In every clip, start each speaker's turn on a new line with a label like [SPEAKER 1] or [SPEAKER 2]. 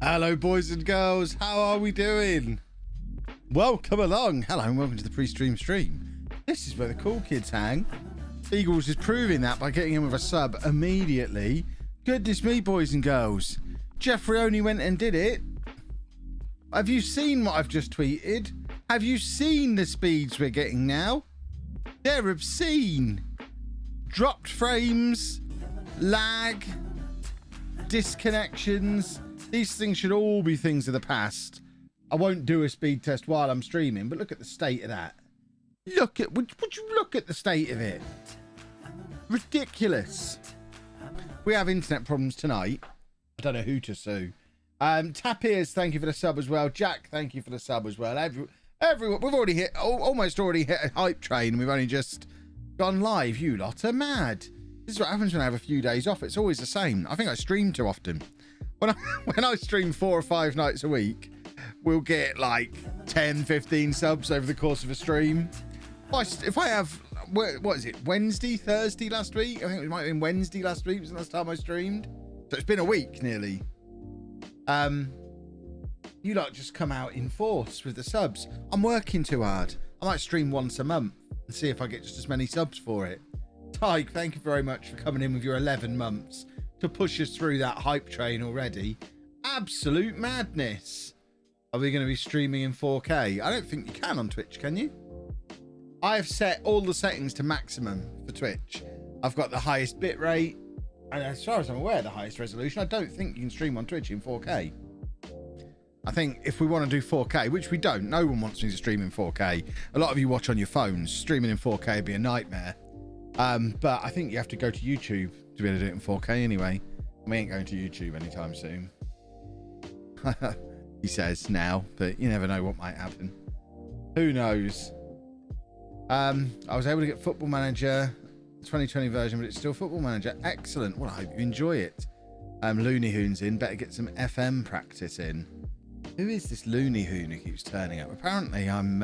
[SPEAKER 1] Hello, boys and girls. How are we doing? Welcome along. Hello and welcome to the pre-stream stream. This is where the cool kids hang. Eagles is proving that by getting in with a sub immediately. Goodness me, boys and girls. Jeffrey only went and did it. Have you seen what I've just tweeted? Have you seen the speeds we're getting now? They're obscene. Dropped frames, lag, disconnections. These things should all be things of the past. I won't do a speed test while I'm streaming, but look at the state of that. Would you look at the state of it? Ridiculous. We have internet problems tonight. I don't know who to sue. Tap Ears, thank you for the sub as well. Jack, thank you for the sub as well. Everyone, we've already hit, almost already hit a hype train, and we've only just gone live. You lot are mad. This is what happens when I have a few days off. It's always the same. I think I stream too often. When I stream 4 or 5 nights a week, we'll get like 10, 15 subs over the course of a stream. If I have, what is it, Wednesday, Thursday last week? I think it might have been Wednesday last week was the last time I streamed. So it's been a week nearly. You lot just come out in force with the subs. I'm working too hard. I might stream once a month and see if I get just as many subs for it. Tyke, thank you very much for coming in with your 11 months to push us through that hype train already. Absolute madness. Are we going to be streaming in 4K? I don't think you can on Twitch, can you? I've set all the settings to maximum for Twitch. I've got the highest bitrate, and as far as I'm aware, the highest resolution. I don't think you can stream on Twitch in 4K. I think if we want to do 4K, which we don't, no one wants me to stream in 4K. A lot of you watch on your phones. Streaming in 4K would be a nightmare. But I think you have to go to YouTube to be able to do it in 4K anyway. We ain't going to YouTube anytime soon. He says now, but you never know what might happen. Who knows? I was able to get Football Manager, the 2020 version, but it's still Football Manager. Excellent. Well, I hope you enjoy it. Looney Hoon's in. Better get some FM practice in. Who is this Looney Hoon who keeps turning up? Apparently, I'm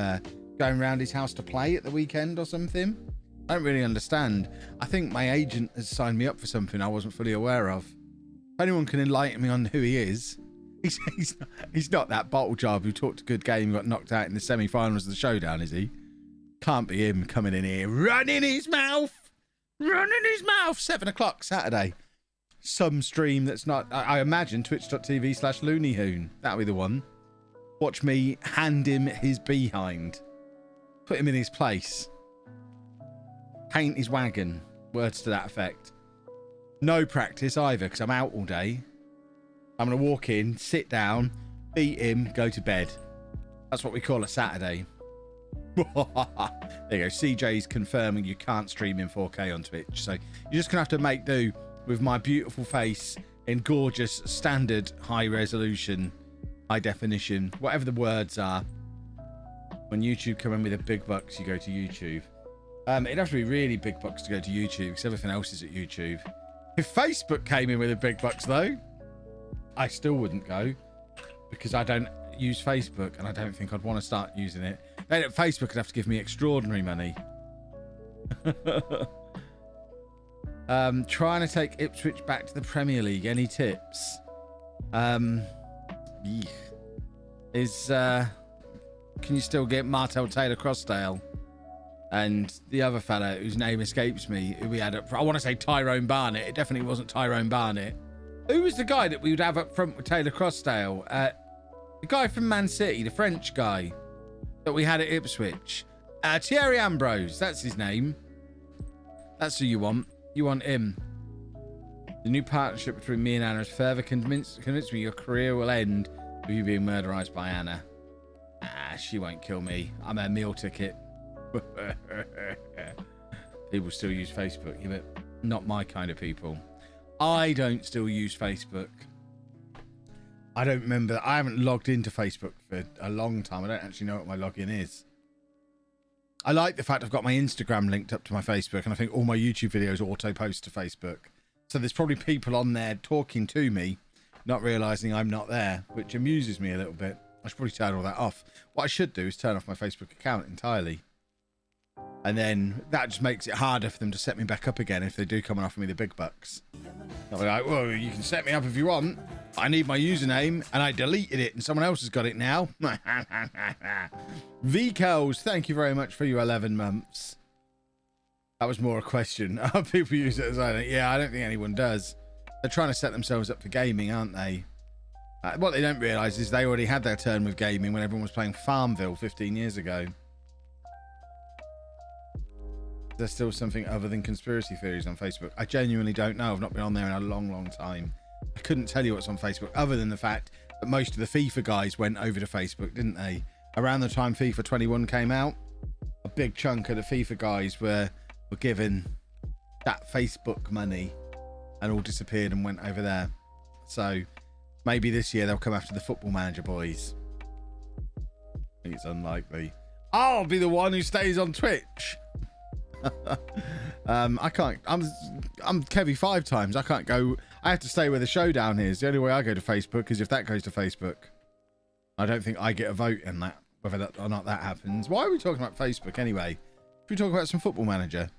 [SPEAKER 1] going round his house to play at the weekend or something. I don't really understand. I think my agent has signed me up for something I wasn't fully aware of. If anyone can enlighten me on who he is. He's not that bottle job who talked a good game, got knocked out in the semi-finals of the showdown, is he? Can't be him coming in here, running his mouth. 7 o'clock Saturday. Some stream that's not, I imagine, twitch.tv/LooneyHoon. That'll be the one. Watch me hand him his behind. Put him in his place. Paint his wagon. Words to that effect. No practice either, because I'm out all day. I'm going to walk in, sit down, beat him, go to bed. That's what we call a Saturday. There you go. CJ's confirming you can't stream in 4K on Twitch. So you're just going to have to make do with my beautiful face in gorgeous, standard, high resolution, high definition, whatever the words are. When YouTube come in with the big bucks, you go to YouTube. It'd have to be really big bucks to go to YouTube because everything else is at YouTube. If Facebook came in with the big bucks, though, I still wouldn't go because I don't use Facebook and I don't think I'd want to start using it. Then at Facebook would have to give me extraordinary money. Trying to take Ipswich back to the Premier League. Any tips? Can you still get Martel Taylor-Crossdale? And the other fella whose name escapes me, who we had up front. I want to say Tyrone Barnett. It definitely wasn't Tyrone Barnett. Who was the guy that we would have up front with Taylor-Crossdale? The guy from Man City, the French guy that we had at Ipswich. Thierry Ambrose, that's his name. That's who you want. You want him. The new partnership between me and Anna has further convinced me your career will end with you being murderized by Anna. She won't kill me. I'm her meal ticket. People still use Facebook, yeah, but not my kind of people. I don't still use Facebook. I don't remember. I haven't logged into Facebook for a long time. I don't actually know what my login is. I like the fact I've got my Instagram linked up to my Facebook, and I think all my YouTube videos auto-post to Facebook. So there's probably people on there talking to me, not realising I'm not there, which amuses me a little bit. I should probably turn all that off. What I should do is turn off my Facebook account entirely. And then that just makes it harder for them to set me back up again if they do come and offer me the big bucks. They'll be like, well, you can set me up if you want. I need my username, and I deleted it, and someone else has got it now. VCals, thank you very much for your 11 months. That was more a question. People use it as I don't. Yeah, I don't think anyone does. They're trying to set themselves up for gaming, aren't they? What they don't realise is they already had their turn with gaming when everyone was playing Farmville 15 years ago. There's still something other than conspiracy theories on Facebook. I genuinely don't know. I've not been on there in a long, long time. I couldn't tell you what's on Facebook other than the fact that most of the FIFA guys went over to Facebook, didn't they? Around the time FIFA 21 came out, a big chunk of the FIFA guys were given that Facebook money and all disappeared and went over there. So maybe this year they'll come after the Football Manager boys. I think it's unlikely. I'll be the one who stays on Twitch. I can't. I'm Kevy 5 times. I can't go. I have to stay where the showdown is. The only way I go to Facebook is if that goes to Facebook. I don't think I get a vote in that, whether that or not that happens. Why are we talking about Facebook anyway? Should we talk about some Football Manager?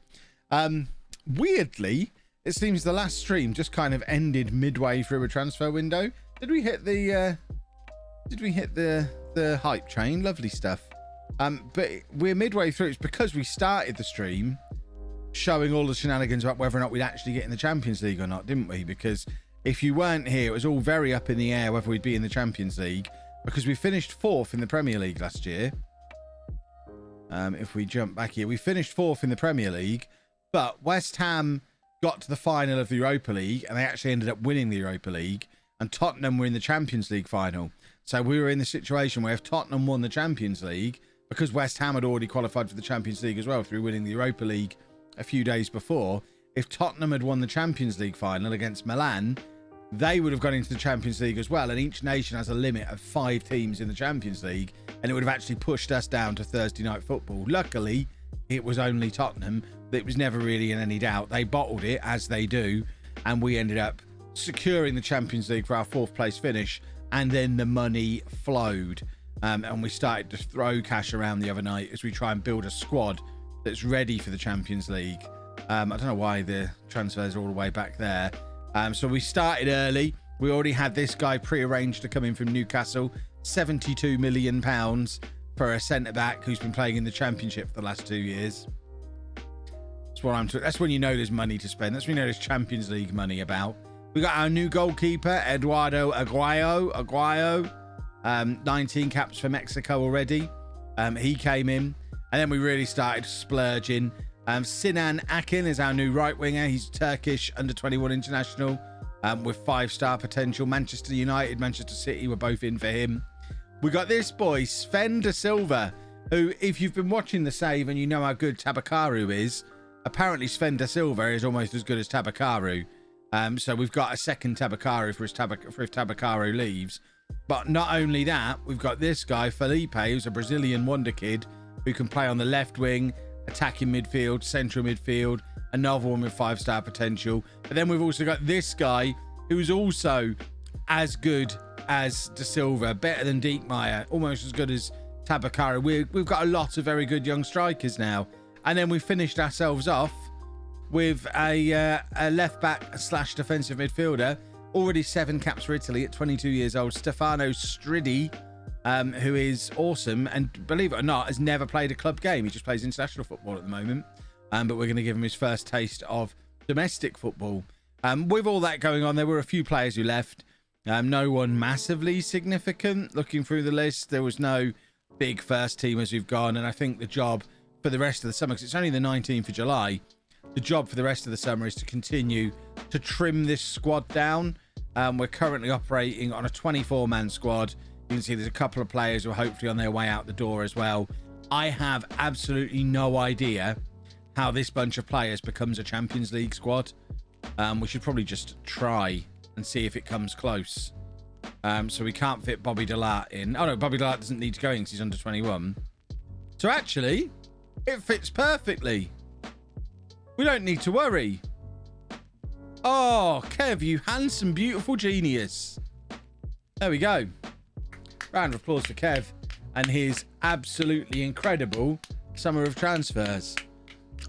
[SPEAKER 1] Weirdly, it seems the last stream just kind of ended midway through a transfer window. Did we hit the hype train? Lovely stuff. But we're midway through. It's because we started the stream showing all the shenanigans about whether or not we'd actually get in the Champions League or not, didn't we? Because if you weren't here, it was all very up in the air whether we'd be in the Champions League, because we finished 4th in the Premier League last year. If we jump back here, we finished 4th in the Premier League, but West Ham got to the final of the Europa League and they actually ended up winning the Europa League, and Tottenham were in the Champions League final. So we were in the situation where if Tottenham won the Champions League, because West Ham had already qualified for the Champions League as well through winning the Europa League a few days before, if Tottenham had won the Champions League final against Milan, they would have gone into the Champions League as well. And each nation has a limit of 5 teams in the Champions League, and it would have actually pushed us down to Thursday night football. Luckily, it was only Tottenham. It was never really in any doubt. They bottled it, as they do, and we ended up securing the Champions League for our 4th place finish, and then the money flowed. And we started to throw cash around the other night as we try and build a squad that's ready for the Champions League. I don't know why the transfers are all the way back there. So we started early. We already had this guy pre-arranged to come in from Newcastle. £72 million for a centre-back who's been playing in the Championship for the last 2 years. That's when you know there's money to spend. That's when you know there's Champions League money about. We got our new goalkeeper, Eduardo Aguayo. 19 caps for Mexico already. He came in, and then we really started splurging. Sinan Akin is our new right winger. He's Turkish under-21 international with 5-star potential. Manchester United, Manchester City were both in for him. We got this boy, Sven da Silva, who, if you've been watching the save and you know how good Tabakaru is, apparently Sven da Silva is almost as good as Tabakaru. So we've got a second Tabakaru for if Tabakaru leaves. But not only that, we've got this guy, Felipe, who's a Brazilian wonder kid who can play on the left wing, attacking midfield, central midfield, another one with 5-star potential. But then we've also got this guy who's also as good as Da Silva, better than Diekmeyer, almost as good as Tabakaru. We've got a lot of very good young strikers now. And then we finished ourselves off with a left back / defensive midfielder, already 7 caps for Italy at 22 years old, Stefano Stridi, who is awesome, and believe it or not, has never played a club game. He just plays international football at the moment, but we're going to give him his first taste of domestic football. With all that going on, there were a few players who left. No one massively significant. Looking through the list, there was no big first teamers who've gone, and I think the job for the rest of the summer, because it's only the 19th of July, the job for the rest of the summer is to continue to trim this squad down. We're currently operating on a 24-man squad. You can see there's a couple of players who are hopefully on their way out the door as well. I have absolutely no idea how this bunch of players becomes a Champions League squad. We should probably just try and see if it comes close. So we can't fit Bobby Delart in. Oh no, Bobby Delart doesn't need to go in because he's under 21. So actually, it fits perfectly. We don't need to worry. Oh, Kev, you handsome, beautiful genius. There we go. Round of applause for Kev and his absolutely incredible summer of transfers.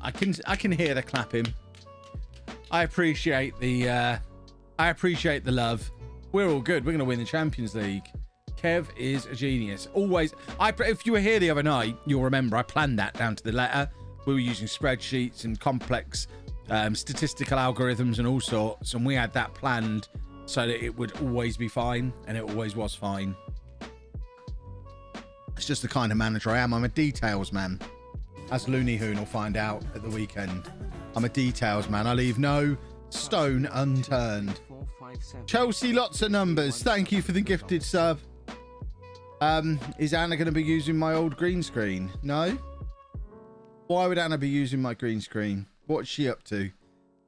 [SPEAKER 1] I can hear the clapping. I appreciate the love. We're all good. We're going to win the Champions League. Kev is a genius. Always. If you were here the other night, you'll remember I planned that down to the letter. We were using spreadsheets and complex statistical algorithms and all sorts, and we had that planned so that it would always be fine, and it always was fine. It's just the kind of manager I am. I'm a details man, as Looney Hoon will find out at the weekend. I'm a details man. I leave no stone unturned. Chelsea, lots of numbers. Thank you for the gifted sub. Is Anna going to be using my old green screen? No. Why would Anna be using my green screen? What's she up to?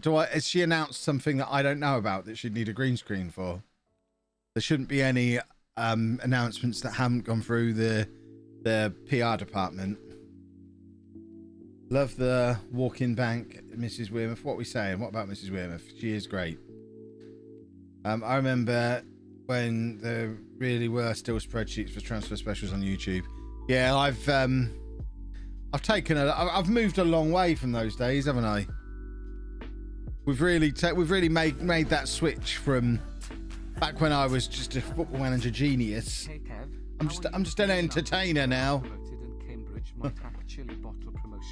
[SPEAKER 1] Has she announced something that I don't know about that she'd need a green screen for? There shouldn't be any announcements that haven't gone through the PR department. Love the walk-in bank, Mrs. Wearmouth. What are we saying? What about Mrs. Wearmouth? She is great. I remember when there really were still spreadsheets for transfer specials on YouTube. Yeah, I've moved a long way from those days, haven't I? We've really made that switch from back when I was just a football manager genius. I'm just an entertainer now.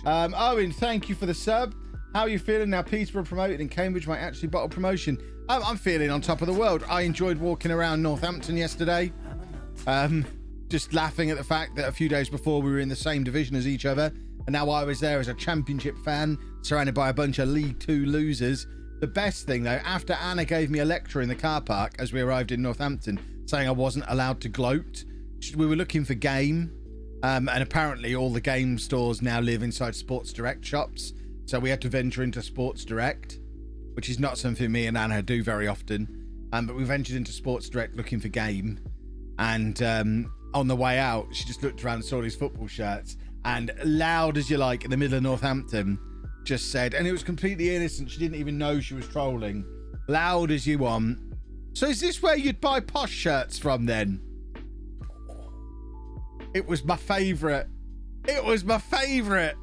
[SPEAKER 1] Owen, thank you for the sub. How are you feeling now? Peterborough promoted and Cambridge might actually bottle promotion. I'm feeling on top of the world. I enjoyed walking around Northampton yesterday. Just laughing at the fact that a few days before we were in the same division as each other. And now I was there as a championship fan, surrounded by a bunch of League Two losers. The best thing, though, after Anna gave me a lecture in the car park as we arrived in Northampton, saying I wasn't allowed to gloat, we were looking for game. And apparently all the game stores now live inside Sports Direct shops. So we had to venture into Sports Direct, which is not something me and Anna do very often. But we ventured into Sports Direct looking for game. And on the way out, she just looked around and saw these football shirts. And loud as you like, in the middle of Northampton, just said, and it was completely innocent. She didn't even know she was trolling. Loud as you want. So is this where you'd buy posh shirts from then? It was my favourite. It was my favourite.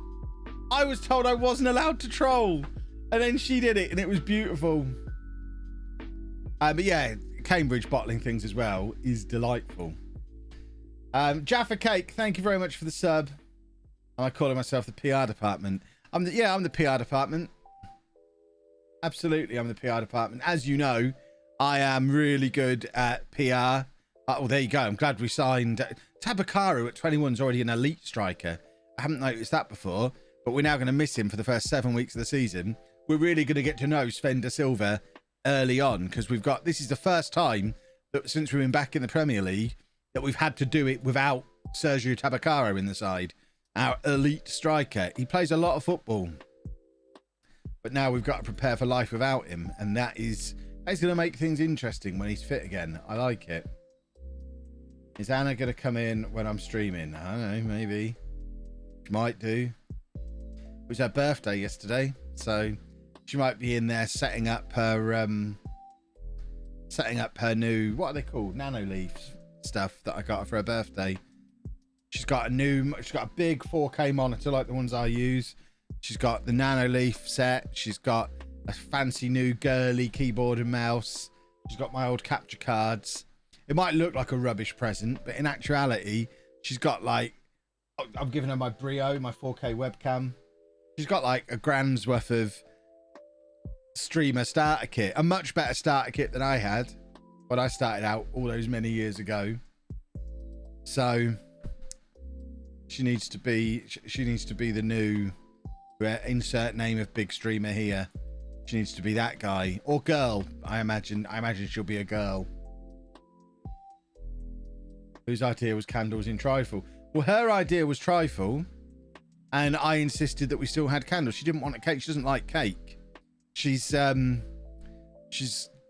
[SPEAKER 1] I was told I wasn't allowed to troll. And then she did it and it was beautiful. But yeah, Cambridge bottling things as well is delightful. Jaffa Cake, thank you very much for the sub. Am I calling myself the PR department? I'm the PR department. Absolutely, I'm the PR department. As you know, I am really good at PR. Well, there you go. I'm glad we signed. Tabakaru at 21 is already an elite striker. I haven't noticed that before, but we're now going to miss him for the first 7 weeks of the season. We're really going to get to know Sven de Silva early on because this is the first time that since we've been back in the Premier League that we've had to do it without Sergio Tabakaru in the side. Our elite striker. He plays a lot of football. But now we've got to prepare for life without him. And that's going to make things interesting when he's fit again. I like it. Is Anna going to come in when I'm streaming? I don't know, maybe. She might do. It was her birthday yesterday. So she might be in there setting up her new, what are they called? Nano leaf stuff that I got her for her birthday. She's got a big 4K monitor like the ones I use. She's got the Nano Leaf set. She's got a fancy new girly keyboard and mouse. She's got my old capture cards. It might look like a rubbish present, but in actuality, she's got like, I'm giving her my Brio, my 4K webcam. She's got like a grand's worth of streamer starter kit. A much better starter kit than I had when I started out all those many years ago. So she needs to be the new insert name of big streamer here. She needs to be that guy or girl. I imagine she'll be a girl. Whose idea was candles in trifle? Well, her idea was trifle, and I insisted that we still had candles. She didn't want a cake. She doesn't like cake. She's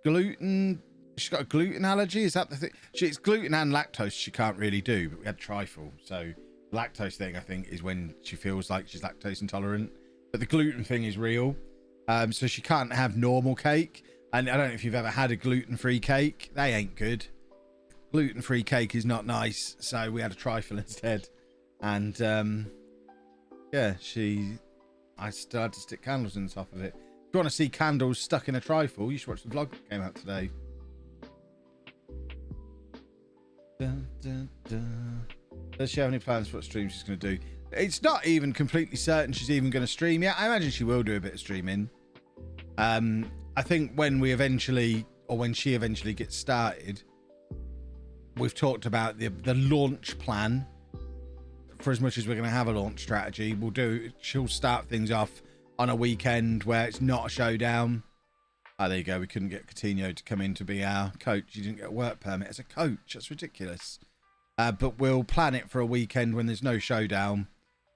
[SPEAKER 1] gluten. She's got a gluten allergy. Is that the thing? It's gluten and lactose she can't really do, but we had trifle. So the lactose thing, I think, is when she feels like she's lactose intolerant. But the gluten thing is real. So she can't have normal cake. And I don't know if you've ever had a gluten-free cake. They ain't good. Gluten-free cake is not nice. So we had a trifle instead. And yeah, I still had to stick candles on the top of it. If you want to see candles stuck in a trifle, you should watch the vlog that came out today. Dun, dun, dun. Does she have any plans for what stream she's going to do? It's not even completely certain she's even going to stream yet. I imagine she will do a bit of streaming. I think when we eventually, or when she eventually gets started, we've talked about the launch plan. For as much as we're going to have a launch strategy, she'll start things off on a weekend where it's not a showdown. Oh, there you go. We couldn't get Coutinho to come in to be our coach. He didn't get a work permit as a coach. That's ridiculous. But we'll plan it for a weekend when there's no showdown,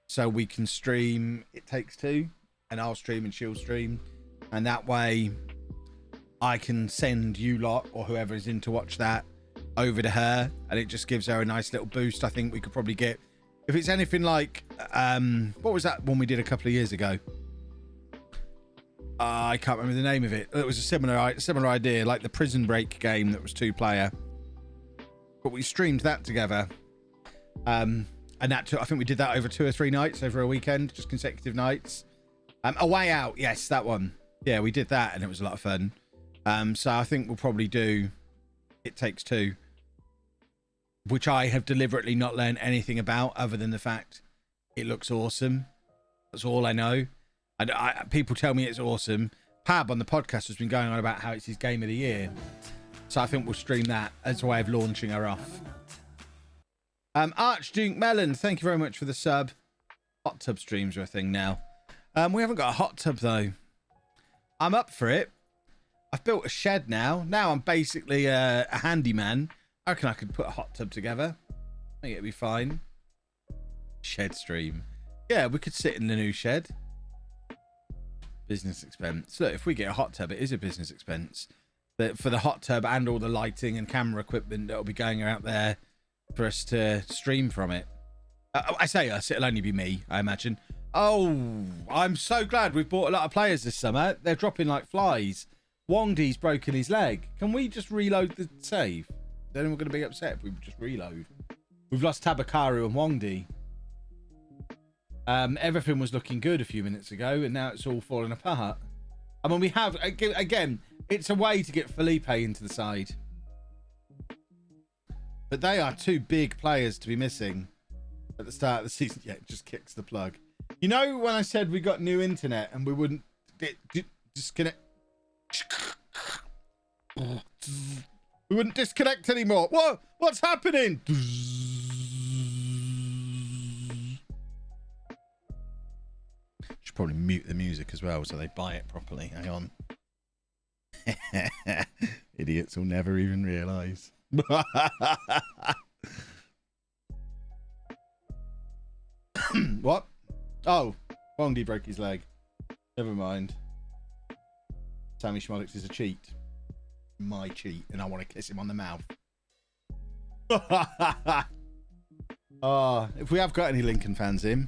[SPEAKER 1] so we can stream It Takes Two, and I'll stream and she'll stream, and that way I can send you lot or whoever is in to watch that over to her, and it just gives her a nice little boost. I think we could probably get, if it's anything like what was that one we did a couple of years ago? I can't remember the name of it. It was a similar idea, like the Prison Break game that was 2-player, but we streamed that together, and that took, I think we did that over 2 or 3 nights over a weekend, just consecutive nights. A Way Out, yes, that one. Yeah, we did that and it was a lot of fun. So I think we'll probably do It Takes Two, which I have deliberately not learned anything about other than the fact it looks awesome. That's all I know. And people tell me it's awesome. Pab on the podcast has been going on about how it's his game of the year. So I think we'll stream that as a way of launching her off. Archduke Melon, thank you very much for the sub. Hot tub streams are a thing now. We haven't got a hot tub though. I'm up for it. I've built a shed now. Now I'm basically a handyman. I reckon I could put a hot tub together. I think it'd be fine. Shed stream. Yeah, we could sit in the new shed. Business expense. Look, if we get a hot tub, it is a business expense. But for the hot tub and all the lighting and camera equipment that'll be going out there for us to stream from it. I say us, it'll only be me, I imagine. Oh, I'm so glad we've bought a lot of players this summer. They're dropping like flies. Wongdi's broken his leg. Can we just reload the save? Then we're going to be upset if we just reload. We've lost Tabakaru and Wongdi. Everything was looking good a few minutes ago, and now it's all falling apart. I mean, we have, again, it's a way to get Felipe into the side. But they are 2 big players to be missing at the start of the season. Yeah, it just kicks the plug. You know when I said we got new internet and we wouldn't disconnect? We wouldn't disconnect anymore. What's happening? Should probably mute the music as well so they buy it properly. Hang on. Idiots will never even realise. What? Oh, Wongdi broke his leg. Never mind. Sammy Schmollix is a cheat. My cheat, and I want to kiss him on the mouth. Oh, if we have got any Lincoln fans in,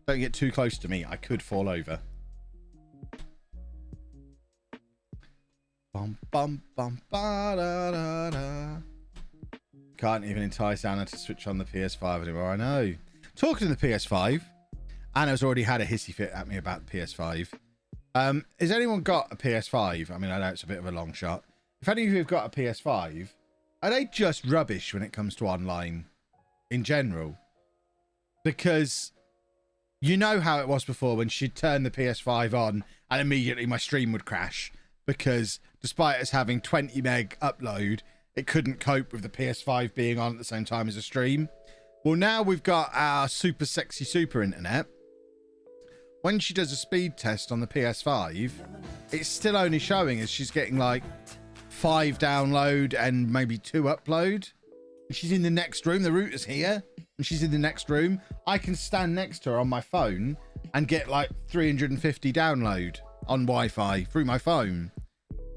[SPEAKER 1] don't get too close to me. I could fall over. Bum, bum, bum, ba, da, da, da. Can't even entice Anna to switch on the PS5 anymore. I know. Talking to the PS5, Anna's already had a hissy fit at me about the PS5. Has anyone got a PS5? I mean, I know it's a bit of a long shot. If any of you have got a PS5, are they just rubbish when it comes to online in general? Because you know how it was before when she'd turn the PS5 on and immediately my stream would crash because despite us having 20 meg upload, it couldn't cope with the PS5 being on at the same time as a stream. Well, now we've got our super sexy super internet. When she does a speed test on the PS5, it's still only showing as she's getting like 5 download and maybe 2 upload. She's in the next room. The router's here and she's in the next room. I can stand next to her on my phone and get like 350 download on Wi-Fi through my phone.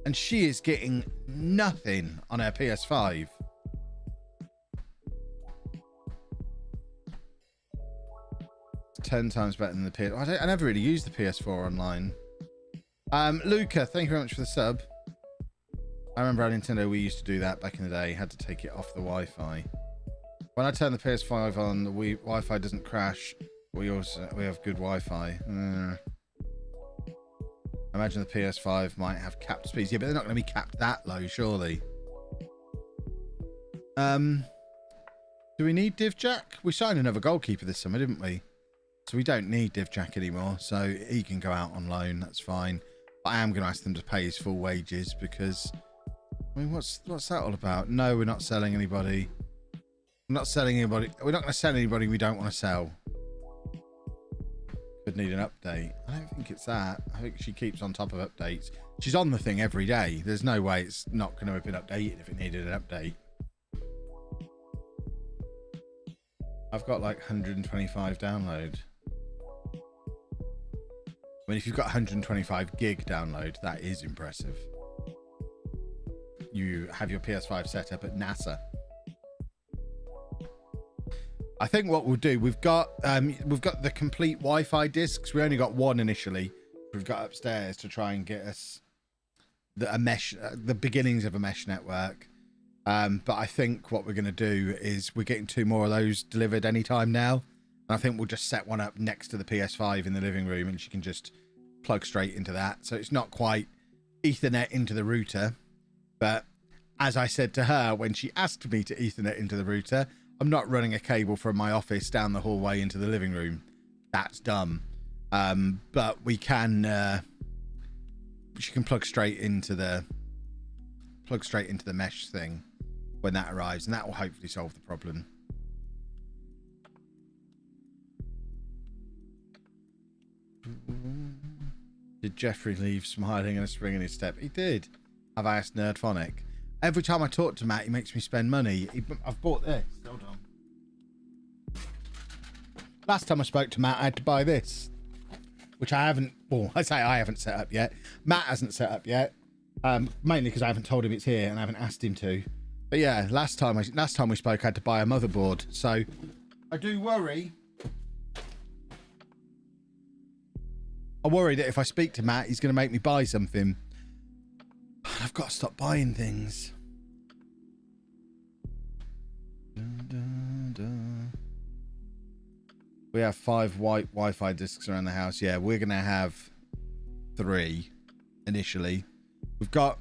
[SPEAKER 1] And she is getting nothing on her PS5. It's 10 times better than the PS. I never really used the PS4 online. Luca, thank you very much for the sub. I remember on Nintendo we used to do that back in the day. Had to take it off the Wi-Fi. When I turn the PS5 on, the Wi-Fi doesn't crash. We have good Wi-Fi. I imagine the PS5 might have capped speeds. Yeah, but they're not going to be capped that low, surely. Do we need Div Jack? We signed another goalkeeper this summer, didn't we? So we don't need Div Jack anymore. So he can go out on loan. That's fine. But I am going to ask them to pay his full wages because, I mean, what's that all about? No, we're not selling anybody. We're not selling anybody. We're not going to sell anybody we don't want to sell. Could need an update. I don't think it's that. I think she keeps on top of updates. She's on the thing every day. There's no way it's not going to have been updated if it needed an update. I've got like 125 download. I mean, if you've got 125 gig download, that is impressive. You have your PS5 set up at NASA. I think what we'll do, we've got the complete Wi-Fi discs. We only got one initially. We've got upstairs to try and get us the beginnings of a mesh network. But I think what we're going to do is we're getting 2 more of those delivered anytime now. And I think we'll just set one up next to the PS5 in the living room and she can just plug straight into that. So it's not quite Ethernet into the router. But as I said to her when she asked me to Ethernet into the router, I'm not running a cable from my office down the hallway into the living room. That's dumb. But we can, she can plug straight into the mesh thing when that arrives, and that will hopefully solve the problem. Did Jeffrey leave smiling and a spring in his step? He did. Have I asked Nerdphonic? Every time I talk to Matt, he makes me spend money. I've bought this. Hold on. Last time I spoke to Matt, I had to buy this, which I haven't. Well, I say I haven't set up yet. Matt hasn't set up yet, mainly because I haven't told him it's here and I haven't asked him to. But yeah, last time we spoke, I had to buy a motherboard. So I do worry. I worry that if I speak to Matt, he's going to make me buy something. I've got to stop buying things. Dun, dun, dun. We have 5 white Wi-Fi discs around the house. Yeah, we're going to have 3 initially. We've got...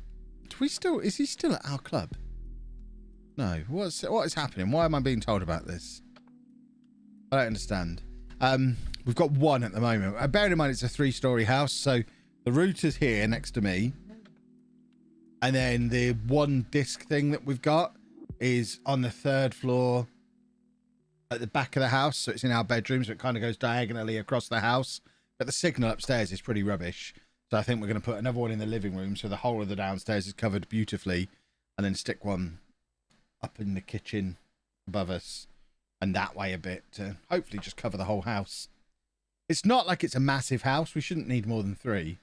[SPEAKER 1] Is he still at our club? No. What is happening? Why am I being told about this? I don't understand. We've got 1 at the moment. Bearing in mind it's a 3-story house, so the router's here next to me. And then the 1 disc thing that we've got is on the 3rd floor at the back of the house. So it's in our bedroom, so it kind of goes diagonally across the house. But the signal upstairs is pretty rubbish. So I think we're going to put another one in the living room so the whole of the downstairs is covered beautifully. And then stick one up in the kitchen above us. And that way a bit to hopefully just cover the whole house. It's not like it's a massive house. We shouldn't need more than 3.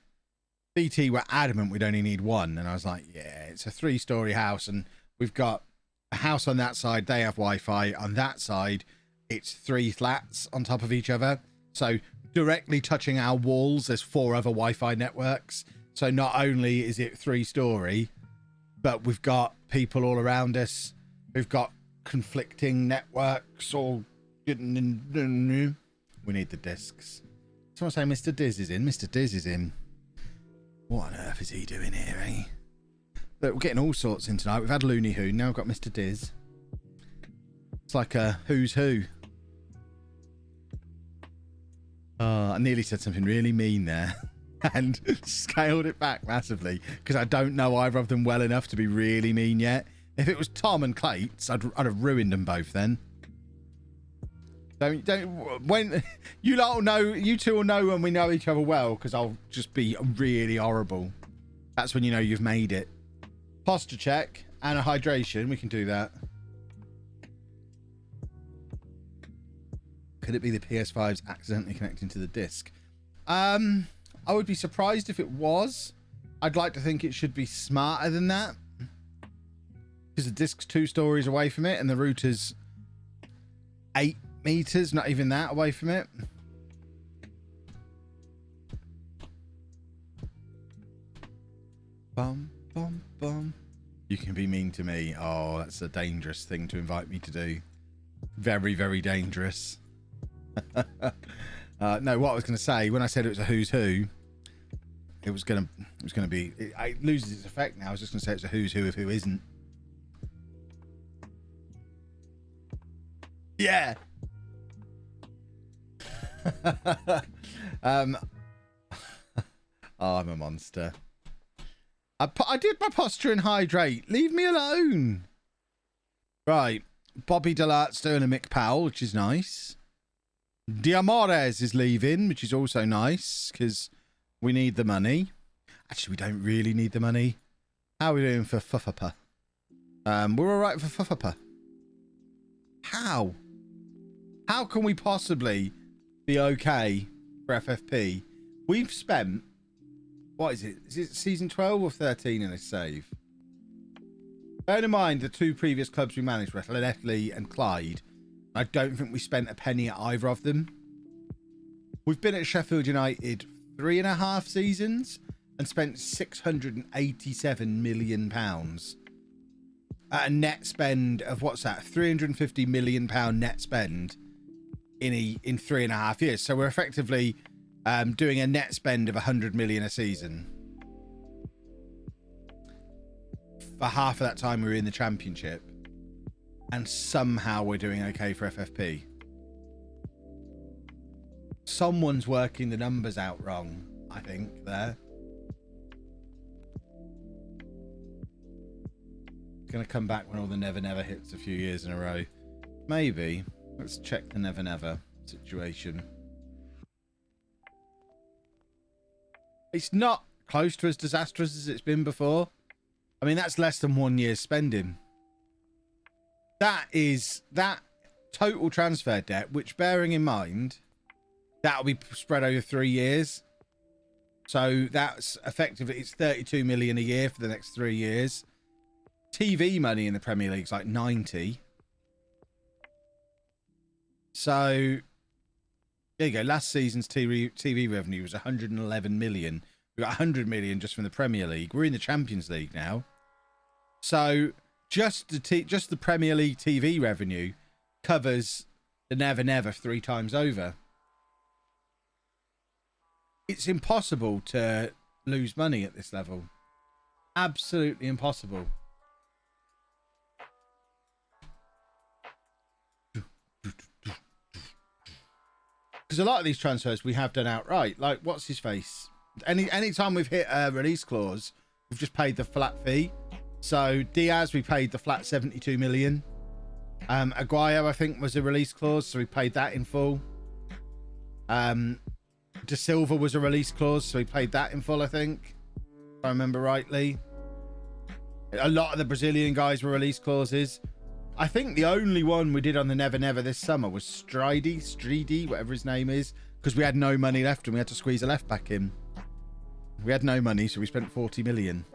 [SPEAKER 1] BT were adamant we'd only need 1. And I was like, yeah, it's a 3-story house. And we've got a house on that side. They have Wi-Fi. On that side, it's 3 flats on top of each other. So directly touching our walls, there's 4 other Wi-Fi networks. So not only is it 3-story, but we've got people all around us. We've got conflicting networks all. We need the discs. Someone say Mr. Diz is in. Mr. Diz is in. What on earth is he doing here, eh? Look, we're getting all sorts in tonight. We've had Looney Who. Now we've got Mr. Diz. It's like a who's who. I nearly said something really mean there and scaled it back massively because I don't know either of them well enough to be really mean yet. If it was Tom and Clates, I'd have ruined them both then. When you lot will know, you two will know when we know each other well, because I'll just be really horrible. That's when you know you've made it. Posture check and a hydration. We can do that. Could it be the PS5's accidentally connecting to the disc? I would be surprised if it was. I'd like to think it should be smarter than that, because the disc's 2 stories away from it and the router's 8 meters, not even that away from it. Bum, bum, bum. You can be mean to me. Oh, that's a dangerous thing to invite me to do. Very, very dangerous. No, what I was going to say, when I said it was a who's who, it was going to be, it loses its effect now. I was just going to say it's a who's who of who isn't. Yeah. Oh, I'm a monster. I did my posture and hydrate. Leave me alone. Right. Bobby Delart's doing a Mick Powell, which is nice. Diamores is leaving, which is also nice because we need the money. Actually, we don't really need the money. How are we doing for Fuffapa? We're all right for Fuffapa. How? How can we possibly be okay for FFP? We've spent, what is it? Is it season 12 or 13 in this save? Bear in mind the two previous clubs we managed were Lechley and Clyde. I don't think we spent a penny at either of them. We've been at Sheffield United 3.5 seasons and spent £687 million at a net spend of, what's that, £350 million net spend in 3.5 years. So we're effectively doing a net spend of 100 million a season. For half of that time we were in the Championship, and somehow we're doing okay for FFP. Someone's working the numbers out wrong, I think, there. Going to come back when all the Never Never hits a few years in a row. Maybe. Let's check the Never Never situation. It's not close to as disastrous as it's been before. I mean, that's less than 1 year's spending. That total transfer debt, which, bearing in mind, that'll be spread over 3 years. So that's effectively, it's 32 million a year for the next 3 years. TV money in the Premier League is like 90. So there you go. Last season's TV revenue was 111 million. We got 100 million just from the Premier League. We're in the Champions League now. So just the Premier League TV revenue covers the Never Never 3 times over. It's impossible to lose money at this level. Absolutely impossible. Because a lot of these transfers we have done outright. Like, what's his face? Any time we've hit a release clause, we've just paid the flat fee. So Diaz, we paid the flat 72 million. Aguayo, I think, was a release clause, so we paid that in full. De Silva was a release clause, so we paid that in full, I think, if I remember rightly. A lot of the Brazilian guys were release clauses. I think the only one we did on the Never Never this summer was Stridi, whatever his name is, because we had no money left and we had to squeeze a left back in. We had no money, so we spent 40 million.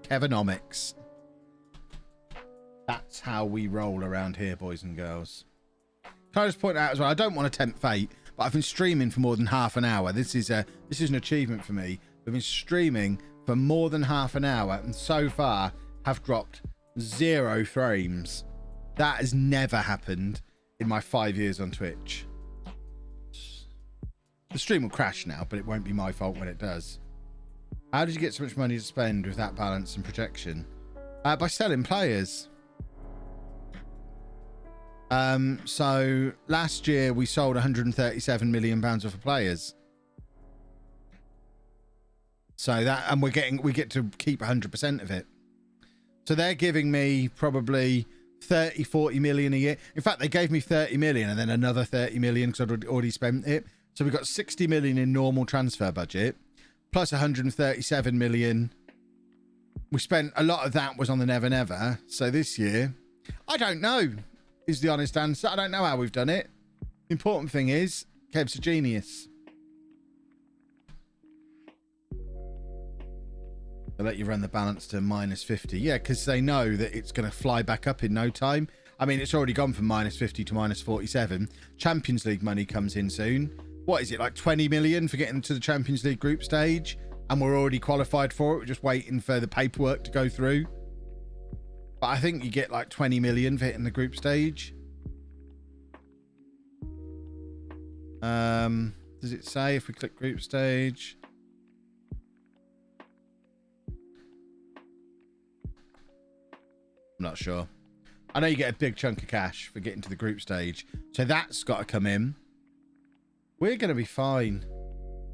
[SPEAKER 1] Kevinomics. That's how we roll around here, boys and girls. Can I just point out as well, I don't want to tempt fate, but I've been streaming for more than half an hour. This is an achievement for me. We've been streaming for more than half an hour and so far have dropped 0 frames. That has never happened in my 5 years on Twitch. The stream will crash now, but it won't be my fault when it does. How did you get so much money to spend with that balance and protection? By selling players. So last year we sold 137 million pounds worth of players. So that, and we get to keep 100% of it. So they're giving me probably 30, 40 million a year. In fact, they gave me 30 million and then another 30 million because I'd already spent it. So we got 60 million in normal transfer budget, plus 137 million. We spent, a lot of that was on the Never Never. So this year, I don't know, is the honest answer. I don't know how we've done it. The important thing is, Kev's a genius. They'll let you run the balance to minus 50. Yeah, because they know that it's going to fly back up in no time. I mean, it's already gone from minus 50 to minus 47. Champions League money comes in soon. What is it, like 20 million for getting to the Champions League group stage? And we're already qualified for it. We're just waiting for the paperwork to go through. But I think you get like 20 million for hitting the group stage. Does it say if we click group stage? I'm not sure. I know you get a big chunk of cash for getting to the group stage. So that's got to come in. We're going to be fine.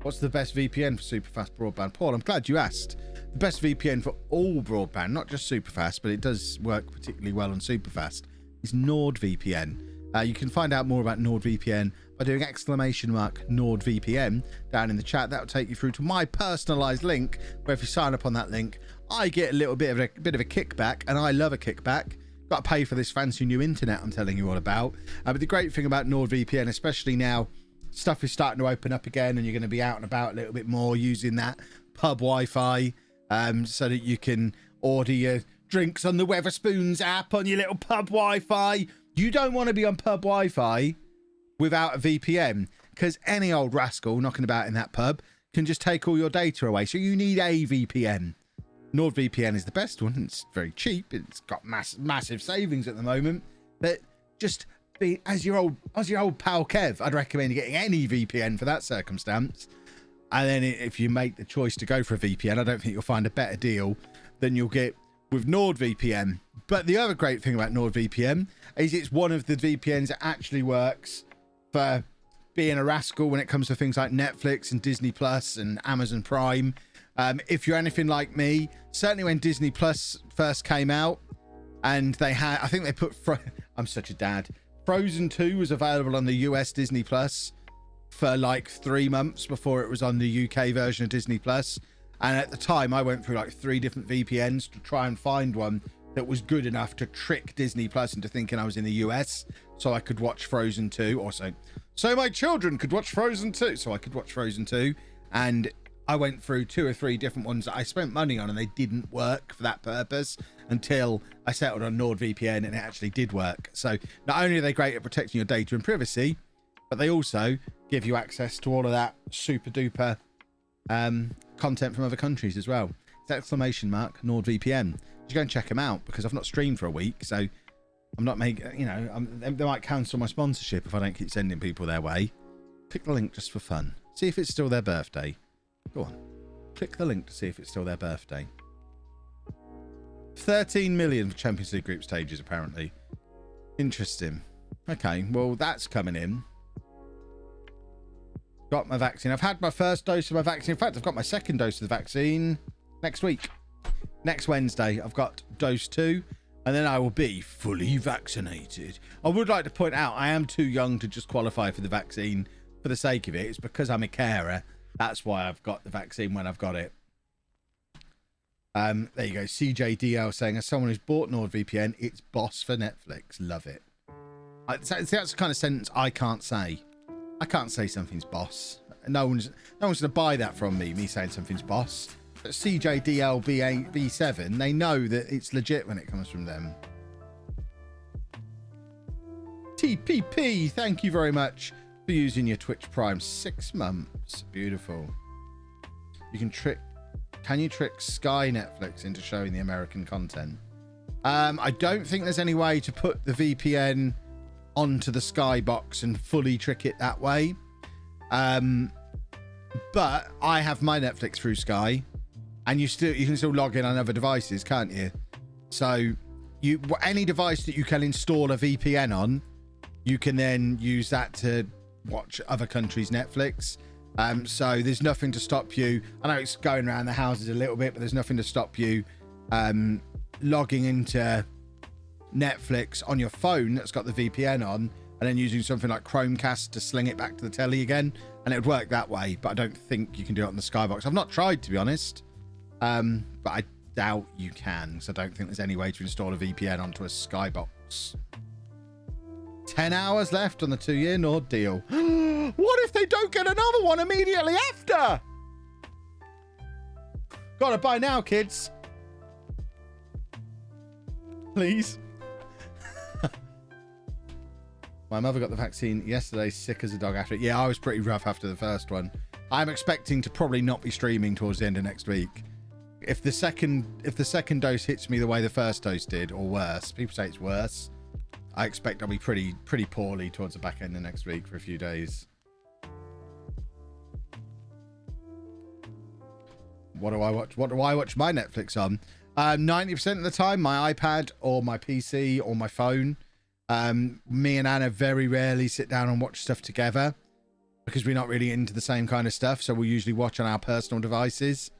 [SPEAKER 1] What's the best VPN for super fast broadband? Paul, I'm glad you asked. The best VPN for all broadband, not just super fast, but it does work particularly well on super fast, is NordVPN. You can find out more about NordVPN by doing !NordVPN down in the chat. That will take you through to my personalized link, where if you sign up on that link, I get a little bit of a kickback, and I love a kickback. Got to pay for this fancy new internet I'm telling you all about. But the great thing about NordVPN, especially now, stuff is starting to open up again, and you're going to be out and about a little bit more using that pub Wi-Fi, so that you can order your drinks on the Weatherspoons app on your little pub Wi-Fi. You don't want to be on pub Wi-Fi without a VPN, because any old rascal knocking about in that pub can just take all your data away. So you need a VPN. NordVPN is the best one. It's very cheap. It's got massive savings at the moment. But just be as your old pal Kev, I'd recommend getting any VPN for that circumstance. And then if you make the choice to go for a VPN, I don't think you'll find a better deal than you'll get with NordVPN. But the other great thing about NordVPN is it's one of the VPNs that actually works for being a rascal when it comes to things like Netflix and Disney Plus and Amazon Prime. If you're anything like me, certainly when Disney Plus first came out, and they had, I think they put, I'm such a dad. Frozen 2 was available on the US Disney Plus for like 3 months before it was on the UK version of Disney Plus. And at the time, I went through like 3 different VPNs to try and find one that was good enough to trick Disney Plus into thinking I was in the US, so I could watch Frozen 2. Also, so my children could watch Frozen 2, so I could watch Frozen 2. And I went through 2 or 3 different ones that I spent money on, and they didn't work for that purpose until I settled on NordVPN, and it actually did work. So not only are they great at protecting your data and privacy, but they also give you access to all of that super duper content from other countries as well. It's !NordVPN. You go and check them out, because I've not streamed for a week, so I'm not making, they might cancel my sponsorship if I don't keep sending people their way. Click the link just for fun. See if it's still their birthday. Go on. Click the link to see if it's still their birthday. 13 million for Champions League group stages, apparently. Interesting. Okay, well, that's coming in. Got my vaccine. I've had my first dose of my vaccine. In fact, I've got my second dose of the vaccine next week. Next Wednesday, I've got dose 2, and then I will be fully vaccinated. I would like to point out, I am too young to just qualify for the vaccine for the sake of it. It's because I'm a carer. That's why I've got the vaccine when I've got it. There you go. CJDL saying, as someone who's bought NordVPN, it's boss for Netflix. Love it. That's the kind of sentence I can't say. I can't say something's boss. No one's going to buy that from me saying something's boss. But CJDLB7, they know that it's legit when it comes from them. TPP, thank you very much for using your Twitch Prime. 6 months. Beautiful. Can you trick Sky Netflix into showing the American content? I don't think there's any way to put the VPN onto the Sky box and fully trick it that way. But I have my Netflix through Sky, and you can still log in on other devices, can't you? So any device that you can install a VPN on, you can then use that to watch other countries' Netflix. So there's nothing to stop you. I know it's going around the houses a little bit, but there's nothing to stop you logging into Netflix on your phone that's got the VPN on, and then using something like Chromecast to sling it back to the telly again, and it would work that way. But I don't think you can do it on the Skybox. I've not tried, to be honest, but I doubt you can. So I don't think there's any way to install a VPN onto a Skybox. 10 hours left on the 2-year Nord deal. What if they don't get another one immediately after? Gotta buy now, kids. Please. My mother got the vaccine yesterday, sick as a dog after it. Yeah, I was pretty rough after the first one. I'm expecting to probably not be streaming towards the end of next week. If the second dose hits me the way the first dose did, or worse, people say it's worse, I expect I'll be pretty poorly towards the back end of next week for a few days. What do I watch? What do I watch my Netflix on? 90% of the time, my iPad or my PC or my phone. Me and Anna very rarely sit down and watch stuff together because we're not really into the same kind of stuff. So we usually watch on our personal devices.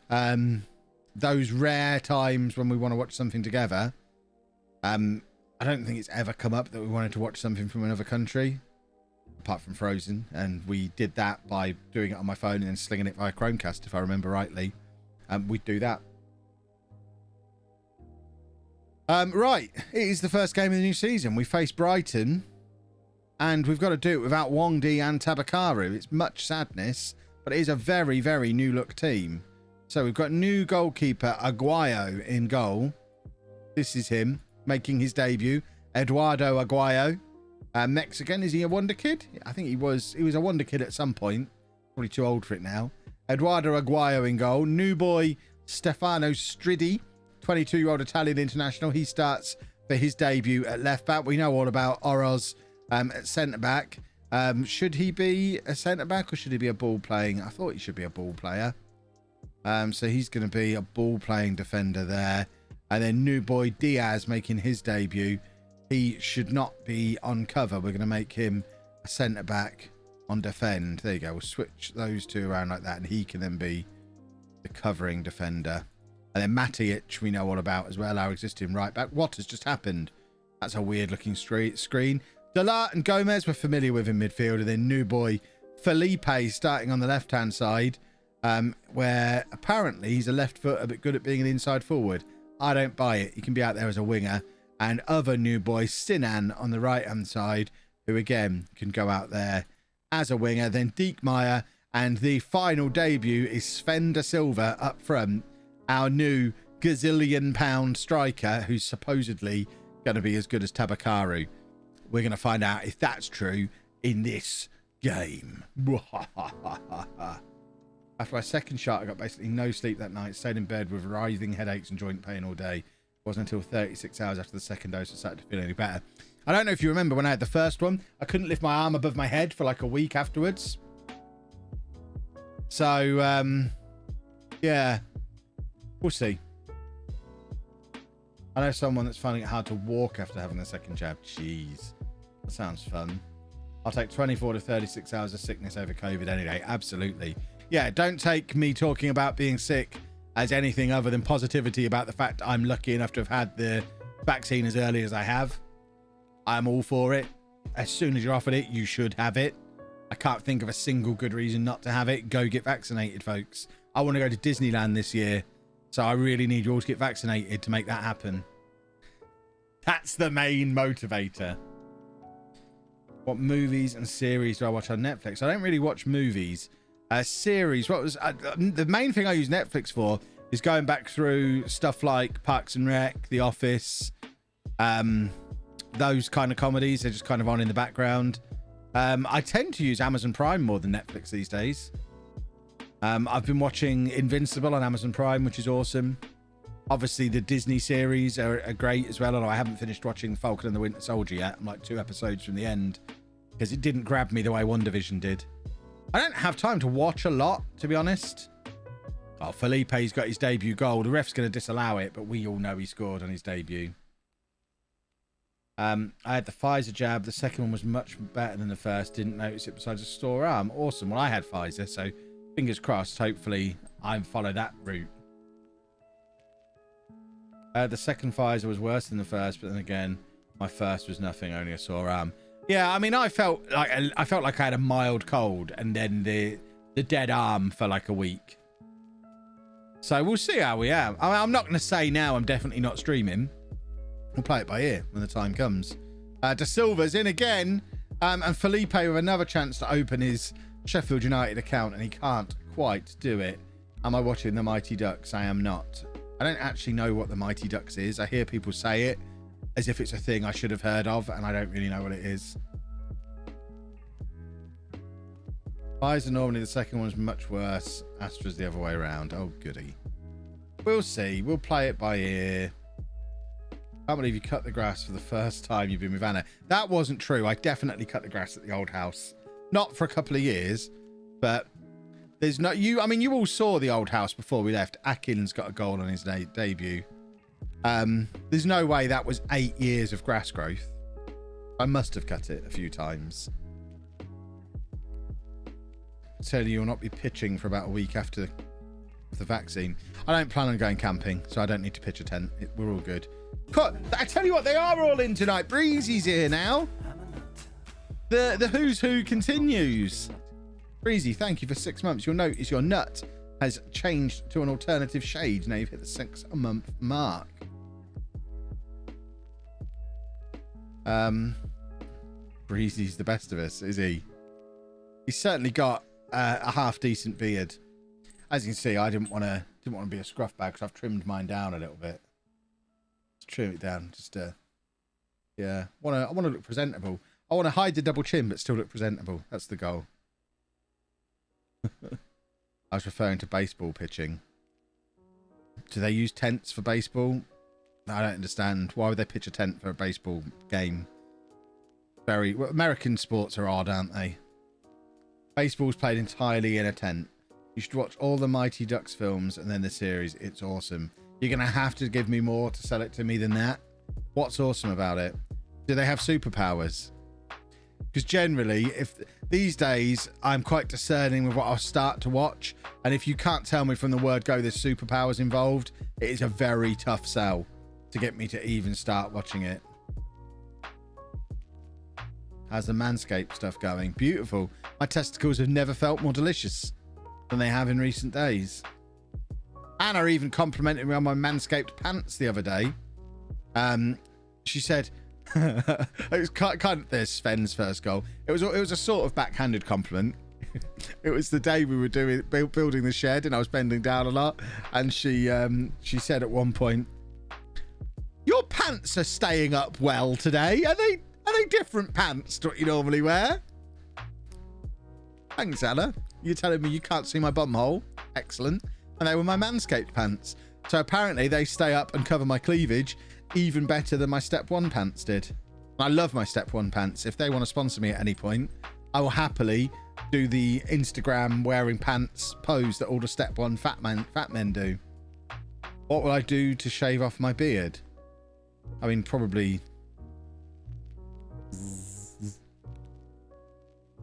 [SPEAKER 1] Those rare times when we want to watch something together, I don't think it's ever come up that we wanted to watch something from another country, apart from Frozen. And we did that by doing it on my phone and then slinging it via Chromecast, if I remember rightly. We'd do that. Right, it is the first game of the new season. We face Brighton, and we've got to do it without Wongdi and Tabakaru. It's much sadness, but it is a very, very new-look team. So we've got new goalkeeper Aguayo in goal. This is him making his debut. Eduardo Aguayo. Mexican. Is he a wonder kid? I think he was a wonder kid at some point. Probably too old for it now. Eduardo Aguayo in goal. New boy Stefano Stridi, 22-year-old Italian international. He starts for his debut at left back. We know all about Oroz at centre back. Should he be a centre back or should he be a ball playing? I thought he should be a ball player. So he's going to be a ball playing defender there. And then new boy Diaz making his debut. He should not be on cover. We're going to make him a centre back on defend. There you go. We'll switch those two around like that, and he can then be the covering defender. And then Matic, we know all about as well, our existing right back. What has just happened? That's a weird looking screen. Delart and Gomez we're familiar with in midfield. And then new boy Felipe starting on the left-hand side, where apparently he's a left footer but good at being an inside forward. I don't buy it. He can be out there as a winger. And other new boy Sinan on the right-hand side, who again can go out there as a winger. Then Diekmeyer, and the final debut is Sven da Silva up front, our new gazillion-pound striker who's supposedly going to be as good as Tabakaru. We're going to find out if that's true in this game. After my second shot, I got basically no sleep that night, stayed in bed with writhing headaches and joint pain all day. It wasn't until 36 hours after the second dose I started to feel any better. I don't know if you remember when I had the first one, I couldn't lift my arm above my head for like a week afterwards. So, yeah, we'll see. I know someone that's finding it hard to walk after having the second jab. Jeez, that sounds fun. I'll take 24 to 36 hours of sickness over COVID any day. Absolutely. Yeah, don't take me talking about being sick as anything other than positivity about the fact I'm lucky enough to have had the vaccine as early as I have. I'm all for it. As soon as you're offered it, you should have it. I can't think of a single good reason not to have it. Go get vaccinated, folks. I want to go to Disneyland this year, so I really need you all to get vaccinated to make that happen. That's the main motivator. What movies and series do I watch on Netflix? I don't really watch movies. Series. What was the main thing I use Netflix for is going back through stuff like Parks and Rec, The Office, those kind of comedies. They're just kind of on in the background. I tend to use Amazon Prime more than Netflix these days. I've been watching Invincible on Amazon Prime, which is awesome. Obviously, the Disney series are great as well, although I haven't finished watching Falcon and the Winter Soldier yet. I'm like 2 episodes from the end because it didn't grab me the way WandaVision did. I don't have time to watch a lot, to be honest. Oh, Felipe's got his debut goal. The ref's going to disallow it, but we all know he scored on his debut. I had the Pfizer jab. The second one was much better than the first. Didn't notice it besides a sore arm. Awesome. Well, I had Pfizer, so fingers crossed. Hopefully, I follow that route. The second Pfizer was worse than the first, but then again, my first was nothing, only a sore arm. Yeah, I mean, I felt like I had a mild cold, and then the dead arm for like a week. So we'll see how we are. I'm not going to say now I'm definitely not streaming. We'll play it by ear when the time comes. Da Silva's in again, and Felipe with another chance to open his Sheffield United account, and he can't quite do it. Am I watching the Mighty Ducks? I am not. I don't actually know what the Mighty Ducks is. I hear people say it as if it's a thing I should have heard of, and I don't really know what it is. Pfizer normally, the second one's much worse. Astra's the other way around. Oh, goody. We'll see. We'll play it by ear. Can't believe you cut the grass for the first time you've been with Anna. That wasn't true. I definitely cut the grass at the old house. Not for a couple of years, but There's no I mean, you all saw the old house before we left. Akin's got a goal on his debut. There's no way that was 8 years of grass growth. I must have cut it a few times. I tell you, you'll not be pitching for about a week after the vaccine. I don't plan on going camping, so I don't need to pitch a tent. We're all good. I tell you what, they are all in tonight. Breezy's here now. The who's who continues. Breezy, thank you for 6 months. You'll notice your nut has changed to an alternative shade. Now you've hit the 6-month mark. Breezy's the best of us, is he? He's certainly got a half decent beard. As you can see, I didn't want to be a scruff bag because I've trimmed mine down a little bit. Just trim it down, just yeah. I want to look presentable. I want to hide the double chin but still look presentable. That's the goal. I was referring to baseball pitching. Do they use tents for baseball? I don't understand. Why would they pitch a tent for a baseball game? Well, American sports are odd, aren't they? Baseball's played entirely in a tent. You should watch all the Mighty Ducks films and then the series. It's awesome. You're going to have to give me more to sell it to me than that. What's awesome about it? Do they have superpowers? Because generally, if these days, I'm quite discerning with what I'll start to watch. And if you can't tell me from the word go there's superpowers involved, it is a very tough sell to get me to even start watching it. How's the Manscaped stuff going? Beautiful. My testicles have never felt more delicious than they have in recent days. Anna even complimented me on my Manscaped pants the other day. She said, it was kind of there's Sven's first goal. It was a sort of backhanded compliment. It was the day we were building the shed and I was bending down a lot, and she said at one point, "Your pants are staying up well today. Are they different pants to what you normally wear?" Thanks, Anna. You're telling me you can't see my bum hole? Excellent. And they were my Manscaped pants. So apparently they stay up and cover my cleavage even better than my Step 1 pants did. I love my Step 1 pants. If they want to sponsor me at any point, I will happily do the Instagram wearing pants pose that all the Step 1 fat men do. What will I do to shave off my beard? I mean, probably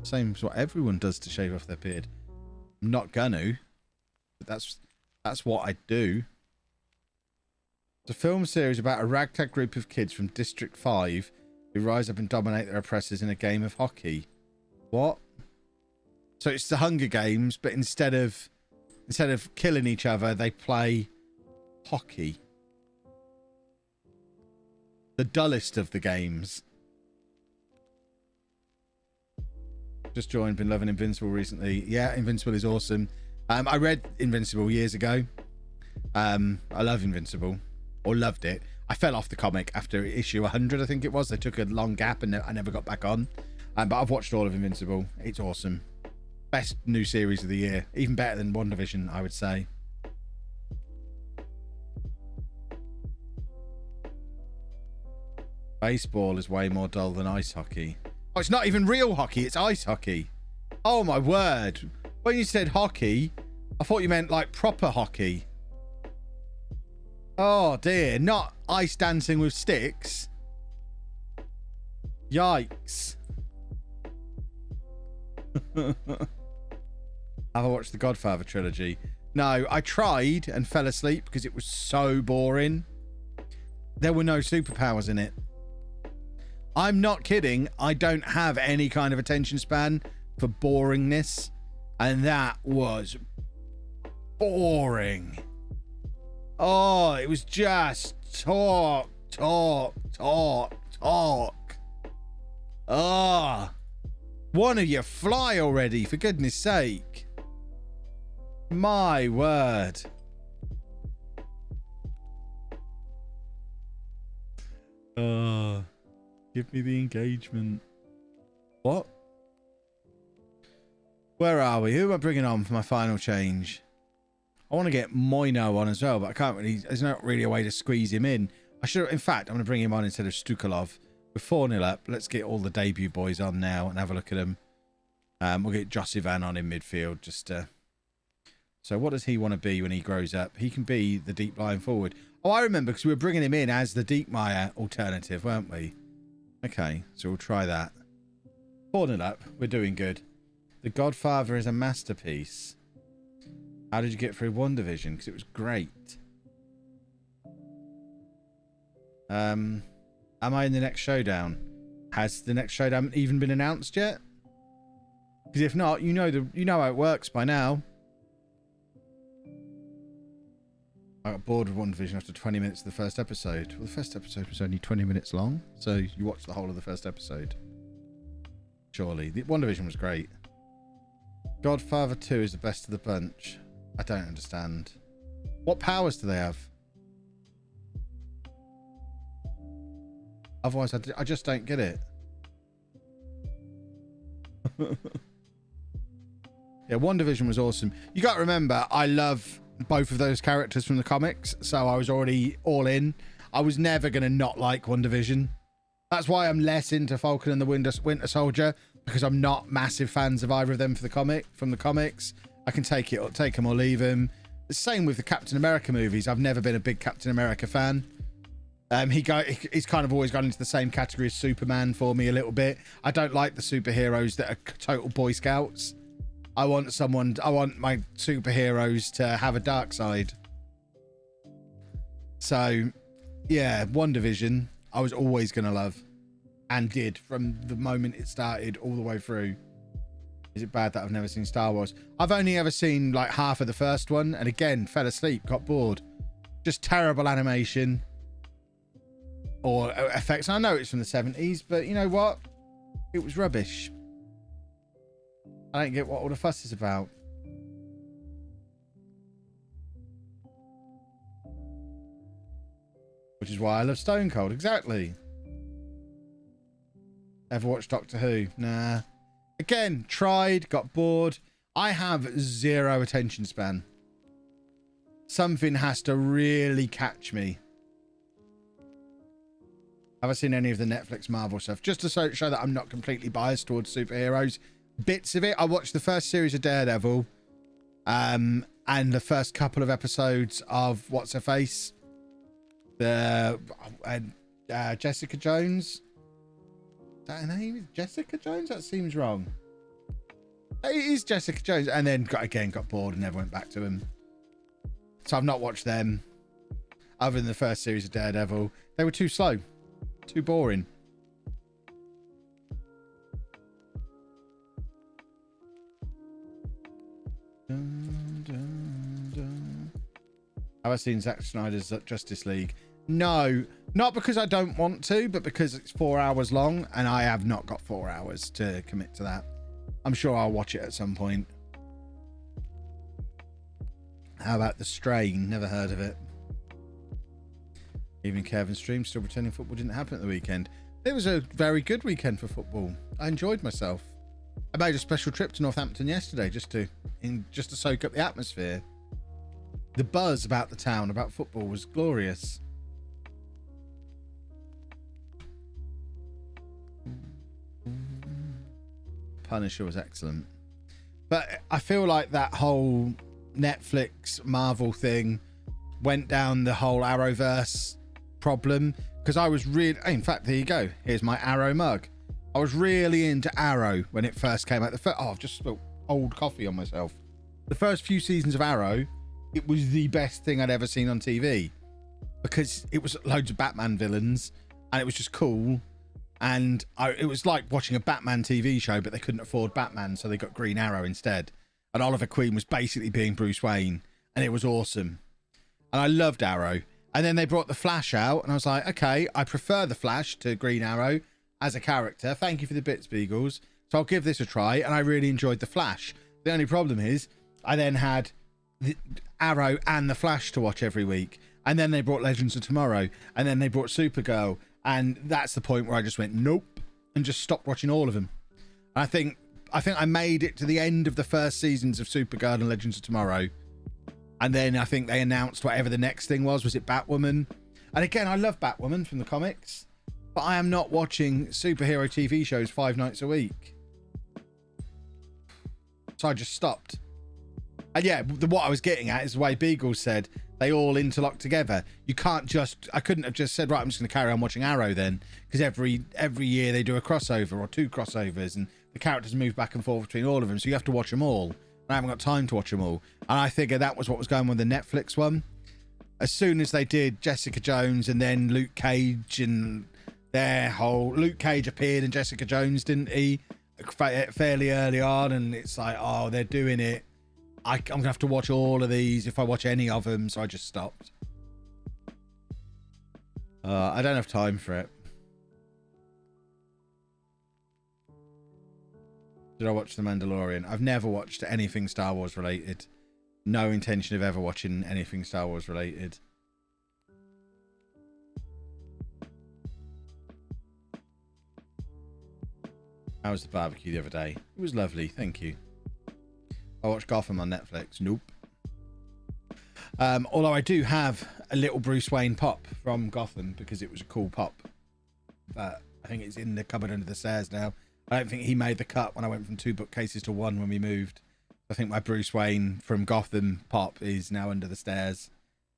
[SPEAKER 1] same as what everyone does to shave off their beard. I'm not gonna, but that's what I do. It's a film series about a ragtag group of kids from District 5 who rise up and dominate their oppressors in a game of hockey. What? So it's the Hunger Games, but instead of killing each other, they play hockey. The dullest of the games. Just joined, been loving Invincible recently. Yeah, Invincible is awesome. I read Invincible years ago. I love Invincible, or loved it. I fell off the comic after issue 100, I think it was. They took a long gap and I never got back on. But I've watched all of Invincible. It's awesome. Best new series of the year. Even better than WandaVision, I would say. Baseball is way more dull than ice hockey. Oh, it's not even real hockey. It's ice hockey. Oh, my word. When you said hockey, I thought you meant like proper hockey. Oh, dear. Not ice dancing with sticks. Yikes. Have I watched the Godfather trilogy? No, I tried and fell asleep because it was so boring. There were no superpowers in it. I'm not kidding. I don't have any kind of attention span for boringness. And that was boring. Oh, it was just talk. Oh, one of you fly already, for goodness sake. My word. Oh. Give me the engagement. What? Where are we? Who am I bringing on for my final change? I want to get Moino on as well, but I can't really. There's not really a way to squeeze him in. I should. In fact, I'm going to bring him on instead of Stukalov. We're 4-0 up. Let's get all the debut boys on now and have a look at them. We'll get Josivan on in midfield just to So what does he want to be when he grows up? He can be the deep lying forward. Oh, I remember, because we were bringing him in as the Deepmire alternative, weren't we? Okay, so we'll try that. Pulling it up. We're doing good. The Godfather is a masterpiece. How did you get through WandaVision? Because it was great. Am I in the next showdown? Has the next showdown even been announced yet? Because if not, you know how it works by now. I got bored of WandaVision after 20 minutes of the first episode. Well, the first episode was only 20 minutes long, so you watched the whole of the first episode. Surely. The WandaVision was great. Godfather 2 is the best of the bunch. I don't understand. What powers do they have? Otherwise, I just don't get it. Yeah, WandaVision was awesome. You got to remember, I love both of those characters from the comics, so I was already all in. I was never going to not like WandaVision. That's why I'm less into Falcon and the Winter Soldier, because I'm not massive fans of either of them from the comics. I can take them or leave them. The same with the Captain America movies. I've never been a big Captain America fan. He's kind of always gone into the same category as Superman for me a little bit. I don't like the superheroes that are total Boy Scouts. I want my superheroes to have a dark side. So, yeah, WandaVision, I was always going to love, and did from the moment it started all the way through. Is it bad that I've never seen Star Wars? I've only ever seen like half of the first one, and again, fell asleep, got bored. Just terrible animation or effects. I know it's from the 70s, but you know what? It was rubbish. I don't get what all the fuss is about. Which is why I love Stone Cold. Exactly. Ever watched Doctor Who? Nah. Again, tried, got bored. I have zero attention span. Something has to really catch me. Have I seen any of the Netflix Marvel stuff? Just to show that I'm not completely biased towards superheroes. Bits of it. I watched the first series of Daredevil. And the first couple of episodes of What's Her Face? Jessica Jones. Is that her name? Jessica Jones? That seems wrong. It is Jessica Jones. And then got bored and never went back to him. So I've not watched them. Other than the first series of Daredevil. They were too slow. Too boring. Dun, dun, dun. Have I seen Zack Snyder's Justice League? No, not because I don't want to, but because it's 4 hours long and I have not got 4 hours to commit to that. I'm sure I'll watch it at some point. How about The Strain? Never heard of it. Even Kevin stream, still pretending football didn't happen at the weekend. It was a very good weekend for football. I enjoyed myself. I made a special trip to Northampton yesterday just to soak up the atmosphere. The buzz about the town, about football, was glorious. Punisher was excellent. But I feel like that whole Netflix Marvel thing went down the whole Arrowverse problem, because I was really, in fact, there you go, here's my Arrow mug. I was really into Arrow when it first came out. I've just spilled old coffee on myself. The first few seasons of Arrow, it was the best thing I'd ever seen on TV, because it was loads of Batman villains and it was just cool. And it was like watching a Batman TV show, but they couldn't afford Batman, so they got Green Arrow instead. And Oliver Queen was basically being Bruce Wayne, and it was awesome. And I loved Arrow. And then they brought the Flash out, and I was like, okay, I prefer the Flash to Green Arrow as a character. Thank you for the bits, Beagles. So I'll give this a try, and I really enjoyed the Flash. The only problem is I then had the Arrow and the Flash to watch every week. And then they brought Legends of Tomorrow, and then they brought Supergirl. And that's the point where I just went, nope, and just stopped watching all of them. And I think I made it to the end of the first seasons of Supergirl and Legends of Tomorrow. And then I think they announced whatever the next thing was. Was it Batwoman? And again, I love Batwoman from the comics, but I am not watching superhero TV shows 5 nights a week. So I just stopped. And yeah, what I was getting at is the way Beagle said, they all interlock together. You can't just, I couldn't have just said, right, I'm just going to carry on watching Arrow then, because every year they do a crossover or 2 crossovers, and the characters move back and forth between all of them, so you have to watch them all. And I haven't got time to watch them all. And I figured that was what was going on with the Netflix one. As soon as they did Jessica Jones and then Luke Cage and their whole... Luke Cage appeared in Jessica Jones, didn't he? Fairly early on, and it's like, oh, they're doing it. I'm going to have to watch all of these if I watch any of them, so I just stopped. I don't have time for it. Did I watch The Mandalorian? I've never watched anything Star Wars related. No intention of ever watching anything Star Wars related. How was the barbecue the other day? It was lovely, thank you. I watched Gotham on Netflix. Nope. Although I do have a little Bruce Wayne pop from Gotham because it was a cool pop. But I think it's in the cupboard under the stairs now. I don't think he made the cut when I went from 2 bookcases to 1 when we moved. I think my Bruce Wayne from Gotham pop is now under the stairs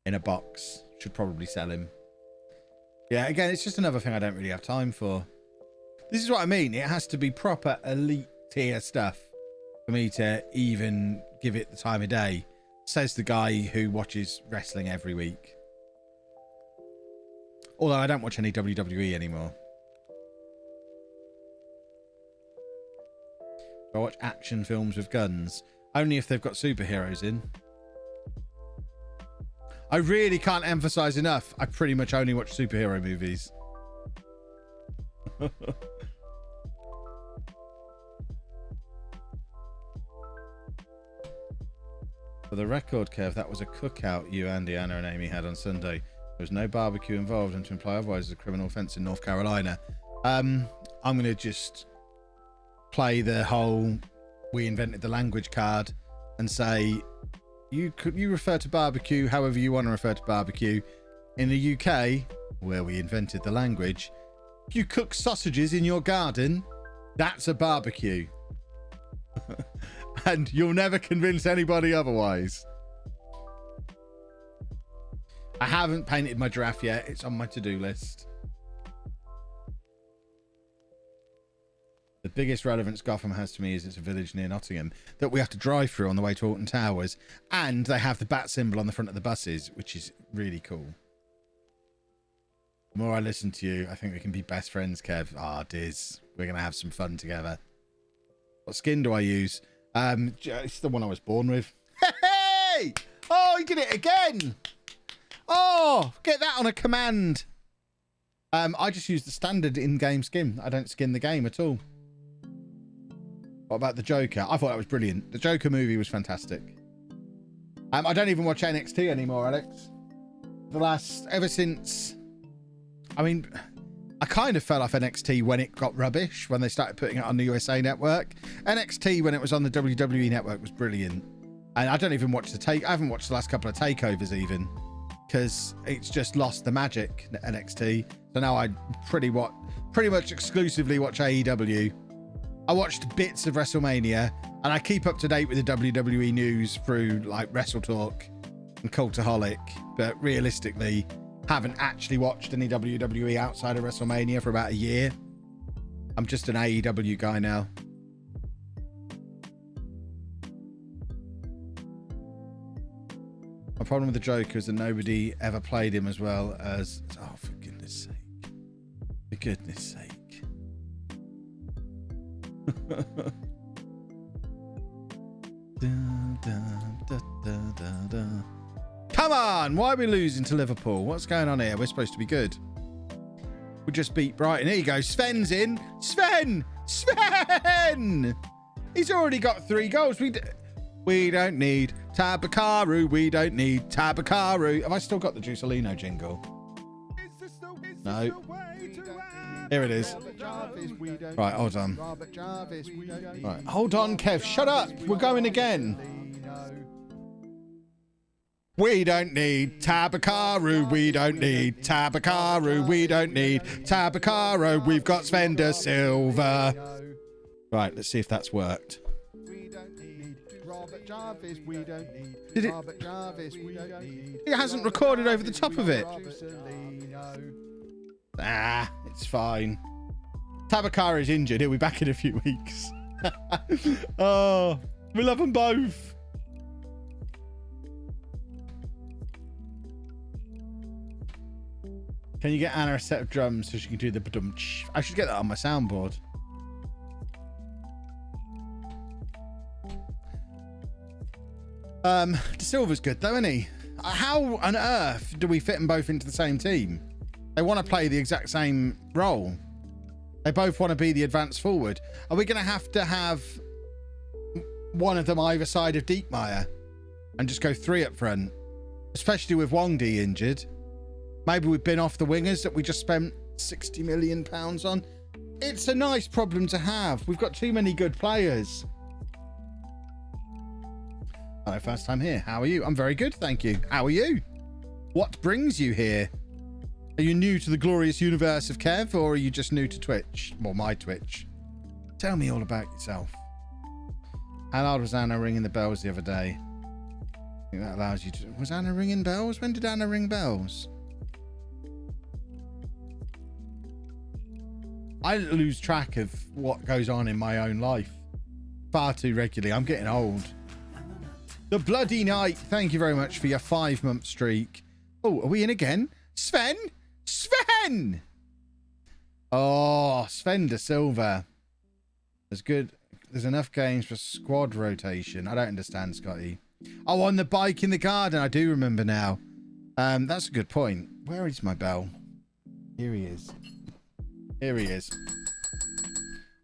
[SPEAKER 1] in a box. Should probably sell him. Yeah, again, it's just another thing I don't really have time for. This is what I mean. It has to be proper elite tier stuff for me to even give it the time of day, says the guy who watches wrestling every week. Although I don't watch any WWE anymore. I watch action films with guns, only if they've got superheroes in. I really can't emphasize enough, I pretty much only watch superhero movies. For the record, Kev, that was a cookout you, Andy, Anna and Amy had on Sunday. There was no barbecue involved, and to imply otherwise is a criminal offence in North Carolina. I'm going to just play the whole we invented the language card and say you refer to barbecue however you want to refer to barbecue. In the UK, where we invented the language, if you cook sausages in your garden, that's a barbecue. And you'll never convince anybody otherwise. I haven't painted my giraffe yet. It's on my to-do list. The biggest relevance Gotham has to me is it's a village near Nottingham that we have to drive through on the way to Alton Towers. And they have the bat symbol on the front of the buses, which is really cool. The more I listen to you, I think we can be best friends, Kev. Ah, Diz. We're going to have some fun together. What skin do I use? It's the one I was born with. Hey! Oh, you did it again! Oh, get that on a command. I just use the standard in-game skin. I don't skin the game at all. What about the Joker? I thought that was brilliant. The Joker movie was fantastic. I don't even watch NXT anymore, Alex. Ever since... I mean, I kind of fell off NXT when it got rubbish, when they started putting it on the USA Network. NXT, when it was on the WWE Network, was brilliant. And I don't even watch I haven't watched the last couple of takeovers even, because it's just lost the magic, NXT. So now I pretty much exclusively watch AEW. I watched bits of WrestleMania, and I keep up to date with the WWE news through like WrestleTalk and Cultaholic, but realistically, haven't actually watched any WWE outside of WrestleMania for about a year. I'm just an AEW guy now. My problem with the Joker is that nobody ever played him as well as... Oh, for goodness sake. For goodness sake. Come on! Why are we losing to Liverpool? What's going on here? We're supposed to be good. We just beat Brighton. Here you go. Sven's in. Sven! Sven! He's already got 3 goals. We don't need Tabakaru. We don't need Tabakaru. Have I still got the Juicelino jingle? No. Here it is. Right, hold on. Right, hold on, Kev. Shut up. We're going again. We don't need Tabakaru. We don't need Tabakaru. We don't need Tabakaru. We've got Sven de Silva. Right, let's see if that's worked. Did it? It hasn't recorded over the top of it. Ah, it's fine. Tabakara is injured. He'll be back in a few weeks. Oh, we love them both. Can you get Anna a set of drums so she can do the badum-tsh? I should get that on my soundboard. De Silva's good though, isn't he? How on earth do we fit them both into the same team? They want to play the exact same role. They both want to be the advanced forward. Are we going to have one of them either side of Diekmeyer and just go three up front? Especially with Wongdi injured. Maybe we've been off the wingers that we just spent £60 million on. It's a nice problem to have. We've got too many good players. Hello, first time here. How are you? I'm very good, thank you. How are you? What brings you here? Are you new to the glorious universe of Kev, or are you just new to Twitch? Well, my Twitch. Tell me all about yourself. How loud was Anna ringing the bells the other day? I think that allows you to... Was Anna ringing bells? When did Anna ring bells? I lose track of what goes on in my own life far too regularly. I'm getting old. The Bloody Night, thank you very much for your 5-month streak. Oh, are we in again? Sven? Sven! Oh, Sven de Silva. There's good. There's enough games for squad rotation. I don't understand, Scotty. Oh, on the bike in the garden. I do remember now. That's a good point. Where is my bell? Here he is. Here he is.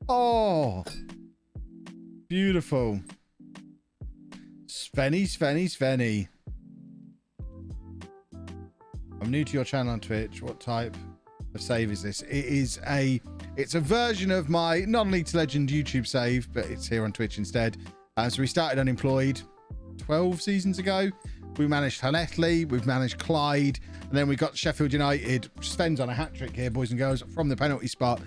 [SPEAKER 1] Oh, beautiful. Svenny, Svenny, Svenny. I'm new to your channel on Twitch. What type of save is this? It's a version of my non-League to Legend YouTube save, but it's here on Twitch instead. So we started Unemployed 12 seasons ago. We managed Llanelli, we've managed Clyde, and then we got Sheffield United. Sven's on a hat-trick here, boys and girls, from the penalty spot.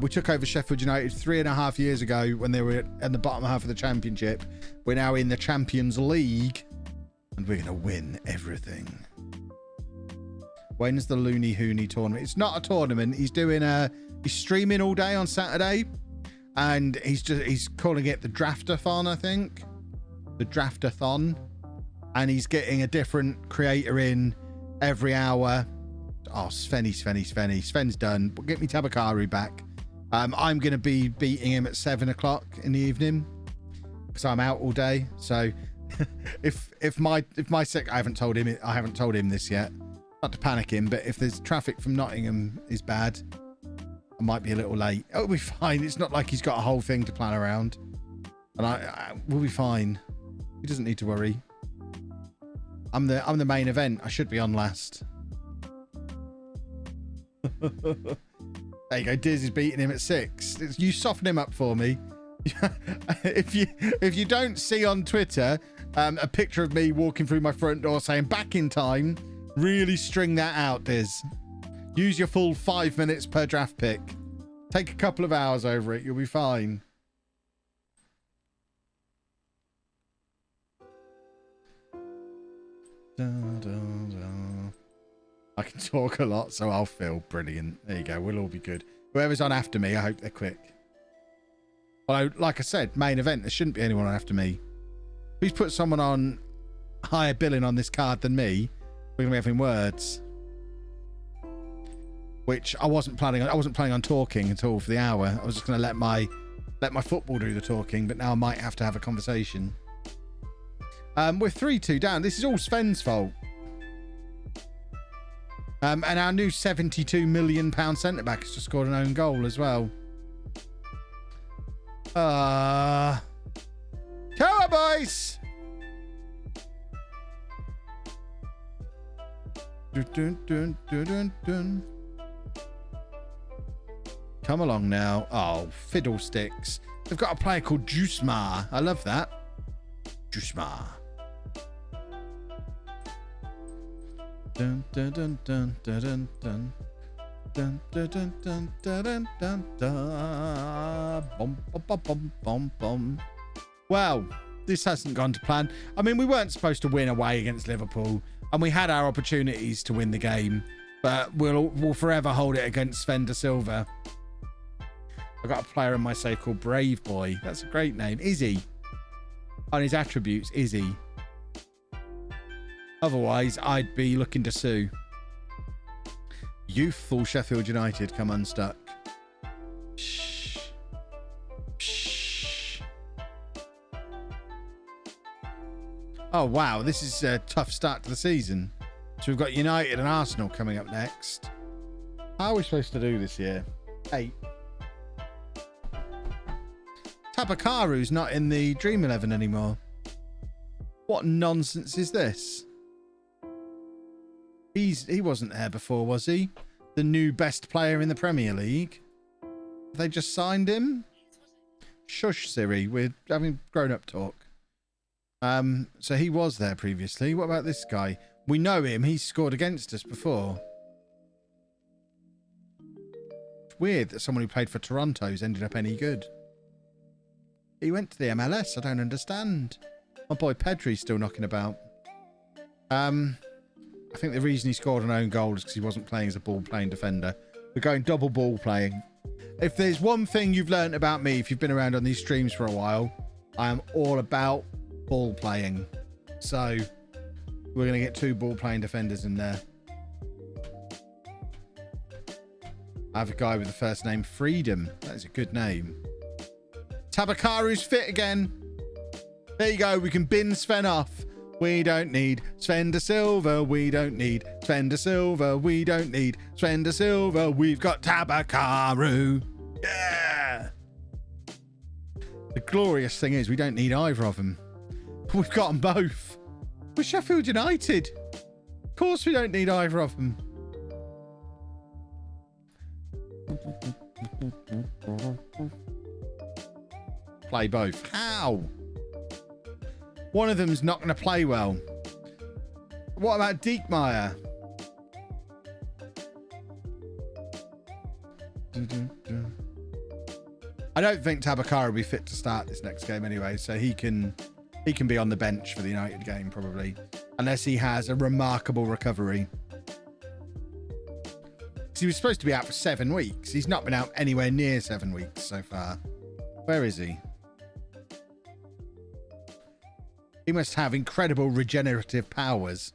[SPEAKER 1] We took over Sheffield United 3.5 years ago when they were in the bottom half of the championship. We're now in the Champions League, and we're going to win everything. When's the Looney Hooney tournament? It's not a tournament. He's doing he's streaming all day on Saturday, and he's calling it the Draftathon, I think. The Draftathon. And he's getting a different creator in every hour. Oh, Svenny. Sven's done. Get me Tabakari back. I'm going to be beating him at 7 o'clock in the evening because I'm out all day. So if my I haven't told him this yet. Not to panic him, but if there's traffic from Nottingham is bad, I might be a little late. It'll be fine. It's not like he's got a whole thing to plan around, and we'll be fine. He doesn't need to worry. I'm the main event. I should be on last. There you go. Diz is beating him at 6. You soften him up for me. If you don't see on Twitter a picture of me walking through my front door saying back in time, really string that out, Diz. Use your full 5 minutes per draft pick. Take a couple of hours over it. You'll be fine. I can talk a lot, so I'll feel brilliant. There you go. We'll all be good. Whoever's on after me, I hope they're quick. Well, like I said, main event. There shouldn't be anyone on after me. Please put someone on higher billing on this card than me. We're gonna be having words, which I wasn't planning on. I wasn't planning on talking at all for the hour. I was just gonna let my football do the talking, but now I might have to have a conversation. We're 3-2 down. This is all Sven's fault. And our new £72 million centre-back has just scored an own goal as well. Come on, boys! Come along now. Oh, fiddlesticks. They've got a player called Jusma. I love that. Jusma. Dun dun dun dun dun dun dun dun dun dun dun dun dun. Bum bum bum bum bum. Well, this hasn't gone to plan. I mean, we weren't supposed to win away against Liverpool, and we had our opportunities to win the game, but we'll forever hold it against Sven de Silva. I've got a player in my save called Brave Boy. That's a great name. Izzy. On his attributes, Izzy. Otherwise, I'd be looking to sue. Youthful Sheffield United come unstuck. Shh. Shh. Oh, wow. This is a tough start to the season. So we've got United and Arsenal coming up next. How are we supposed to do this year? 8. Tabakaru's not in the Dream 11 anymore. What nonsense is this? He wasn't there before, was he? The new best player in the Premier League. Have they just signed him? Shush, Siri. We're having grown-up talk. So he was there previously. What about this guy? We know him. He's scored against us before. It's weird that someone who played for Toronto's ended up any good. He went to the MLS. I don't understand. My boy Pedri's still knocking about. I think the reason he scored an own goal is because he wasn't playing as a ball-playing defender. We're going double ball playing. If there's one thing you've learned about me, if you've been around on these streams for a while, I am all about ball playing. So we're going to get 2 ball-playing defenders in there. I have a guy with the first name Freedom. That is a good name. Tabakaru's fit again. There you go. We can bin Sven off. We don't need Sven de Silva. We don't need Sven de Silva. We don't need Sven de Silva. We've got Tabakaru. Yeah. The glorious thing is we don't need either of them. We've got them both. We're Sheffield United. Of course we don't need either of them. Play both. How? One of them's not going to play well. What about Diekmeyer? I don't think Tabakaru will be fit to start this next game anyway, so he can be on the bench for the United game probably, unless he has a remarkable recovery. Because he was supposed to be out for 7 weeks. He's not been out anywhere near 7 weeks so far. Where is he? He must have incredible regenerative powers.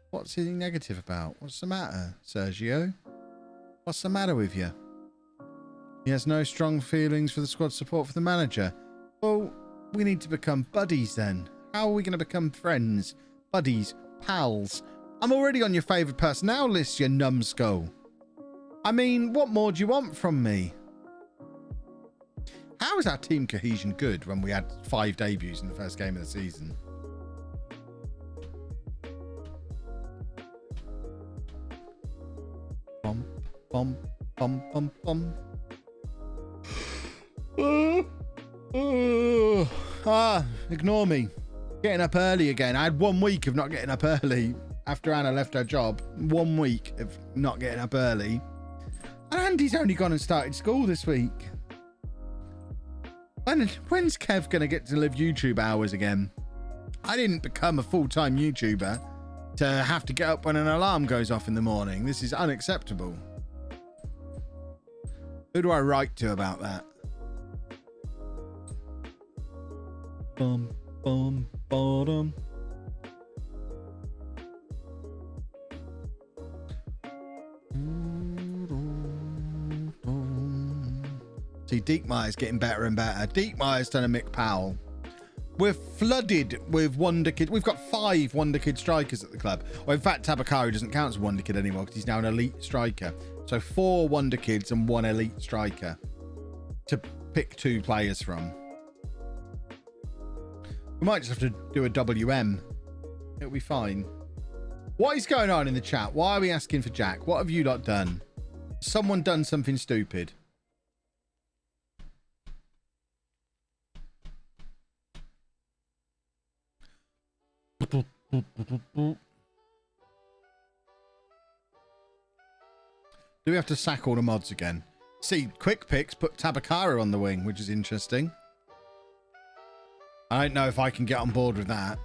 [SPEAKER 1] What's he negative about? What's the matter, Sergio? What's the matter with you? He has no strong feelings for the squad support for the manager. Well, we need to become buddies then. How are we going to become friends? Buddies? Pals? I'm already on your favourite personnel list, you numbskull. I mean, what more do you want from me? How is our team cohesion good when we had 5 debuts in the first game of the season? Bum, bum, bum, bum, bum. Ignore me. Getting up early again. I had 1 week of not getting up early after Anna left her job. 1 week of not getting up early. And Andy's only gone and started school this week. When's Kev going to get to live YouTube hours again? I didn't become a full-time YouTuber to have to get up when an alarm goes off in the morning. This is unacceptable. Who do I write to about that? Bum, bum, bottom. See, Diekmeyer's getting better and better. Diekmeyer's done a Mick Powell. We're flooded with Wonder Kid. We've got 5 Wonder Kid strikers at the club. Well, in fact, Tabakaru doesn't count as a Wonder Kid anymore because he's now an elite striker. So 4 Wonder Kids and 1 elite striker to pick 2 players from. We might just have to do a WM. It'll be fine. What is going on in the chat? Why are we asking for Jack? What have you lot done? Someone done something stupid. Do we have to sack all the mods again? See, Quick Picks put Tabakaru on the wing, which is interesting. I don't know if I can get on board with that.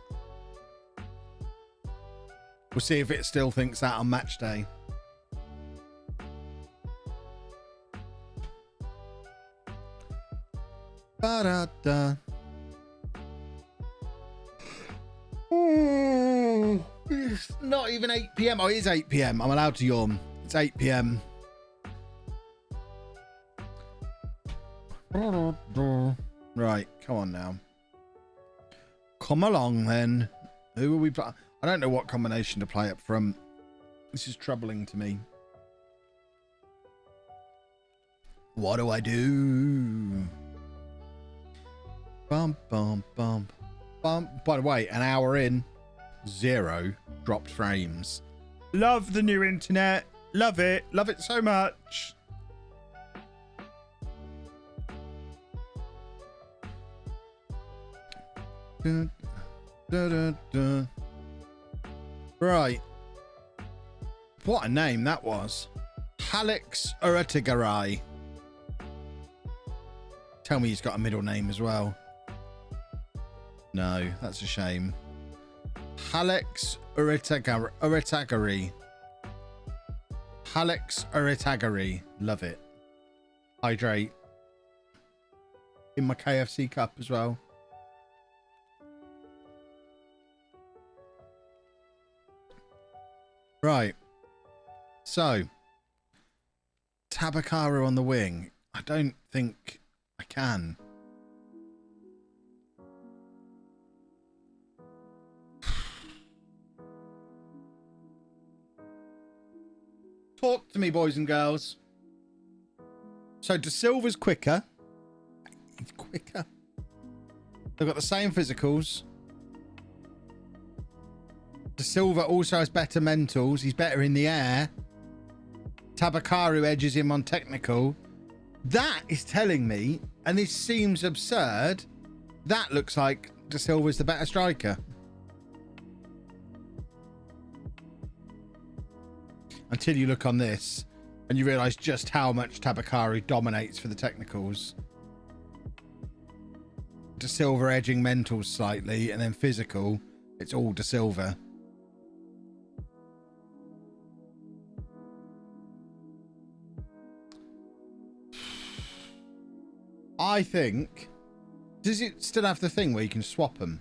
[SPEAKER 1] We'll see if it still thinks that on match day. Ba-da-da. It's not even 8 p.m. Oh, it is 8 p.m. I'm allowed to yawn. It's 8 p.m. Right, come on now. Come along then. Who are we playing? I don't know what combination to play up front. This is troubling to me. What do I do? Bump, bump, bump, bump. By the way, an hour in, 0 dropped frames. Love the new internet. Love it. Love it so much. Dun, dun, dun, dun. Right. What a name that was. Alex Uratigarai. Tell me he's got a middle name as well. No, that's a shame. Alex Uritagari. Alex Uritagari. Love it. Hydrate. In my KFC cup as well. Right. So, Tabakaru on the wing. I don't think I can. Talk to me, boys and girls. So, De Silva's quicker. He's quicker. They've got the same physicals. De Silva also has better mentals. He's better in the air. Tabakaru edges him on technical. That is telling me, and this seems absurd, that looks like De Silva's the better striker. Until you look on this and you realise just how much Tabakaru dominates for the technicals. De Silva edging mentals slightly, and then physical, it's all De Silva. I think... Does it still have the thing where you can swap them?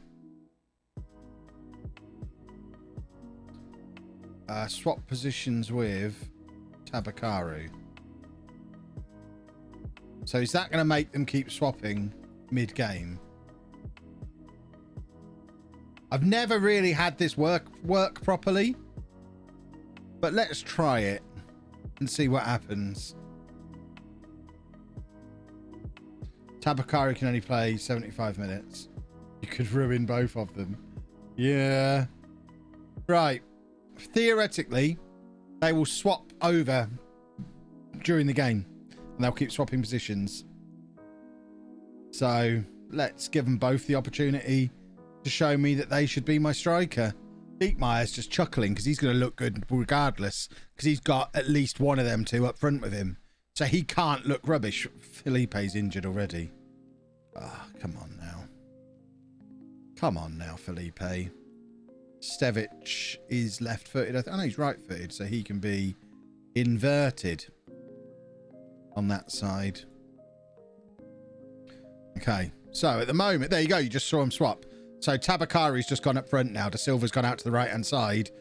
[SPEAKER 1] Swap positions with Tabakaru. So is that going to make them keep swapping mid-game? I've never really had this work properly. But let's try it and see what happens. Tabakaru can only play 75 minutes. You could ruin both of them. Yeah. Right. Theoretically, they will swap over during the game. And they'll keep swapping positions. So, let's give them both the opportunity to show me that they should be my striker. Diekmeyer's just chuckling because he's going to look good regardless. Because he's got at least one of them two up front with him. So he can't look rubbish. Felipe's injured already. Ah, oh, come on now. Come on now, Felipe. Stevic is left-footed. I know he's right-footed, so he can be inverted on that side. Okay, so at the moment, there you go. You just saw him swap. So Tabakaru's just gone up front now. De Silva's gone out to the right-hand side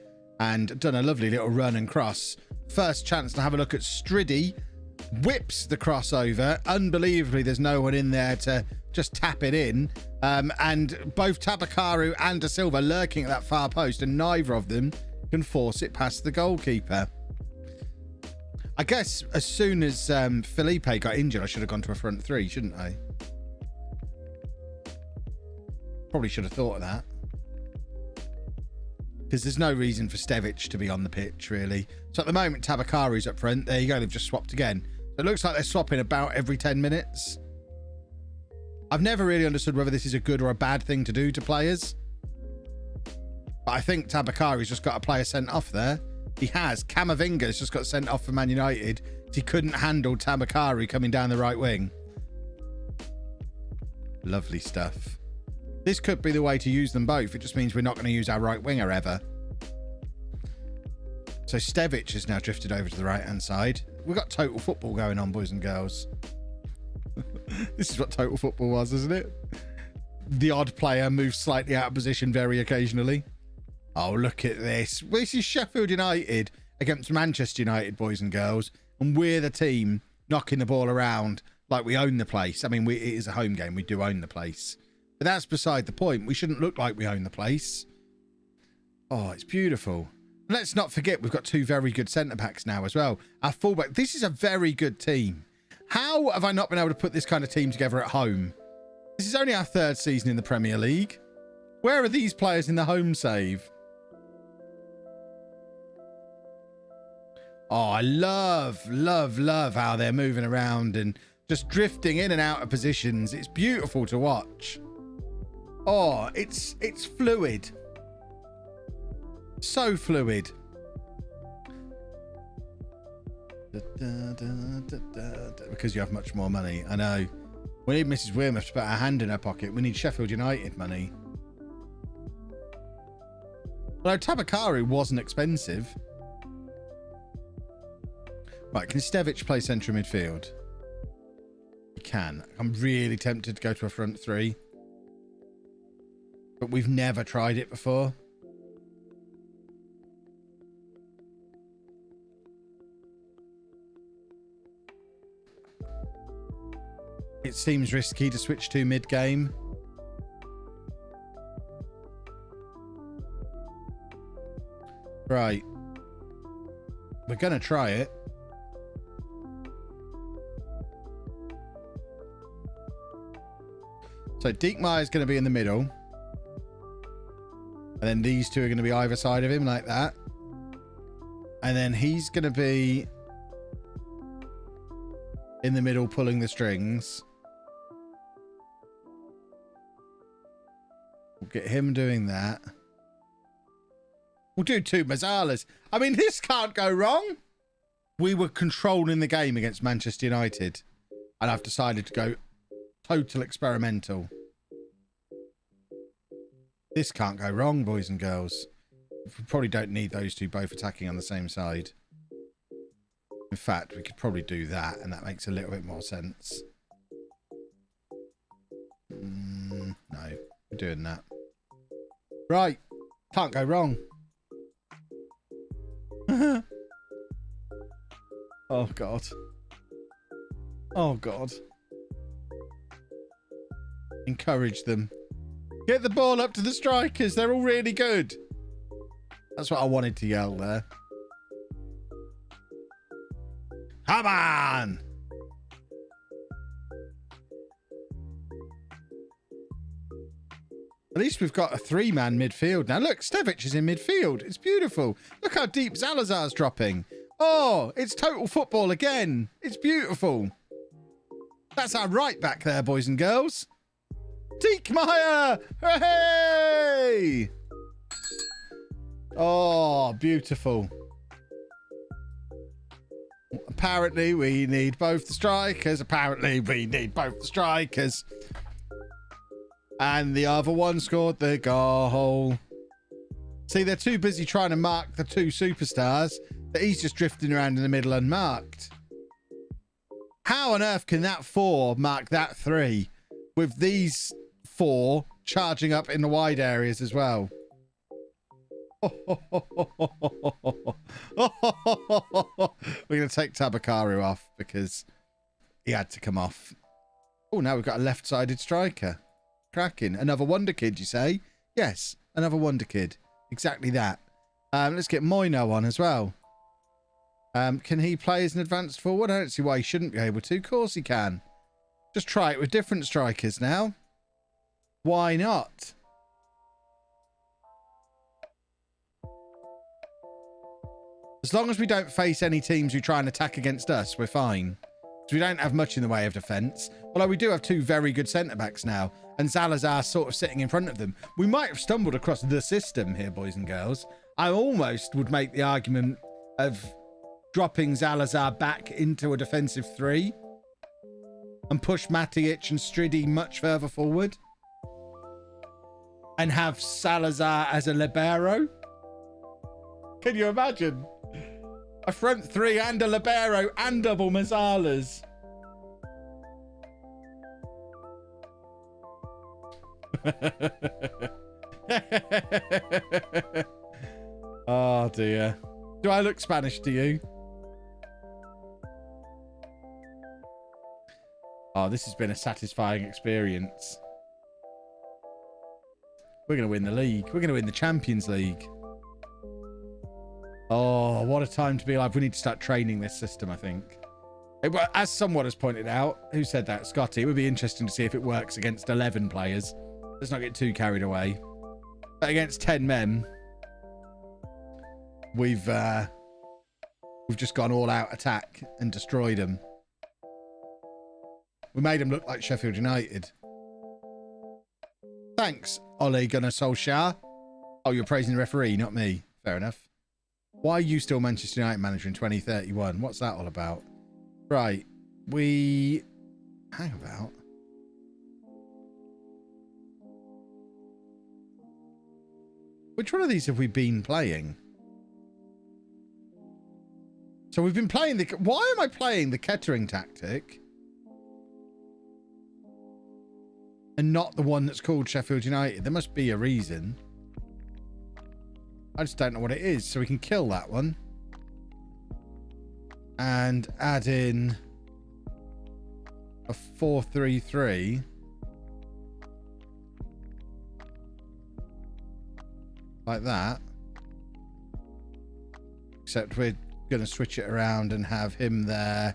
[SPEAKER 1] and done a lovely little run and cross. First chance to have a look at Striddy. Whips the crossover. Unbelievably, there's no one in there to just tap it in. And both Tabakaru and De Silva lurking at that far post, and neither of them can force it past the goalkeeper. I guess as soon as Felipe got injured, I should have gone to a front three, shouldn't I? Probably should have thought of that. Because there's no reason for Stevic to be on the pitch, really. So at the moment, Tabakaru's up front. There you go. They've just swapped again. So it looks like they're swapping about every 10 minutes. I've never really understood whether this is a good or a bad thing to do to players. But I think Tabakaru's just got a player sent off there. He has. Camavinga's just got sent off for Man United. He couldn't handle Tabakaru coming down the right wing. Lovely stuff. This could be the way to use them both. It just means we're not going to use our right winger ever. So Stevic has now drifted over to the right-hand side. We've got total football going on, boys and girls. This is what total football was, isn't it? The odd player moves slightly out of position very occasionally. Oh, look at this. This is Sheffield United against Manchester United, boys and girls. And we're the team knocking the ball around like we own the place. I mean, it is a home game. We do own the place. But that's beside the point. We shouldn't look like we own the place. Oh, it's beautiful. Let's not forget we've got two very good centre-backs now as well. Our fullback. This is a very good team. How have I not been able to put this kind of team together at home? This is only our third season in the Premier League. Where are these players in the home save? Oh, I love how they're moving around and just drifting in and out of positions. It's beautiful to watch. Oh, it's fluid. So fluid. Because you have much more money. I know. We need Mrs. Wearmouth to put her hand in her pocket. We need Sheffield United money. Although Tabakaru wasn't expensive. Right, can Stevic play central midfield? He can. I'm really tempted to go to a front three. But we've never tried it before. It seems risky to switch to mid-game. Right. We're going to try it. So Diekmeyer's going to be in the middle. And then these two are going to be either side of him like that. And then he's going to be in the middle pulling the strings. We'll get him doing that. We'll do two Mazzalas. I mean, this can't go wrong. We were controlling the game against Manchester United. And I've decided to go total experimental. This can't go wrong, boys and girls. We probably don't need those two both attacking on the same side. In fact, we could probably do that, and that makes a little bit more sense. No, we're doing that. Right. Can't go wrong. Oh, God. Oh, God. Encourage them. Get the ball up to the strikers. They're all really good. That's what I wanted to yell there. Come on! At least we've got a three-man midfield now. Look, Stevic is in midfield. It's beautiful. Look how deep Zalazar's dropping. Oh, it's total football again. It's beautiful. That's our right back there, boys and girls. Diekmeyer! Hooray! Oh, beautiful. Apparently, we need both the strikers. Apparently, we need both the strikers. And the other one scored the goal. See, they're too busy trying to mark the two superstars that he's just drifting around in the middle unmarked. How on earth can that four mark that three with these four charging up in the wide areas as well? We're going to take Tabakaru off because he had to come off. Oh, now we've got a left-sided striker. Cracking. Another wonder kid, you say? Yes, another wonder kid. Exactly that. Let's get Moino on as well. Can he play as an advanced forward? I don't see why he shouldn't be able to. Of course he can. Just try it with different strikers now. Why not? As long as we don't face any teams who try and attack against us, we're fine. So we don't have much in the way of defence. Although we do have two very good centre-backs now. And Zalazar sort of sitting in front of them. We might have stumbled across the system here, boys and girls. I almost would make the argument of dropping Zalazar back into a defensive three. And push Matic and Striddy much further forward. and have Salazar as a libero. Can you imagine? A front three and a libero and double Mazzalas. Oh dear. Do I look Spanish to you? Oh, this has been a satisfying experience. We're going to win the league. We're going to win the Champions League. Oh, what a time to be alive. We need to start training this system, I think. As someone has pointed out, who said that? Scotty. It would be interesting to see if it works against 11 players. Let's not get too carried away. But against 10 men, we've just gone all out attack and destroyed them. We made them look like Sheffield United. Thanks, Ole Gunnar Solskjaer. Oh, you're praising the referee, not me. Fair enough. Why are you still Manchester United manager in 2031? What's that all about? Right. Hang about. Which one of these have we been playing? So we've been playing the... Why am I playing the Kettering tactic? And not the one that's called Sheffield United. There must be a reason. I just don't know what it is. So we can kill that one. And add in a 4-3-3. Like that. Except we're going to switch it around and have him there.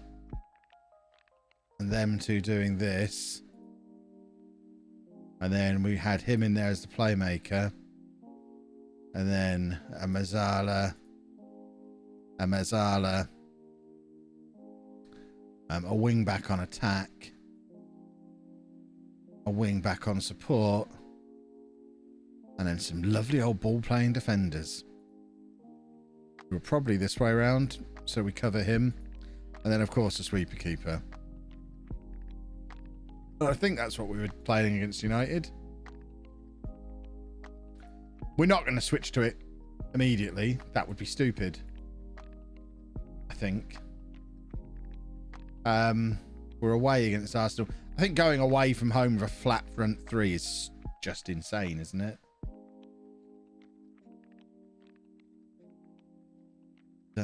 [SPEAKER 1] And them two doing this. And then we had him in there as the playmaker. And then a Mazzala. A wing back on attack. A wing back on support. And then some lovely old ball-playing defenders. We're probably this way around, so we cover him. And then, of course, a sweeper keeper. I think that's what we were playing against United. We're not going to switch to it immediately. That would be stupid. I think. We're away against Arsenal. I think going away from home with a flat front three is just insane, isn't it? Da,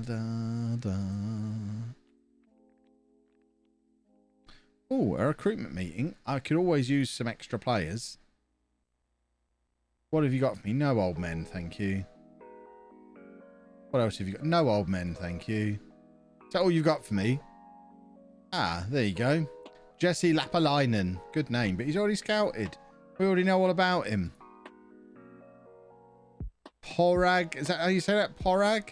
[SPEAKER 1] da, da. Oh, a recruitment meeting. I could always use some extra players. What have you got for me? No old men, thank you. What else have you got? No old men, thank you. Is that all you've got for me? Ah, there you go. Jesse Lapalainen. Good name, but he's already scouted. We already know all about him. Porag. Is that how you say that? Porag?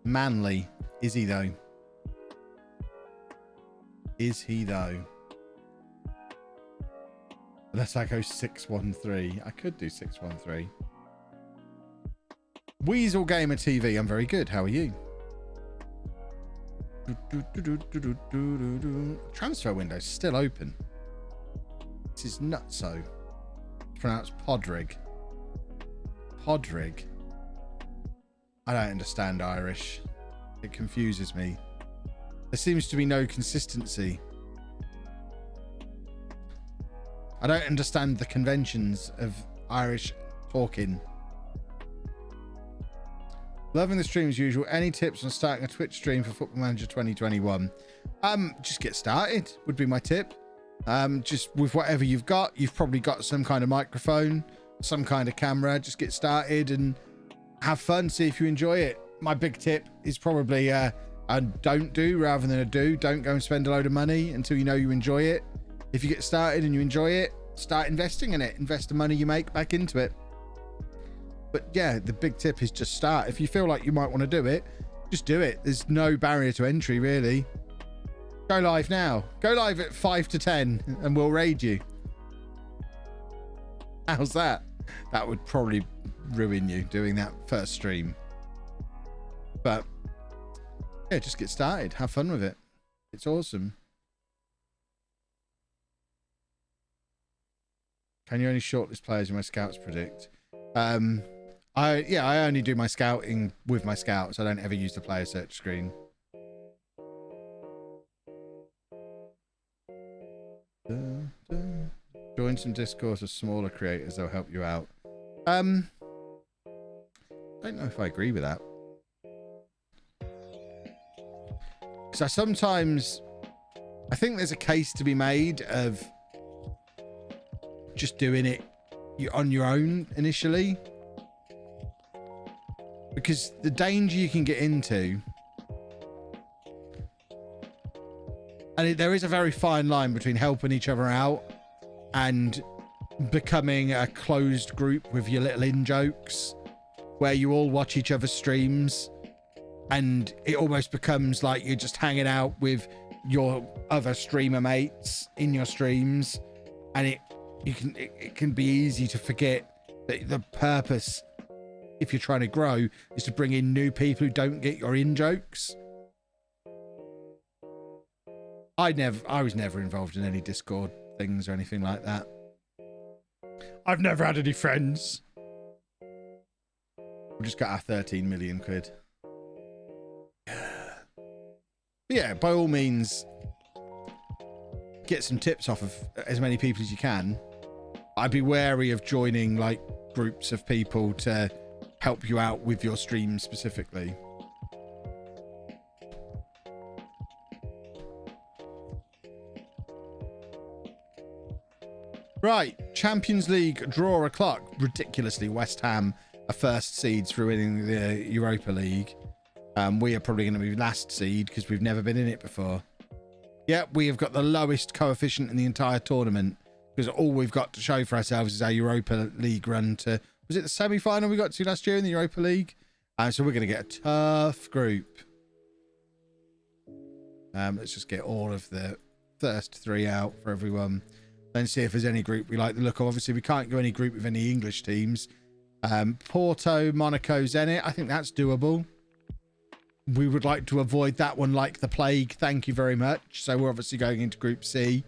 [SPEAKER 1] Manly. Is he, though? Is he, though? Unless I go 613. I could do 613. Weasel Gamer TV. I'm very good. How are you? Transfer window's still open. This is nutso. It's pronounced Podrig. Podrig. I don't understand Irish. It confuses me. There seems to be no consistency. I don't understand the conventions of Irish talking. Loving the stream as usual. Any tips on starting a Twitch stream for Football Manager 2021? Just get started would be my tip. Just with whatever you've got. You've probably got some kind of microphone, some kind of camera. Just get started and have fun. See if you enjoy it. My big tip is probably a don't do rather than a do. Don't go and spend a load of money until you know you enjoy it. If you get started and you enjoy it, start investing in it. Invest the money you make back into it. But yeah, the big tip is just start. If you feel like you might want to do it, just do it. There's no barrier to entry, really. Go live now. Go live at 5 to 10 and we'll raid you. How's that? That would probably ruin you doing that first stream. But yeah, just get started. Have fun with it. It's awesome. Can you only shortlist players in my scouts predict? I only do my scouting with my scouts. I don't ever use the player search screen. Join some discourse of smaller creators, they'll help you out. I don't know if I agree with that. Because I think there's a case to be made of just doing it on your own initially. Because the danger you can get into, and there is a very fine line between helping each other out and becoming a closed group with your little in-jokes where you all watch each other's streams and it almost becomes like you're just hanging out with your other streamer mates in your streams, and it can be easy to forget that the purpose, if you're trying to grow, is to bring in new people who don't get your in-jokes. I was never involved in any Discord things or anything like that. I've never had any friends. We just got our 13 million quid. Yeah, by all means, get some tips off of as many people as you can. I'd be wary of joining like groups of people to help you out with your stream specifically. Right, Champions League draw o'clock. Ridiculously, West Ham are first seeds for winning the Europa League. We are probably going to be last seed because we've never been in it before. Yep, we have got the lowest coefficient in the entire tournament because all we've got to show for ourselves is our Europa League run to... Was it the semi-final we got to last year in the Europa League? So we're going to get a tough group. Let's just get all of the first three out for everyone. Then see if there's any group we like the look of. Obviously, we can't go any group with any English teams. Porto, Monaco, Zenit. I think that's doable. We would like to avoid that one like the plague. Thank you very much. So we're obviously going into Group C.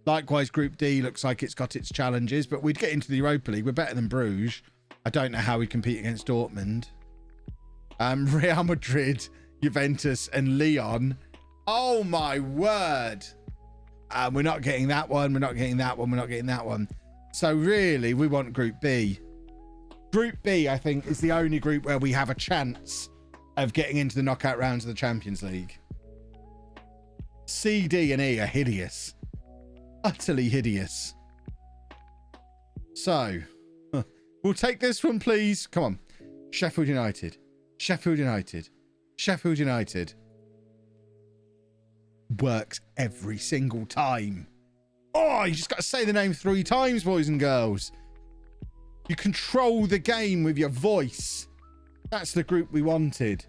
[SPEAKER 1] Likewise, Group D looks like it's got its challenges, but we'd get into the Europa League. We're better than Bruges. I don't know how we compete against Dortmund. Real Madrid, Juventus, and Lyon. Oh my word. We're not getting that one. We're not getting that one. We're not getting that one. So really, we want Group B. Group B, I think, is the only group where we have a chance of getting into the knockout rounds of the Champions League. C, D, and E are hideous. Utterly hideous. So, we'll take this one, please. Come on. Sheffield United. Sheffield United. Sheffield United. Works every single time. Oh, you just got to say the name 3 times, boys and girls. You control the game with your voice. That's the group we wanted.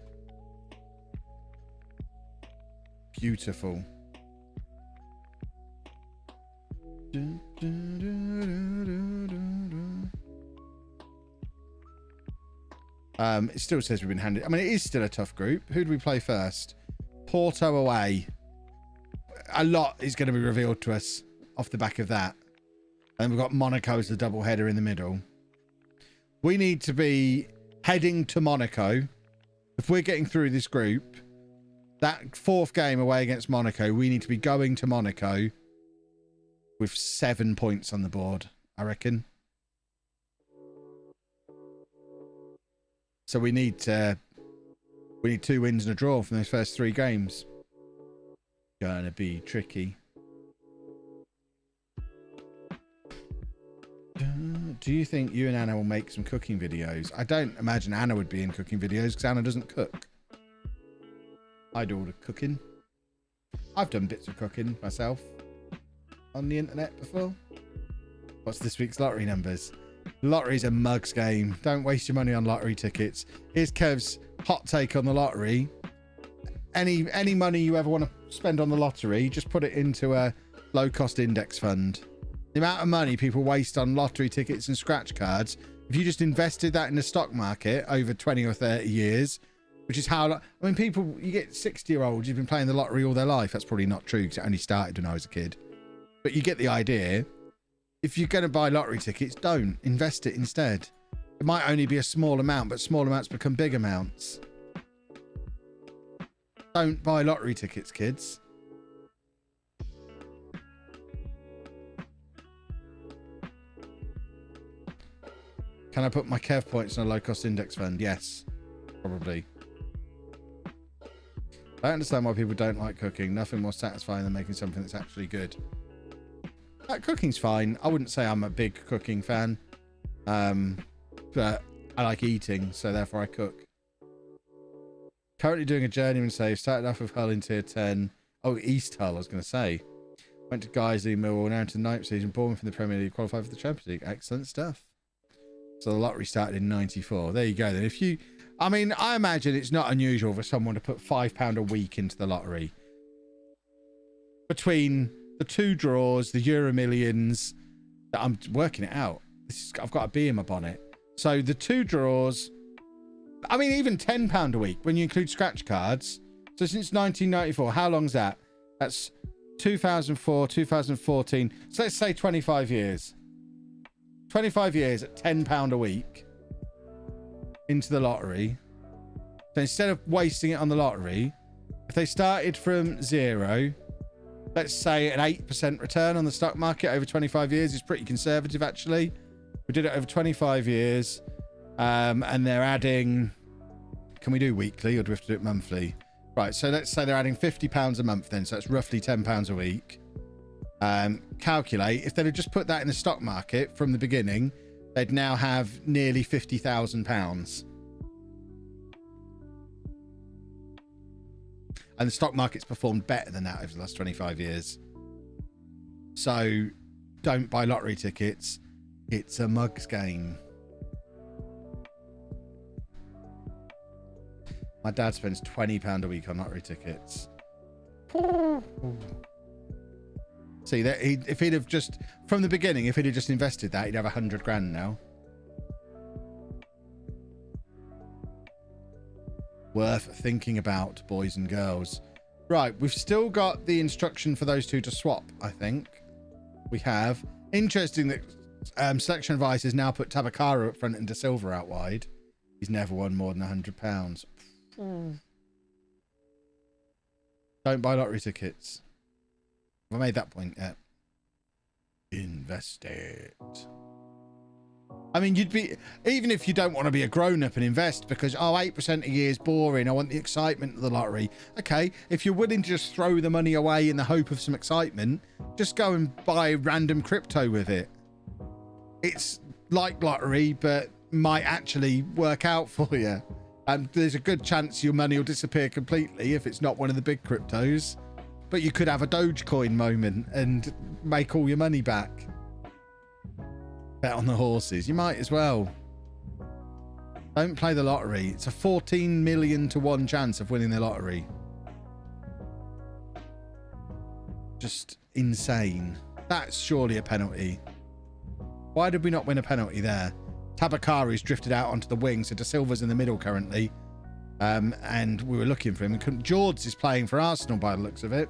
[SPEAKER 1] Beautiful. It still says we've been handed. I mean, it is still a tough group. Who do we play first? Porto away. A lot is going to be revealed to us off the back of that. And we've got Monaco as the double header in the middle. We need to be heading to Monaco. If we're getting through this group, that 4th game away against Monaco, we need to be going to Monaco with 7 points on the board, I reckon. So we need 2 wins and a draw from those first 3 games. Gonna be tricky. Do you think you and Anna will make some cooking videos? I don't imagine Anna would be in cooking videos because Anna doesn't cook. I do all the cooking. I've done bits of cooking myself on the internet before. What's this week's lottery numbers? Lottery's a mugs game. Don't waste your money on lottery tickets. Here's Kev's hot take on the lottery. Any money you ever want to spend on the lottery, just put it into a low-cost index fund. The amount of money people waste on lottery tickets and scratch cards, if you just invested that in the stock market over 20 or 30 years, which is how... I mean, people... You get 60-year-olds who've been playing the lottery all their life. That's probably not true because it only started when I was a kid. But you get the idea. if you're going to buy lottery tickets, don't. Invest it instead. It might only be a small amount, but small amounts become big amounts. Don't buy lottery tickets, kids. Can I put my Kev points in a low-cost index fund? Yes, probably. I understand why people don't like cooking. Nothing more satisfying than making something that's actually good. Cooking's fine. I wouldn't say I'm a big cooking fan. But I like eating, so therefore I cook. Currently doing a journeyman save. Started off with Hull in tier 10. Oh, East Hull, I was going to say. Went to Guiseley, Millwall, now into the 9th season. Bournemouth from the Premier League, qualified for the Champions League. Excellent stuff. So the lottery started in 94. There you go then. If you... I mean, I imagine it's not unusual for someone to put £5 a week into the lottery. Between the 2 draws, the Euro Millions... I'm working it out. I've got a bee in my bonnet. So the 2 draws... I mean, even £10 a week when you include scratch cards. So since 1994, how long's that? That's 2004, 2014. So let's say 25 years. 25 years at £10 a week into the lottery. So instead of wasting it on the lottery, if they started from 0, let's say an 8% return on the stock market over 25 years is pretty conservative, actually. We did it over 25 years. And they're adding... Can we do weekly or do we have to do it monthly? Right, so let's say they're adding £50 a month then. So that's roughly £10 a week. Calculate, if they'd have just put that in the stock market from the beginning, they'd now have nearly £50,000. And the stock market's performed better than that over the last 25 years. So don't buy lottery tickets. It's a mug's game. My dad spends £20 a week on lottery tickets. See, that if he'd have just, from the beginning, if he'd have just invested that, he'd have 100 grand now. Worth thinking about, boys and girls. Right, we've still got the instruction for those 2 to swap, I think. We have. Interesting that Selection Advice has now put Tabakaru up front and De Silva out wide. He's never won more than £100. Don't buy lottery tickets. Have I made that point yet? Invest it. I mean, you'd be... Even if you don't want to be a grown-up and invest because, oh, 8% a year is boring. I want the excitement of the lottery. Okay, if you're willing to just throw the money away in the hope of some excitement, just go and buy random crypto with it. It's like lottery, but might actually work out for you. And there's a good chance your money will disappear completely if it's not one of the big cryptos. But you could have a Dogecoin moment and make all your money back. Bet on the horses. You might as well. Don't play the lottery. It's a 14 million to 1 chance of winning the lottery. Just insane. That's surely a penalty. Why did we not win a penalty there? Tabakaru's drifted out onto the wing, so De Silva's in the middle currently. And we were looking for him. And George is playing for Arsenal by the looks of it.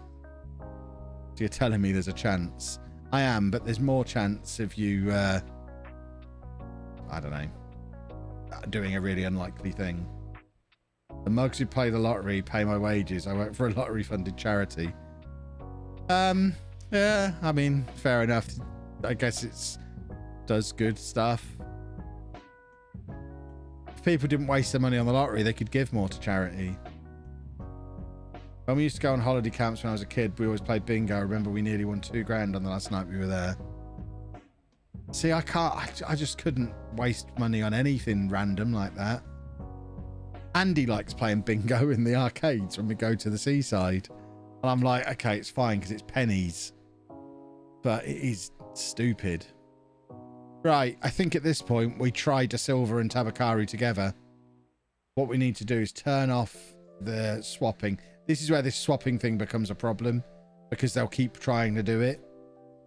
[SPEAKER 1] So you're telling me there's a chance. I am, but there's more chance if you, I don't know, doing a really unlikely thing. The mugs who play the lottery pay my wages. I work for a lottery-funded charity. Yeah, I mean, fair enough. I guess it's does good stuff. If people didn't waste their money on the lottery, they could give more to charity. When we used to go on holiday camps when I was a kid, we always played bingo. I remember we nearly won 2 grand on the last night we were there. See, I just couldn't waste money on anything random like that. Andy likes playing bingo in the arcades when we go to the seaside. And I'm like, okay, it's fine because it's pennies. But it is stupid. Right, I think at this point we tried De Silva and Tabakaru together. What we need to do is turn off the swapping. This is where this swapping thing becomes a problem because they'll keep trying to do it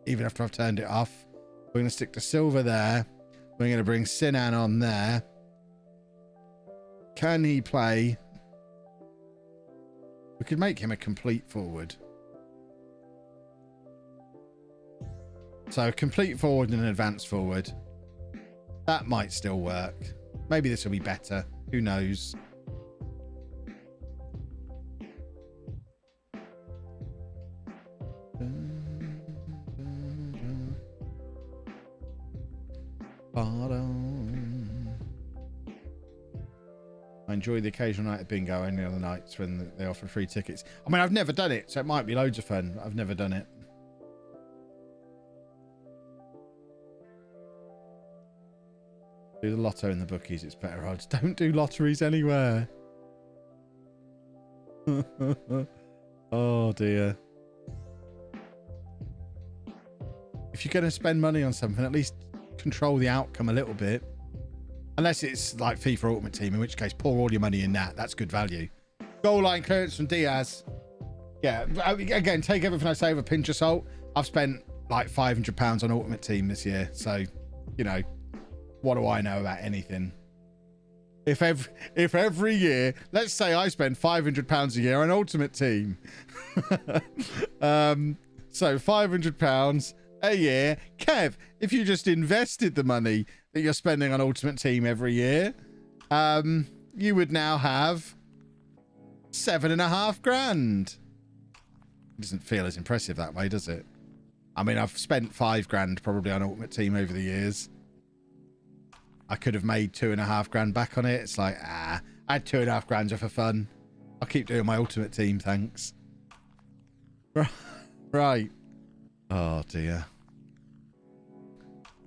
[SPEAKER 1] even after I've turned it off. We're going to stick De Silva there. We're going to bring Sinan on there. Can he play? We could make him a complete forward. So complete forward and advance forward. That might still work. Maybe this will be better. Who knows? I enjoy the occasional night of bingo, only other nights when they offer free tickets. I mean, I've never done it, so it might be loads of fun. I've never done it. Do the lotto in the bookies, it's better odds. Don't do lotteries anywhere. Oh dear. If you're going to spend money on something, at least control the outcome a little bit. Unless it's like FIFA Ultimate Team, in which case pour all your money in that. That's good value. Goal line clearance from Diaz. Yeah, again, take everything I say with a pinch of salt. I've spent like £500 on Ultimate Team this year. So, you know, what do I know about anything? If every year, let's say I spend £500 a year on Ultimate Team. So £500 a year. Kev, if you just invested the money that you're spending on Ultimate Team every year, you would now have £7,500. It doesn't feel as impressive that way, does it? I mean, I've spent £5,000 probably on Ultimate Team over the years. I could have made £2,500 back on it. It's like, I had £2,500 for fun. I'll keep doing my Ultimate Team, thanks. Right. Oh dear.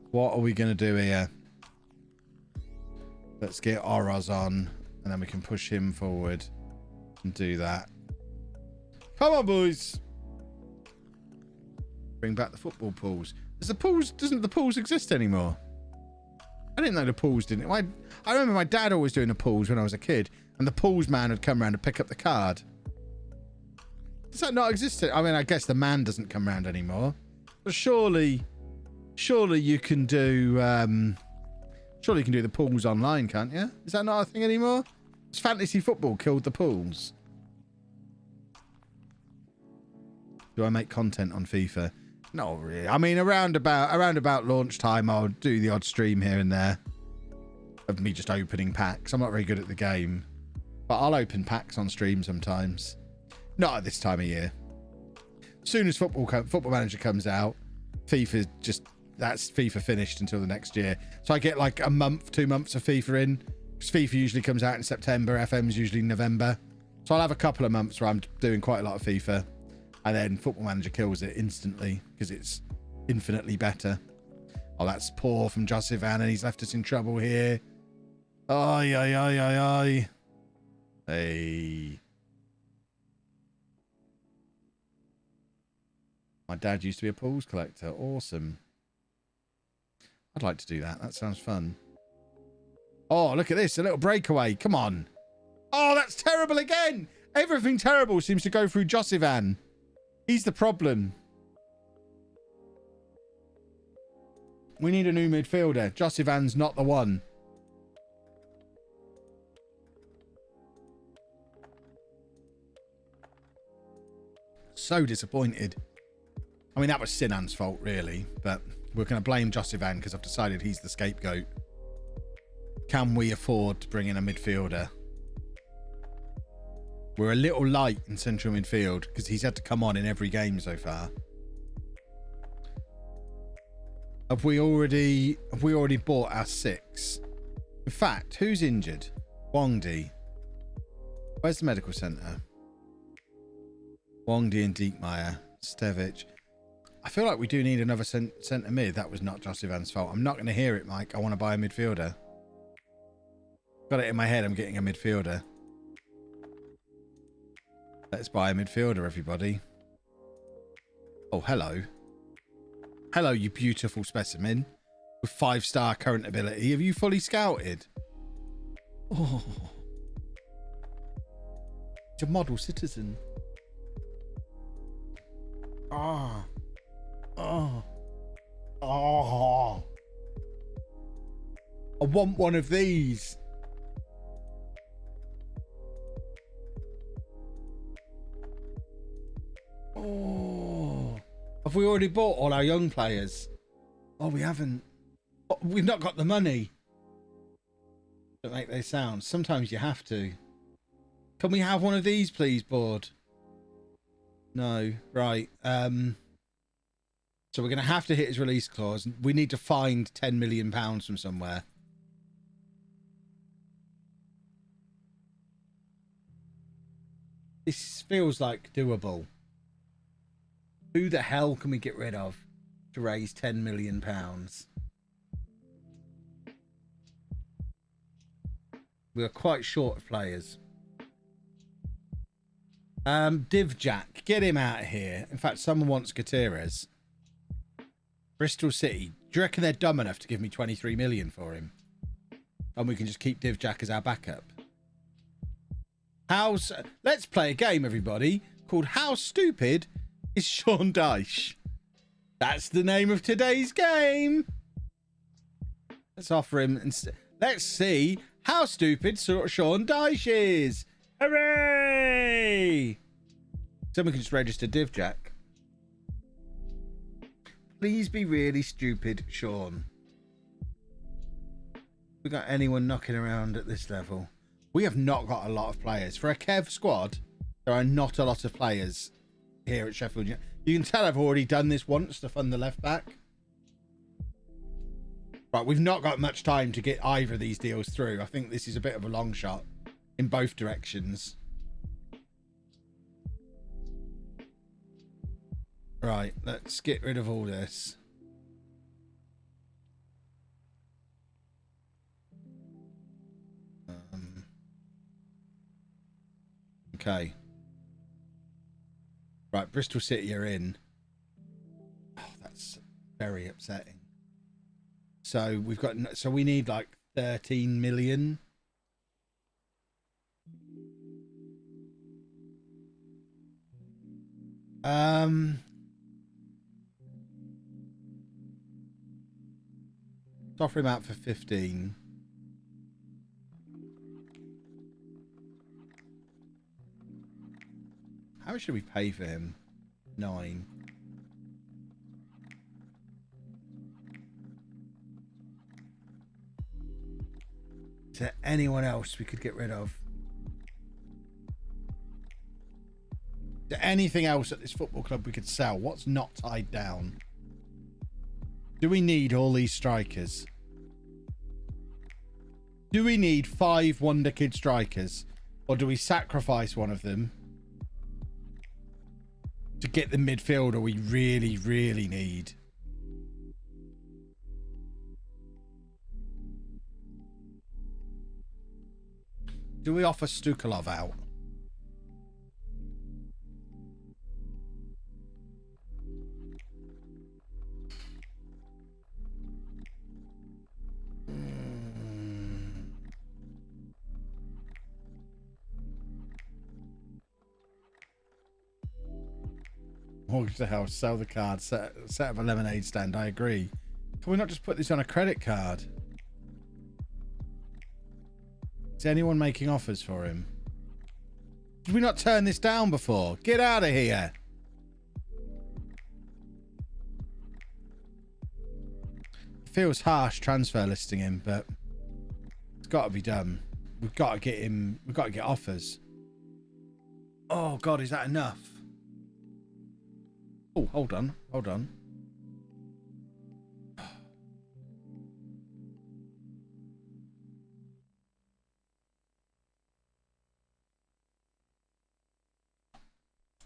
[SPEAKER 1] What are we going to do here? Let's get Oros on, and then we can push him forward and do that. Come on, boys. Bring back the football pools. Doesn't the pools exist anymore? I didn't know the pools didn't. I remember my dad always doing the pools when I was a kid, and the pools man would come around and pick up the card. Does that not exist? I mean, I guess the man doesn't come around anymore. But surely you can do the pools online, can't you? Is that not a thing anymore? Has fantasy football killed the pools? Do I make content on FIFA? Not really. I mean, around about launch time, I'll do the odd stream here and there of me just opening packs. I'm not very good at the game, but I'll open packs on stream sometimes. Not at this time of year. As soon as Football Manager comes out, that's FIFA finished until the next year. So I get like a month, 2 months of FIFA in. Because FIFA usually comes out in September. FM's usually November. So I'll have a couple of months where I'm doing quite a lot of FIFA. And then Football Manager kills it instantly because it's infinitely better. Oh, that's poor from Josivan, and he's left us in trouble here. Ay, ay, ay, ay, ay. Hey. My dad used to be a pools collector. Awesome. I'd like to do that. That sounds fun. Oh, look at this. A little breakaway. Come on. Oh, that's terrible again. Everything terrible seems to go through Josivan. He's the problem. We need a new midfielder. Josivan's not the one. So disappointed. I mean, that was Sinan's fault, really. But we're going to blame Josivan because I've decided he's the scapegoat. Can we afford to bring in a midfielder? We're a little light in central midfield because he's had to come on in every game so far. Have we already bought our 6? In fact, who's injured? Wongdi. Where's the medical centre? Wongdi and Diekmeyer. Stevic. I feel like we do need another centre mid. That was not Josivan's fault. I'm not going to hear it, Mike. I want to buy a midfielder. Got it in my head. I'm getting a midfielder. Let's buy a midfielder, everybody. Oh, hello. Hello, you beautiful specimen. With 5-star current ability. Have you fully scouted? Oh. It's a model citizen. Ah. Oh. Oh. I want one of these. Oh. Have we already bought all our young players? Oh, we haven't. Oh, we've not got the money. Don't make those sounds. Sometimes you have to. Can we have one of these, please, board? No. Right. So we're going to have to hit his release clause. We need to find £10 million from somewhere. This feels like doable. Who the hell can we get rid of to raise £10 million? We are quite short of players. Div Jack, get him out of here. In fact, someone wants Gutierrez. Bristol City, do you reckon they're dumb enough to give me 23 million for him? And we can just keep Div Jack as our backup. Let's play a game, everybody, called How Stupid is Sean Dyche? That's the name of today's game. Let's offer him. Let's see how stupid Sean Dyche is. Hooray! Someone can just register Div Jack. Please be really stupid, Sean. We got anyone knocking around at this level? We have not got a lot of players. For a Kev squad, there are not a lot of players here at Sheffield. You can tell I've already done this once to fund the left back. Right, we've not got much time to get either of these deals through. I think this is a bit of a long shot in both directions. Right, let's get rid of all this. Okay. Right, Bristol City are in. Oh, that's very upsetting. So we've got, so we need like 13 million. Let's offer him out for 15. How much should we pay for him? 9. Is there anyone else we could get rid of? Is there anything else at this football club we could sell? What's not tied down? Do we need all these strikers? Do we need 5 Wonder Kid strikers? Or do we sacrifice one of them to get the midfielder we really, really need? Do we offer Stukalov out? Mortgage the house, sell the card, set up a lemonade stand. I agree. Can we not just put this on a credit card? Is anyone making offers for him? Did we not turn this down before? Get out of here. It feels harsh transfer listing him, but it's got to be done. We've got to get him. We've got to get offers. Oh God, is that enough? Oh, hold on. Hold on.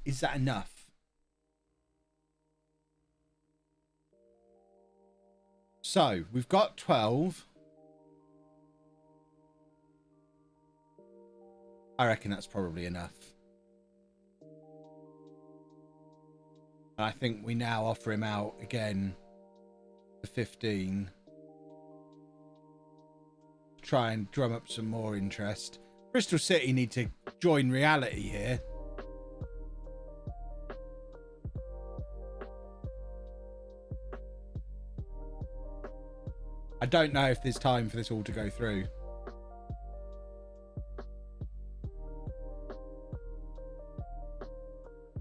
[SPEAKER 1] Is that enough? So, we've got 12. I reckon that's probably enough. I think we now offer him out again for 15. Try and drum up some more interest. Bristol City need to join reality here. I don't know if there's time for this all to go through.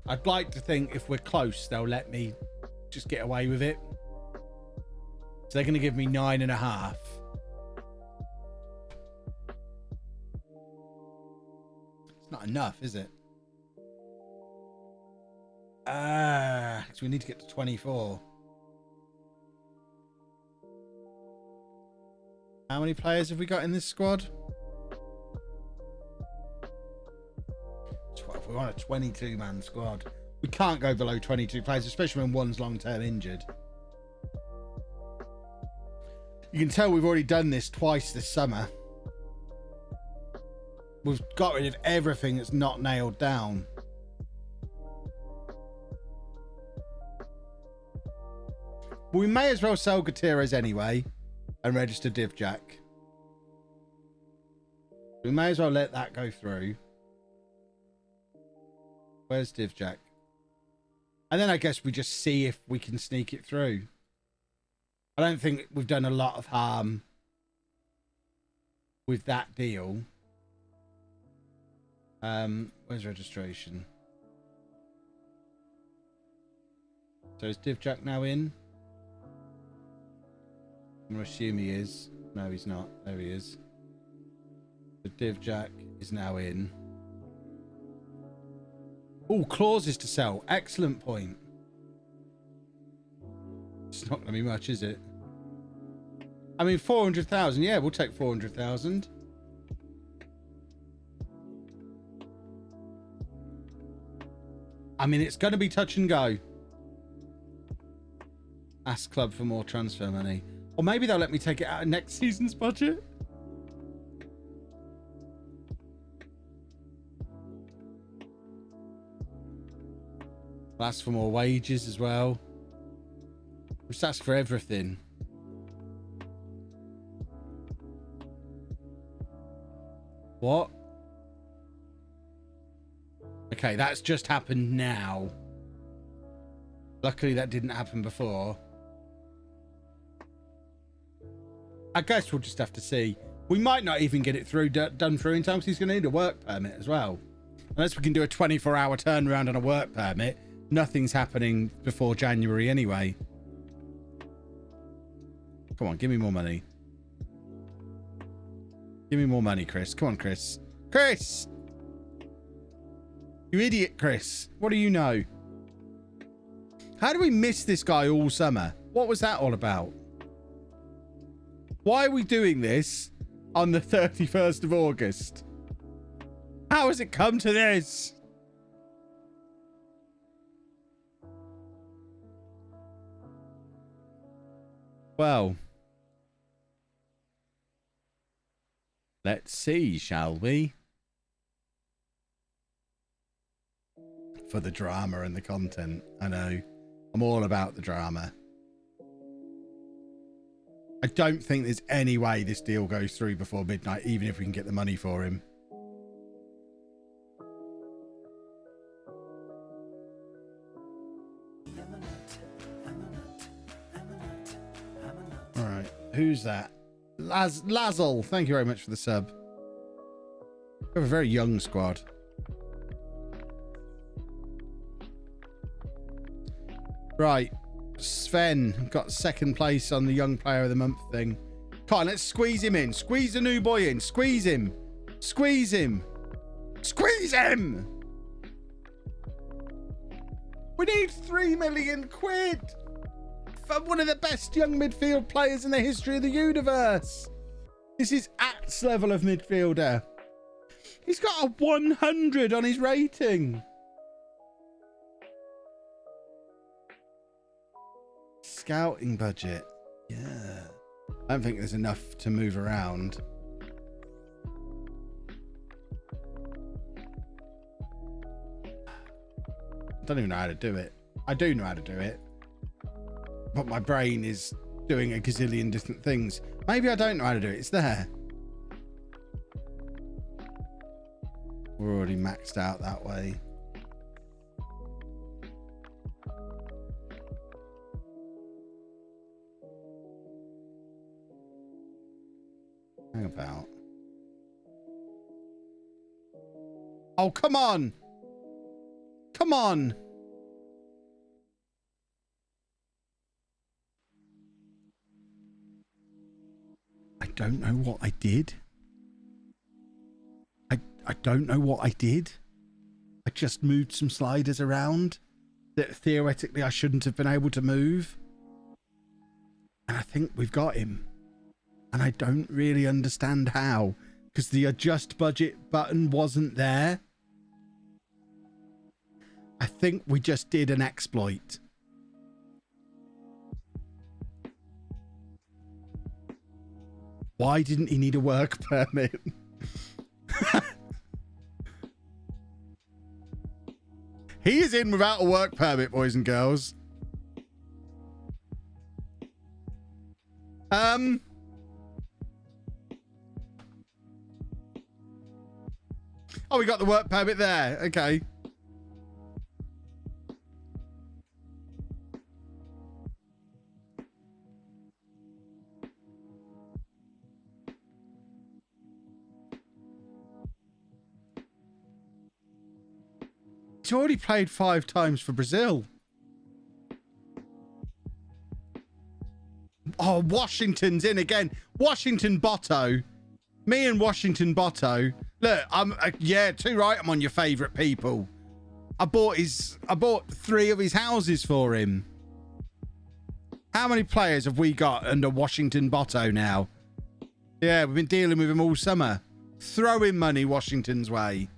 [SPEAKER 1] I'd like to think if we're close, they'll let me just get away with it. So they're going to give me 9.5. It's not enough, is it? So we need to get to 24. How many players have we got in this squad? We want a 22-man squad. We can't go below 22 players, especially when one's long-term injured. You can tell we've already done this twice this summer. We've got rid of everything that's not nailed down. We may as well sell Gutierrez anyway and register Divjak. We may as well let that go through. Where's Divjak? And then I guess we just see if we can sneak it through. I don't think we've done a lot of harm with that deal. Where's registration? So is Divjak now in? I'm going to assume he is. No, he's not. There he is. The Divjak is now in. Oh, clauses to sell. Excellent point. It's not going to be much, is it? I mean, 400,000. Yeah, we'll take 400,000. I mean, it's going to be touch and go. Ask club for more transfer money. Or maybe they'll let me take it out of next season's budget. We'll ask for more wages as well. We'll just ask for everything. What? Okay, that's just happened now. Luckily that didn't happen before. I guess we'll just have to see. We might not even get it through done through in time because he's going to need a work permit as well. Unless we can do a 24-hour turnaround on a work permit, nothing's happening before January anyway. Come on, give me more money. Give me more money, Chris. Come on, Chris. Chris! You idiot, Chris. What do you know? How do we miss this guy all summer? What was that all about? Why are we doing this on the 31st of August? How has it come to this? Well, let's see, shall we? For the drama and the content. I know. I'm all about the drama. I don't think there's any way this deal goes through before midnight, even if we can get the money for him. All right, who's that? Lazzle, thank you very much for the sub. We have a very young squad. Right. Sven got second place on the young player of the month thing. Come on, let's squeeze him in. Squeeze the new boy in. Squeeze him. Squeeze him. Squeeze him. We need 3 million quid for one of the best young midfield players in the history of the universe. This is At's level of midfielder. He's got a 100 on his rating. Scouting budget. Yeah. I don't think there's enough to move around. I don't even know how to do it. I do know how to do it. But my brain is doing a gazillion different things. Maybe I don't know how to do it. It's there. We're already maxed out that way. Hang about. Oh, come on. Come on. don't know what I did. I don't know what I did. I just moved some sliders around that theoretically I shouldn't have been able to move. And I think we've got him. And I don't really understand how, because the adjust budget button wasn't there. I think we just did an exploit. Why didn't he need a work permit? He is in without a work permit, boys and girls. Oh, we got the work permit there. Okay. He's already played 5 times for Brazil. Oh, Washington's in again. Washington Botto. Me and Washington Botto. Look, I'm yeah, too right. I'm on your favourite people. I bought 3 of his houses for him. How many players have we got under Washington Botto now? Yeah, we've been dealing with him all summer. Throwing money Washington's way.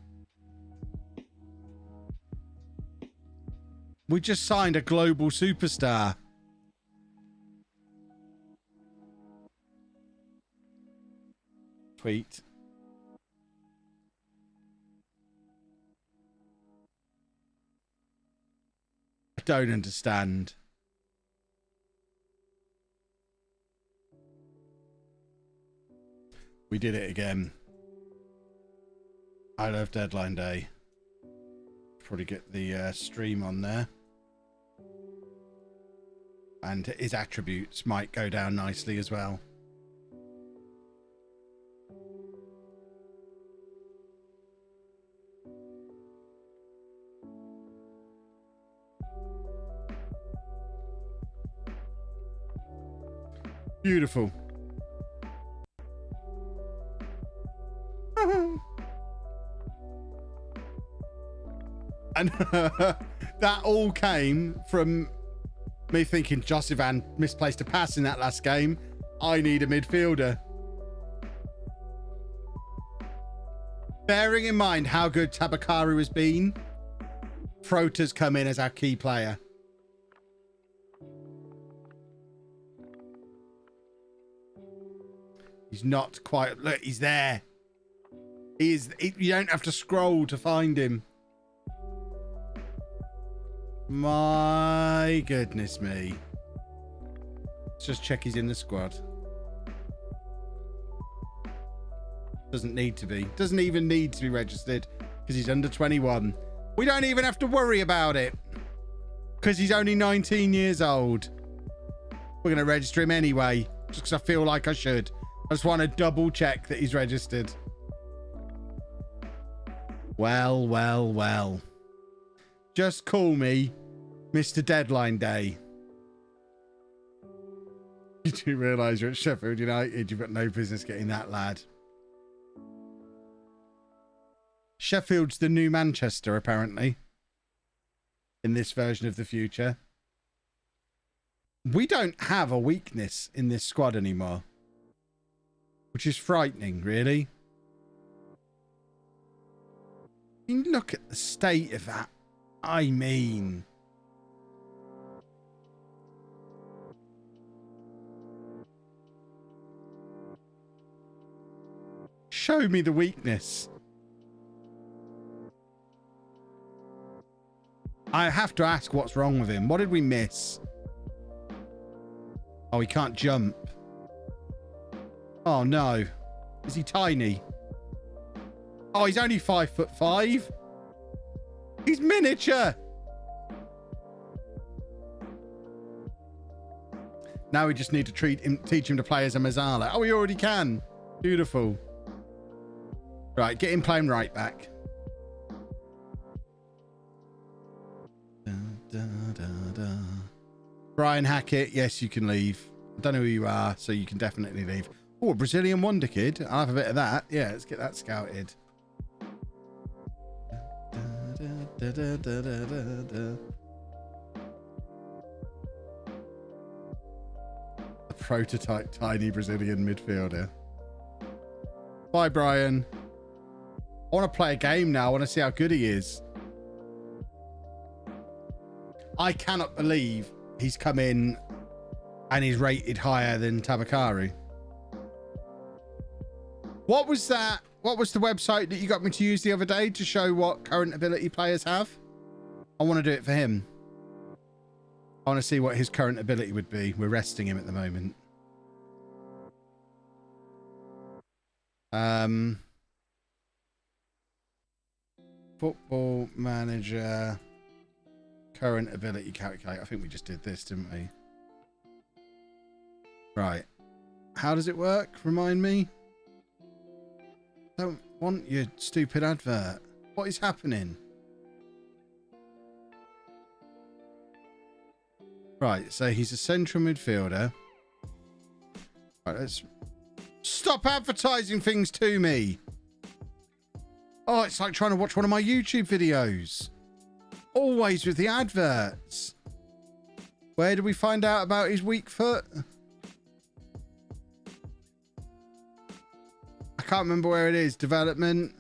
[SPEAKER 1] We just signed a global superstar. Tweet. I don't understand. We did it again. I love deadline day. Probably get the stream on there. And his attributes might go down nicely as well. Beautiful. And that all came from me thinking Josivan misplaced a pass in that last game. I need a midfielder. Bearing in mind how good Tabakaru has been, Frota's come in as our key player. He's not quite... Look, he's there. You don't have to scroll to find him. My goodness me. Let's just check he's in the squad. Doesn't need to be. Doesn't even need to be registered because he's under 21. We don't even have to worry about it because he's only 19 years old. We're going to register him anyway just because I feel like I should. I just want to double check that he's registered. Well, well, well. Just call me Mr. Deadline Day. You do realise you're at Sheffield United. You've got no business getting that lad. Sheffield's the new Manchester, apparently. In this version of the future. We don't have a weakness in this squad anymore. Which is frightening, really. I mean, look at the state of that. I mean... Show me the weakness. I have to ask what's wrong with him. What did we miss? Oh, he can't jump. Oh, no. Is he tiny? Oh, he's only 5'5". He's miniature. Now we just need to teach him to play as a Mazzala. Oh, he already can. Beautiful. Right, get him playing right back. Da, da, da, da. Brian Hackett, yes, you can leave. I don't know who you are, so you can definitely leave. Oh, a Brazilian wonder kid. I'll have a bit of that. Yeah, let's get that scouted. A prototype tiny Brazilian midfielder. Bye, Brian. I want to play a game now. I want to see how good he is. I cannot believe he's come in and he's rated higher than Tabakaru. What was that? What was the website that you got me to use the other day to show what current ability players have? I want to do it for him. I want to see what his current ability would be. We're resting him at the moment. Football Manager current ability calculator. I think we just did this, didn't we? Right. How does it work? Remind me. Don't want your stupid advert. What is happening? Right, so he's a central midfielder. Right, let's stop advertising things to me. Oh, it's like trying to watch one of my YouTube videos. Always with the adverts. Where did we find out about his weak foot? I can't remember where it is. Development.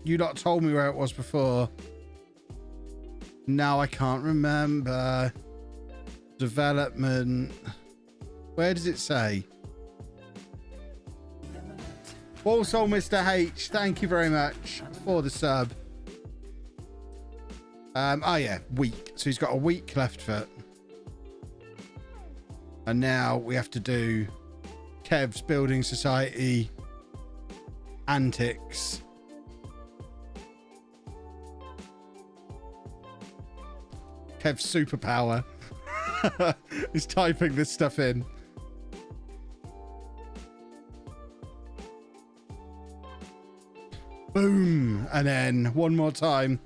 [SPEAKER 1] You lot told me where it was before. Now I can't remember. Development. Where does it say? Also, Mr. H, thank you very much for the sub. Oh yeah, weak. So he's got a weak left foot. And now we have to do Kev's Building Society antics. Kev's superpower is typing this stuff in. Boom. And then one more time.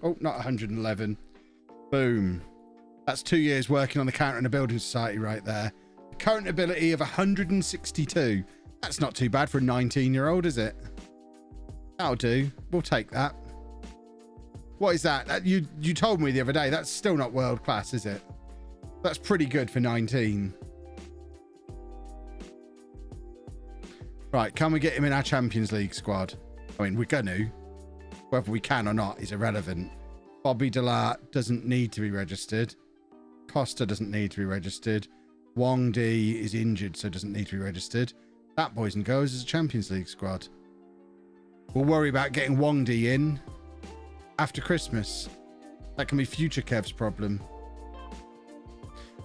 [SPEAKER 1] Oh, not 111. Boom. That's 2 years working on the counter in the Building Society right there. Current ability of 162. That's not too bad for a 19-year-old, is it? That'll do. We'll take that. What is that? You told me the other day. That's still not world class, is it? That's pretty good for 19. Right, can we get him in our Champions League squad? I mean, we're going to. Whether we can or not is irrelevant. Bobby Delart doesn't need to be registered. Costa doesn't need to be registered. Wong D is injured, so doesn't need to be registered. That, boys and girls, is a Champions League squad. We'll worry about getting Wong D in after Christmas. That can be future Kev's problem.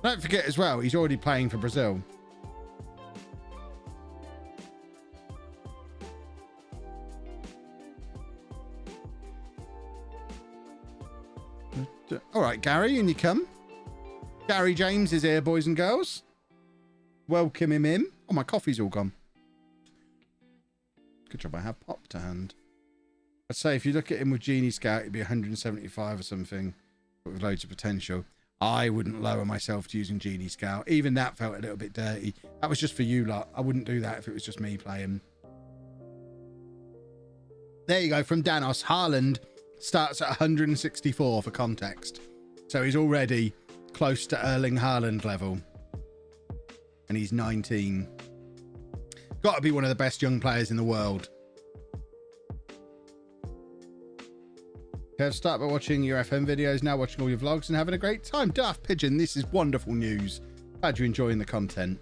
[SPEAKER 1] Don't forget as well, he's already playing for Brazil. All right, Gary, in you come. Gary James is here, boys and girls. Welcome him in. Oh, my coffee's all gone. Good job I have pop to hand. I'd say if you look at him with Genie Scout, it'd be 175 or something, but with loads of potential. I wouldn't lower myself to using Genie Scout. Even that felt a little bit dirty. That was just for you lot. I wouldn't do that if it was just me playing. There you go, from Danos. Haaland starts at 164 for context. So he's already close to Erling Haaland level. And he's 19. Got to be one of the best young players in the world. Kev, start by watching your FM videos, now watching all your vlogs and having a great time. Daft Pigeon, this is wonderful news. Glad you're enjoying the content.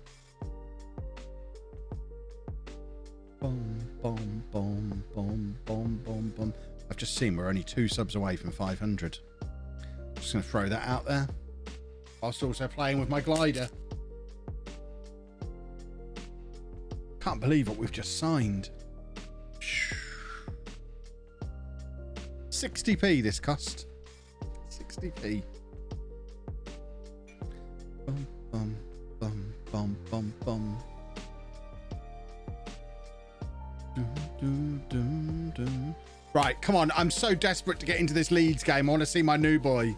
[SPEAKER 1] Boom, boom, boom, boom, boom, boom, boom. I've just seen we're only 2 subs away from 500. Just going to throw that out there. Whilst also playing with my glider. Can't believe what we've just signed. 60p this cost. 60p. Bum, bum, bum, bum, bum, bum. Dum, dum, dum, dum. Right, come on. I'm so desperate to get into this Leeds game. I want to see my new boy.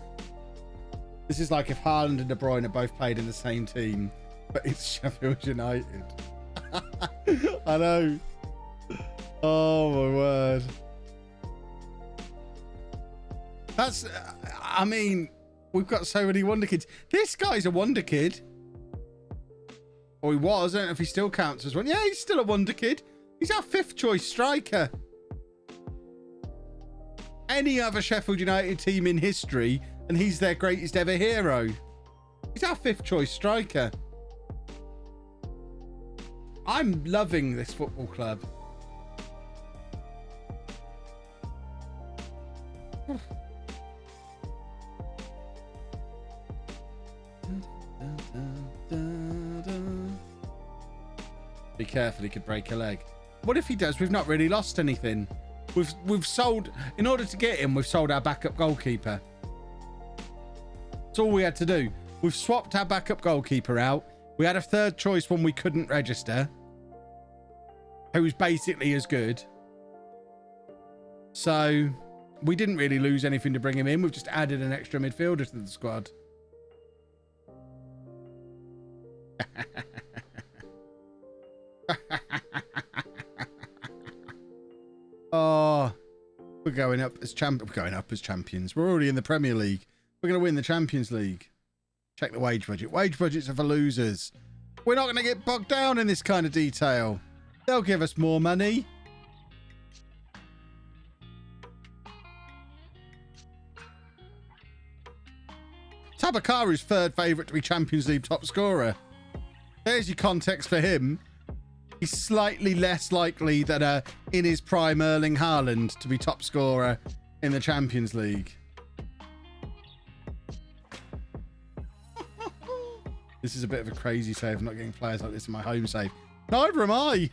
[SPEAKER 1] This is like if Haaland and De Bruyne both played in the same team, but it's Sheffield United. I know. Oh my word. That's, I mean, we've got so many wonder kids. This guy's a wonder kid. Or he was. I don't know if he still counts as one. Yeah, he's still a wonder kid. He's our 5th choice striker. Any other Sheffield United team in history, and he's their greatest ever hero. He's our 5th choice striker. I'm loving this football club. Be careful, he could break a leg. What if he does? We've not really lost anything. We've sold, in order to get him, we've sold our backup goalkeeper. That's all we had to do. We've swapped our backup goalkeeper out. We had a 3rd choice one we couldn't register, who was basically as good. So we didn't really lose anything to bring him in. We've just added an extra midfielder to the squad. Oh, we're going up as champions. We're already in the Premier League. We're going to win the Champions League. Check the wage budget. Wage budgets are for losers. We're not going to get bogged down in this kind of detail. They'll give us more money. Tabakaru's 3rd favourite to be Champions League top scorer. There's your context for him. He's slightly less likely than in his prime Erling Haaland to be top scorer in the Champions League. This is a bit of a crazy save. I'm not getting players like this in my home save. Neither am I.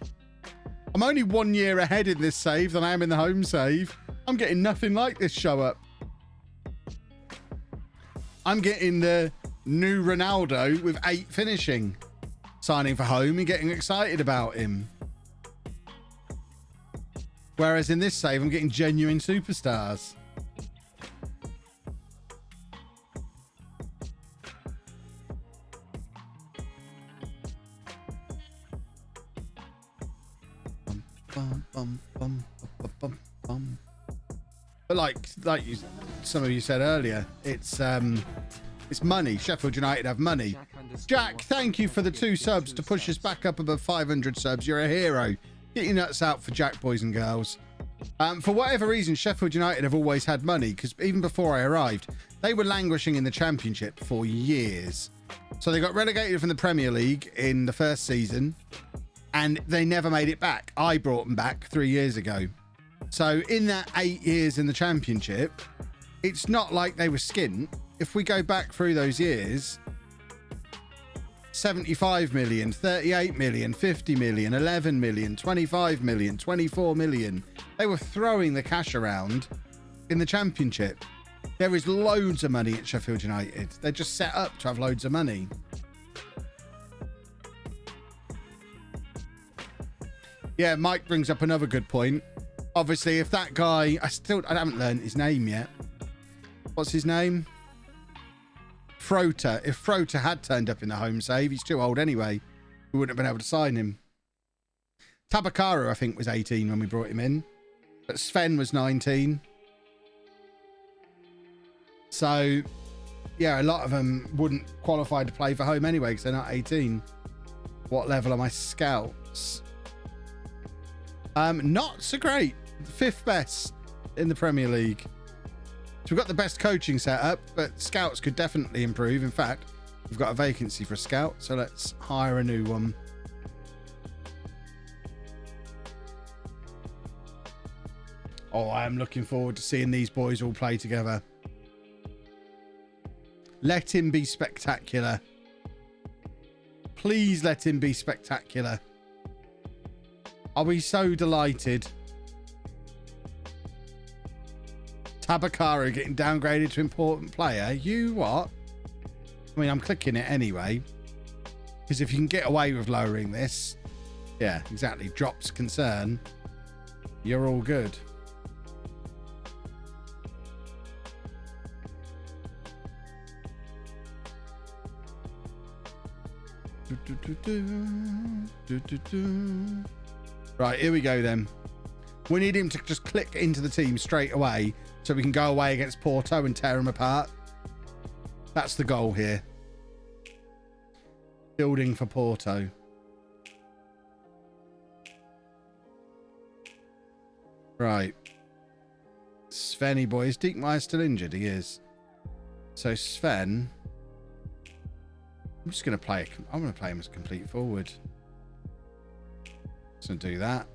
[SPEAKER 1] I'm only 1 year ahead in this save than I am in the home save. I'm getting nothing like this show up. I'm getting the new Ronaldo with 8 finishing. Signing for home and getting excited about him. Whereas in this save, I'm getting genuine superstars. But like some of you said earlier, it's money. Sheffield United have money. Jack, thank you for the 2 subs to push us back up above 500 subs. You're a hero. Get your nuts out for Jack, boys and girls. For whatever reason, Sheffield United have always had money, because even before I arrived, they were languishing in the Championship for years. So they got relegated from the Premier League in the 1st season, and they never made it back. I brought them back 3 years ago. So in that 8 years in the Championship, it's not like they were skint. If we go back through those years, 75 million, 38 million, 50 million, 11 million, 25 million, 24 million. They were throwing the cash around in the Championship. There is loads of money at Sheffield United. They're just set up to have loads of money. Yeah, Mike brings up another good point. Obviously, if that guy, I haven't learned his name yet. What's his name? Frota. If Frota had turned up in the home save, he's too old anyway. We wouldn't have been able to sign him. Tabakaru, I think, was 18 when we brought him in. But Sven was 19. So, yeah, a lot of them wouldn't qualify to play for home anyway because they're not 18. What level are my scouts? Not so great. 5th best in the Premier League. So we've got the best coaching setup, but scouts could definitely improve. In fact, we've got a vacancy for a scout, so let's hire a new one. Oh, I am looking forward to seeing these boys all play together. Let him be spectacular. Please let him be spectacular. I'll be so delighted. Tabakaru getting downgraded to important player. You what? I mean, I'm clicking it anyway. Because if you can get away with lowering this, yeah, exactly. Drops concern. You're all good. Right, here we go then. We need him to just click into the team straight away so we can go away against Porto and tear them apart. That's the goal here. Building for Porto. Right. Svenny boy. Is Diekmeyer still injured? He is. So Sven... I'm just going to play... I'm going to play him as a complete forward. Just going to do that.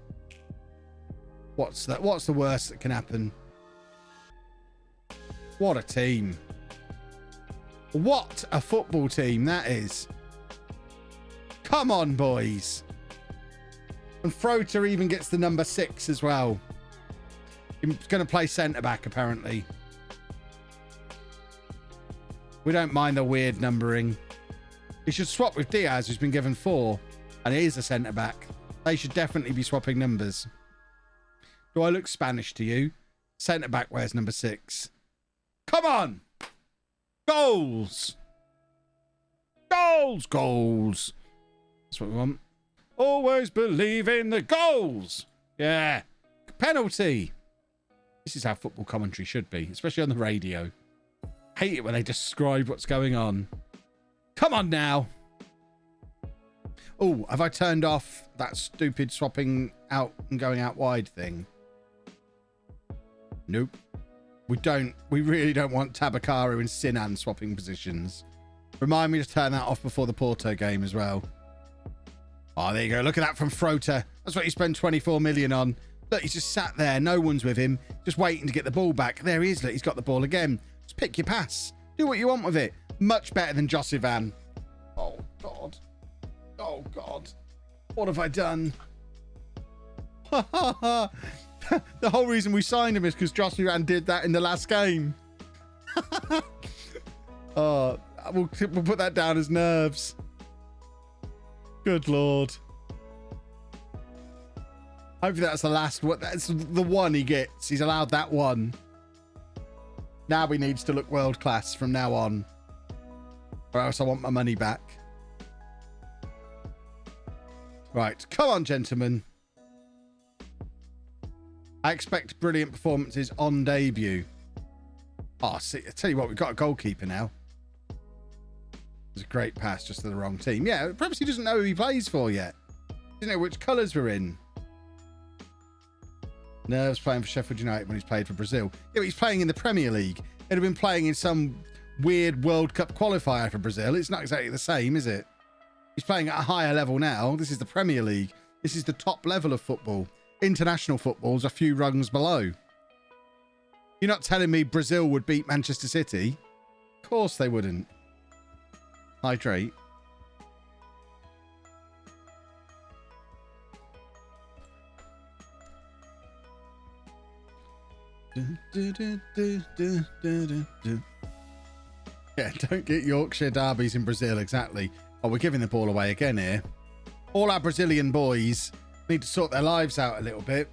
[SPEAKER 1] What's that? What's the worst that can happen? What a team. What a football team that is. Come on, boys. And Frota even gets the number 6 as well. He's going to play centre-back, apparently. We don't mind the weird numbering. He should swap with Diaz, who's been given 4. And he is a centre-back. They should definitely be swapping numbers. Do I look Spanish to you? Centre-back wears number 6. Come on! Goals! Goals! Goals! That's what we want. Always believe in the goals! Yeah. Penalty! This is how football commentary should be, especially on the radio. Hate it when they describe what's going on. Come on now! Oh, have I turned off that stupid swapping out and going out wide thing? Nope. We really don't want Tabakaru and Sinan swapping positions. Remind me to turn that off before the Porto game as well. Oh, there you go. Look at that from Frota. That's what you spend 24 million on. Look, he's just sat there. No one's with him. Just waiting to get the ball back. There he is. Look, he's got the ball again. Just pick your pass. Do what you want with it. Much better than Josivan. Oh, God. Oh, God. What have I done? Ha, ha, ha. The whole reason we signed him is because Josivan did that in the last game. Oh, we'll put that down as nerves. Good Lord. Hopefully that's the last one. That's the one he gets. He's allowed that one. Now he needs to look world class from now on. Or else I want my money back. Right. Come on, gentlemen. I expect brilliant performances on debut. Oh, see, I tell you what, we've got a goalkeeper now. It's a great pass just to the wrong team. Yeah, perhaps he doesn't know who he plays for yet. He doesn't know which colours we're in. Nerves playing for Sheffield United when he's played for Brazil. Yeah, but he's playing in the Premier League. He'd have been playing in some weird World Cup qualifier for Brazil. It's not exactly the same, is it? He's playing at a higher level now. This is the Premier League. This is the top level of football. International football's a few rungs below. You're not telling me Brazil would beat Manchester City? Of course they wouldn't. Hydrate. Yeah, don't get Yorkshire derbies in Brazil, exactly. Oh, we're giving the ball away again here. All our Brazilian boys need to sort their lives out a little bit.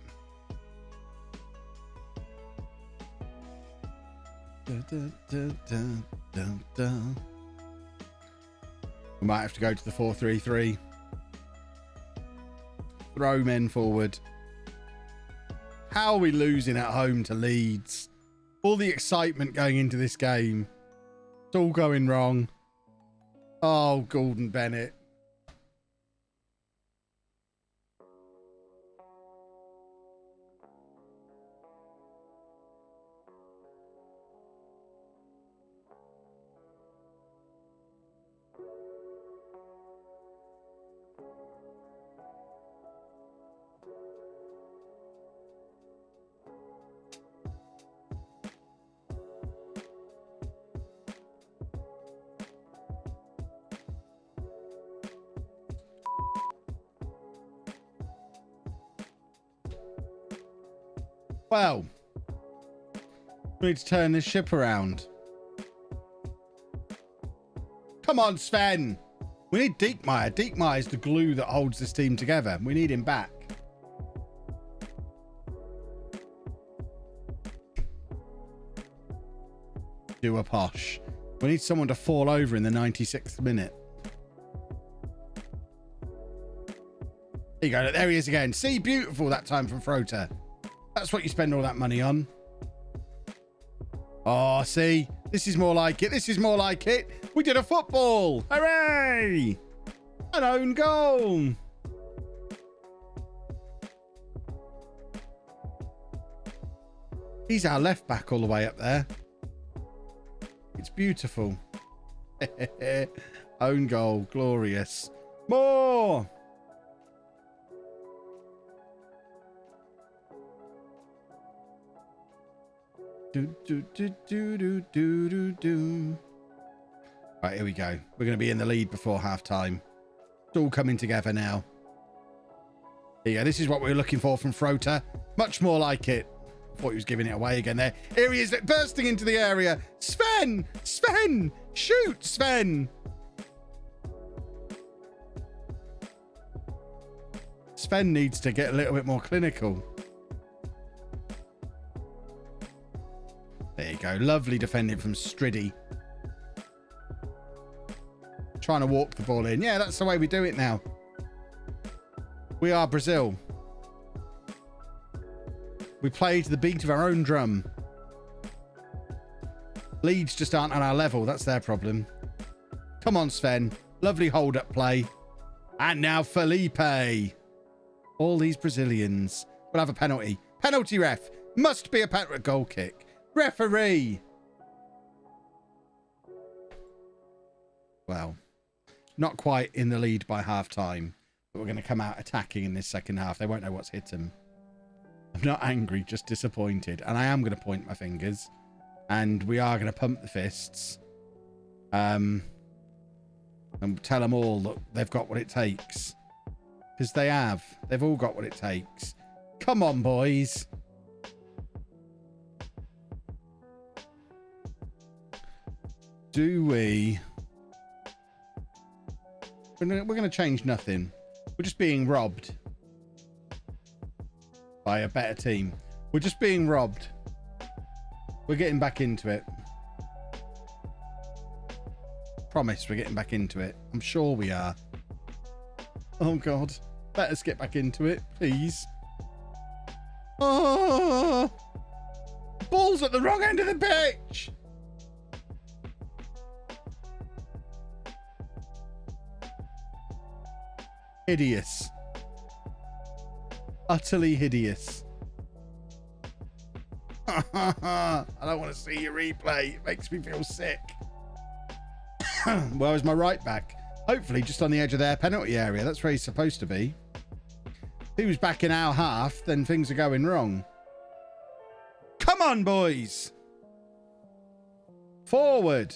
[SPEAKER 1] We might have to go to the 4-3-3. Throw men forward. How are we losing at home to Leeds? All the excitement going into this game. It's all going wrong. Oh, Gordon Bennett. Well, we need to turn this ship around. Come on, Sven. We need Diekmeyer. Diekmeyer is the glue that holds this team together. We need him back. Do a posh. We need someone to fall over in the 96th minute. you go. Look, there he is again. See, beautiful that time from Frota. That's what you spend all that money on. Oh, see, this is more like it. This is more like it. We did a football. Hooray! An own goal. He's our left back all the way up there. It's beautiful. Own goal. Glorious. More. Do, do, do, do, do, do, do, do. Right, here we go. We're going to be in the lead before half time. It's all coming together now. Here you go. This is what we were looking for from Frota. Much more like it. Thought he was giving it away again there. Here he is, bursting into the area. Sven! Sven! Shoot, Sven! Sven needs to get a little bit more clinical. There you go. Lovely defending from Striddy. Trying to walk the ball in. Yeah, that's the way we do it now. We are Brazil. We play to the beat of our own drum. Leeds just aren't on our level. That's their problem. Come on, Sven. Lovely hold-up play. And now Felipe. All these Brazilians. We'll have a penalty. Penalty, ref. Must be a penalty. Goal kick. Referee. Well, not quite in the lead by half time, but we're going to come out attacking in this second half. They won't know what's hit them. I'm not angry, just disappointed. And I am going to point my fingers. And we are going to pump the fists. And tell them all that they've got what it takes. Because they have. They've all got what it takes. Come on, boys. Do we... We're going to change nothing. We're just being robbed by a better team. We're just being robbed. We're getting back into it. Promise we're getting back into it. I'm sure we are. Oh, God. Let us get back into it, please. Oh! Ball's at the wrong end of the pitch! Hideous. Utterly hideous. I don't want to see your replay. It makes me feel sick. Where was my right back? Hopefully just on the edge of their penalty area. That's where he's supposed to be. If he was back in our half, then things are going wrong. Come on, boys. Forward.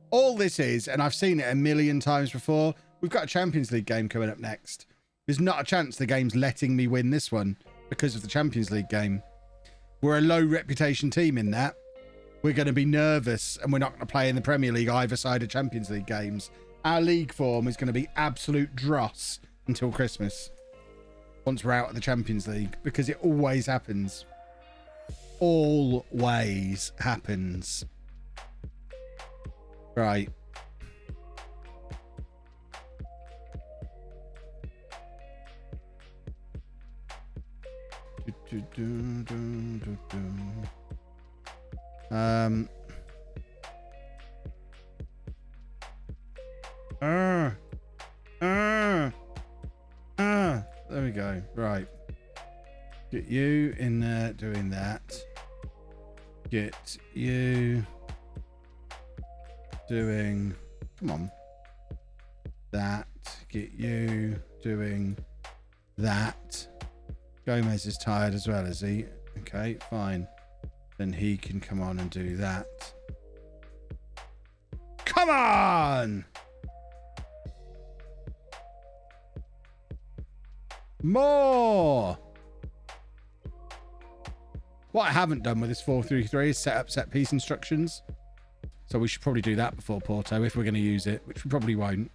[SPEAKER 1] All this is, and I've seen it a million times before, we've got a Champions League game coming up next. There's not a chance the game's letting me win this one because of the Champions League game. We're a low reputation team in that. We're going to be nervous and we're not going to play in the Premier League either side of Champions League games. Our league form is going to be absolute dross until Christmas. Once we're out of the Champions League, because it always happens. Always happens. Right. There we go. Right. Get you in there doing that. Get you doing, come on, that. Get you doing that. Gomez is tired as well, is he? Okay, fine. Then he can come on and do that. Come on! More! What I haven't done with this 4-3-3 is set up set piece instructions. So we should probably do that before Porto if we're going to use it, which we probably won't.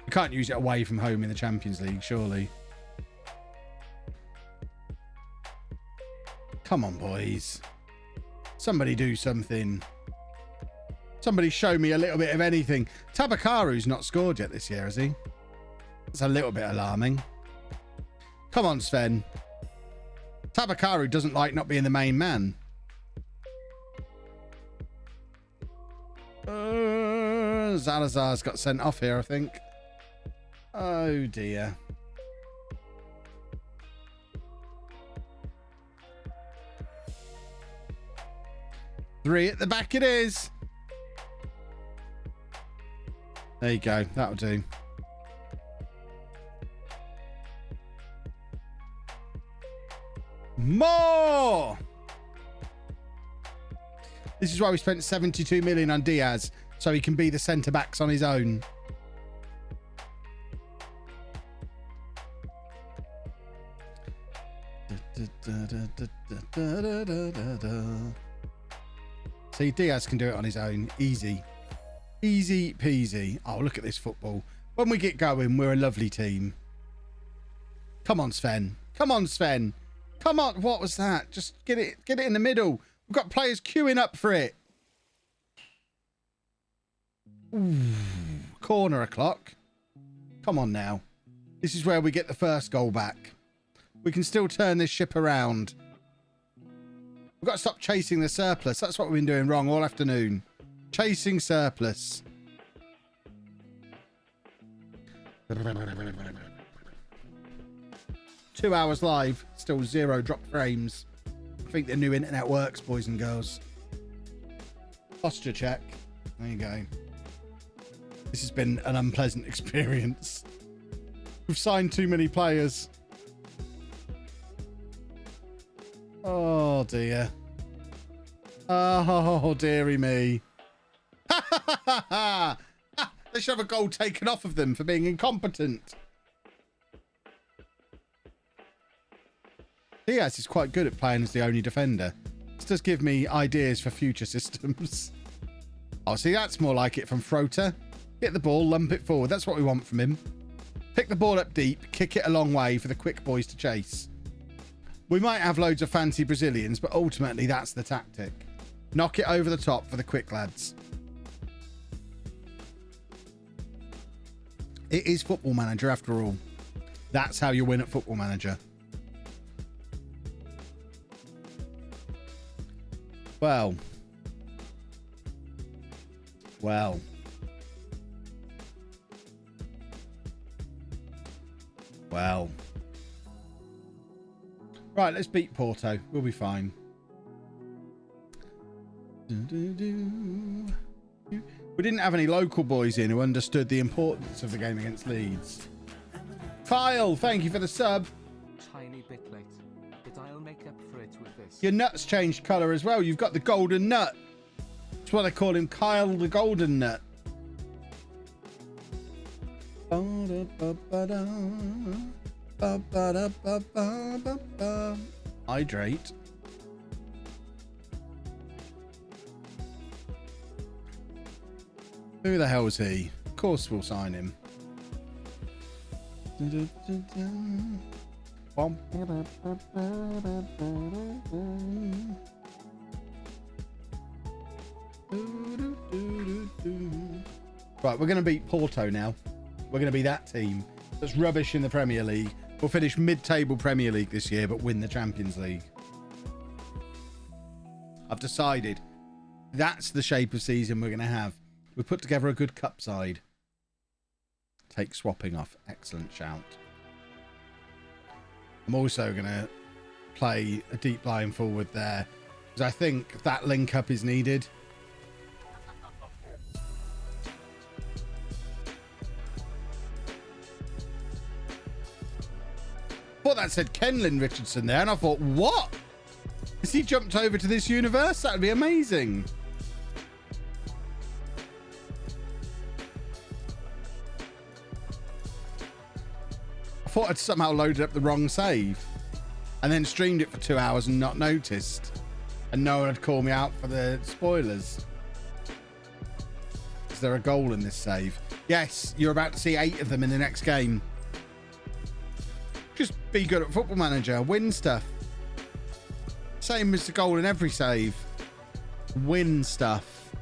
[SPEAKER 1] We can't use it away from home in the Champions League, surely. Come on, boys. Somebody do something. Somebody show me a little bit of anything. Tabakaru's not scored yet this year, has he? It's a little bit alarming. Come on, Sven. Tabakaru doesn't like not being the main man. Zalazar's got sent off here, I think. Oh, dear. Three at the back it is. There you go. That'll do. More! This is why we spent 72 million on Diaz, so he can be the centre-backs on his own. See, Diaz can do it on his own. Easy. Easy peasy. Oh, look at this football. When we get going, we're a lovely team. Come on, Sven. Come on, Sven. Come on. What was that? Just get it in the middle. We've got players queuing up for it. Ooh, corner o'clock. Come on now. This is where we get the first goal back. We can still turn this ship around. We've got to stop chasing the surplus. That's what we've been doing wrong all afternoon. Chasing surplus. 2 hours live. Still 0 drop frames. I think the new internet works, boys and girls. Posture check. There you go. This has been an unpleasant experience. We've signed too many players. Oh, dear. Oh, dearie me. They should have a goal taken off of them for being incompetent. Diaz is quite good at playing as the only defender. This does give me ideas for future systems. Oh, see, that's more like it from Frota. Hit the ball, lump it forward. That's what we want from him. Pick the ball up deep, kick it a long way for the quick boys to chase. We might have loads of fancy Brazilians, but ultimately that's the tactic. Knock it over the top for the quick lads. It is Football Manager after all. That's how you win at Football Manager. Well. Well. Well. Right, let's beat Porto. We'll be fine. We didn't have any local boys in who understood the importance of the game against Leeds. Kyle, thank you for the sub.
[SPEAKER 2] Tiny bit late, but I'll make up for it with this.
[SPEAKER 1] Your nuts changed colour as well. You've got the golden nut. That's why they call him Kyle the Golden Nut. Hydrate. Who the hell is he? Of course we'll sign him. Right, we're going to beat Porto now. We're going to be that team that's rubbish in the Premier League. We'll finish mid-table Premier League this year, but win the Champions League. I've decided that's the shape of season we're going to have. We've put together a good cup side. Take swapping off. Excellent shout. I'm also going to play a deep line forward there, because I think that link-up is needed. I thought that said Kenlyn Richardson there, and I thought, what? Has he jumped over to this universe? That would be amazing. I thought I'd somehow loaded up the wrong save and then streamed it for 2 hours and not noticed. And no one had called me out for the spoilers. Is there a goal in this save? Yes, you're about to see 8 of them in the next game. Just be good at Football Manager. Win stuff. Same as the goal in every save. Win stuff.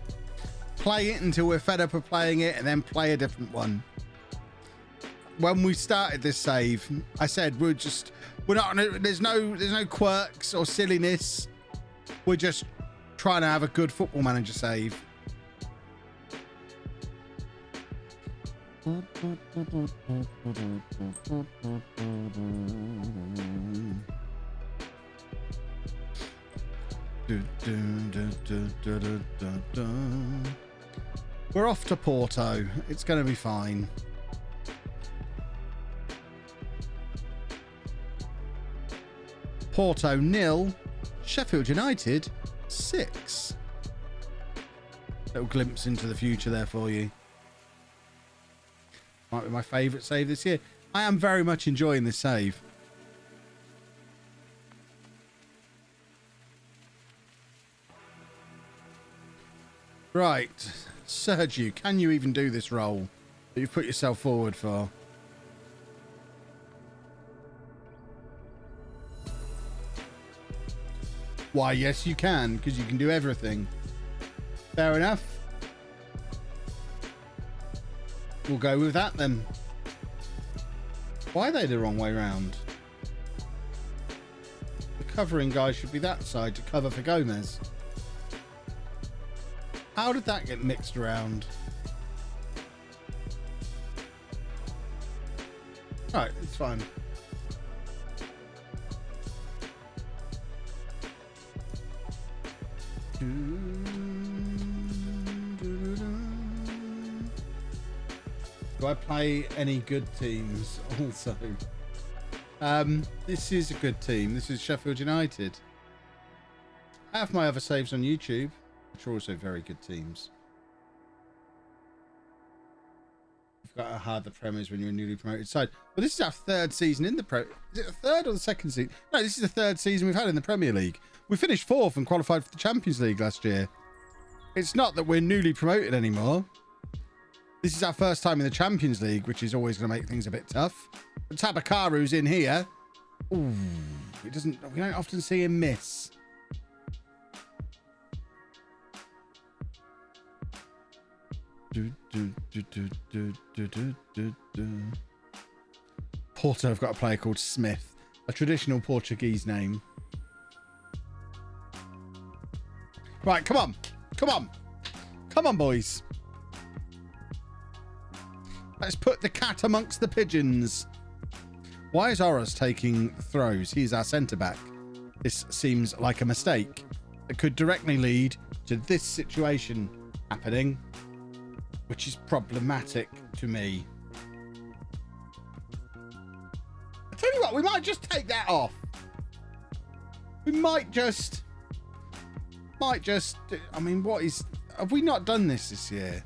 [SPEAKER 1] Play it until we're fed up of playing it and then play a different one. when we started this save, I said we're not. There's no quirks or silliness. We're just trying to have a good Football Manager save. We're off to Porto. It's going to be fine. Porto 0, Sheffield United 6. Little glimpse into the future there for you. Might be my favourite save this year. I am very much enjoying this save. Right, Sergio, can you even do this role that you've put yourself forward for? Why, yes, you can, because you can do everything. Fair enough. We'll go with that then. Why are they the wrong way round? The covering guy should be that side to cover for Gomez. How did that get mixed around? Right, it's fine. Do I play any good teams also? This is a good team. This is Sheffield United. I have my other saves on YouTube, which are also very good teams. You've got to hard the Premiers when you're a newly promoted side. Well, this is our third season in the Is it the third or the second season? No, this is the third season we've had in the Premier League. We finished 4th and qualified for the Champions League last year. It's not that we're newly promoted anymore. This is our first time in the Champions League, which is always going to make things a bit tough. But Tabakaru's in here. Ooh, we don't often see him miss. Porto have got a player called Smith, a traditional Portuguese name. Right, come on. Come on. Come on, boys. Let's put the cat amongst the pigeons. Why is Oros taking throws? He's our centre-back. This seems like a mistake. It could directly lead to this situation happening, which is problematic to me. I tell you what, we might just take that off. We might just... I mean, what is... Have we not done this year?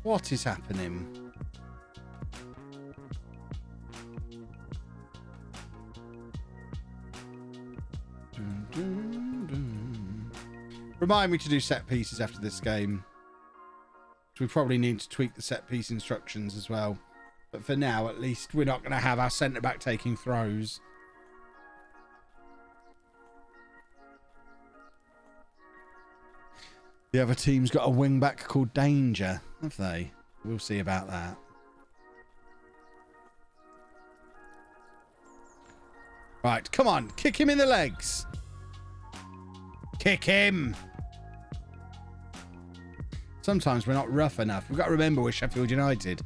[SPEAKER 1] What is happening? Remind me to do set pieces after this game. So we probably need to tweak the set piece instructions as well. But for now, at least, we're not going to have our centre-back taking throws. The other team's got a wing-back called Danger, have they? We'll see about that. Right, come on. Kick him in the legs. Kick him. Sometimes we're not rough enough. We've got to remember we're Sheffield United.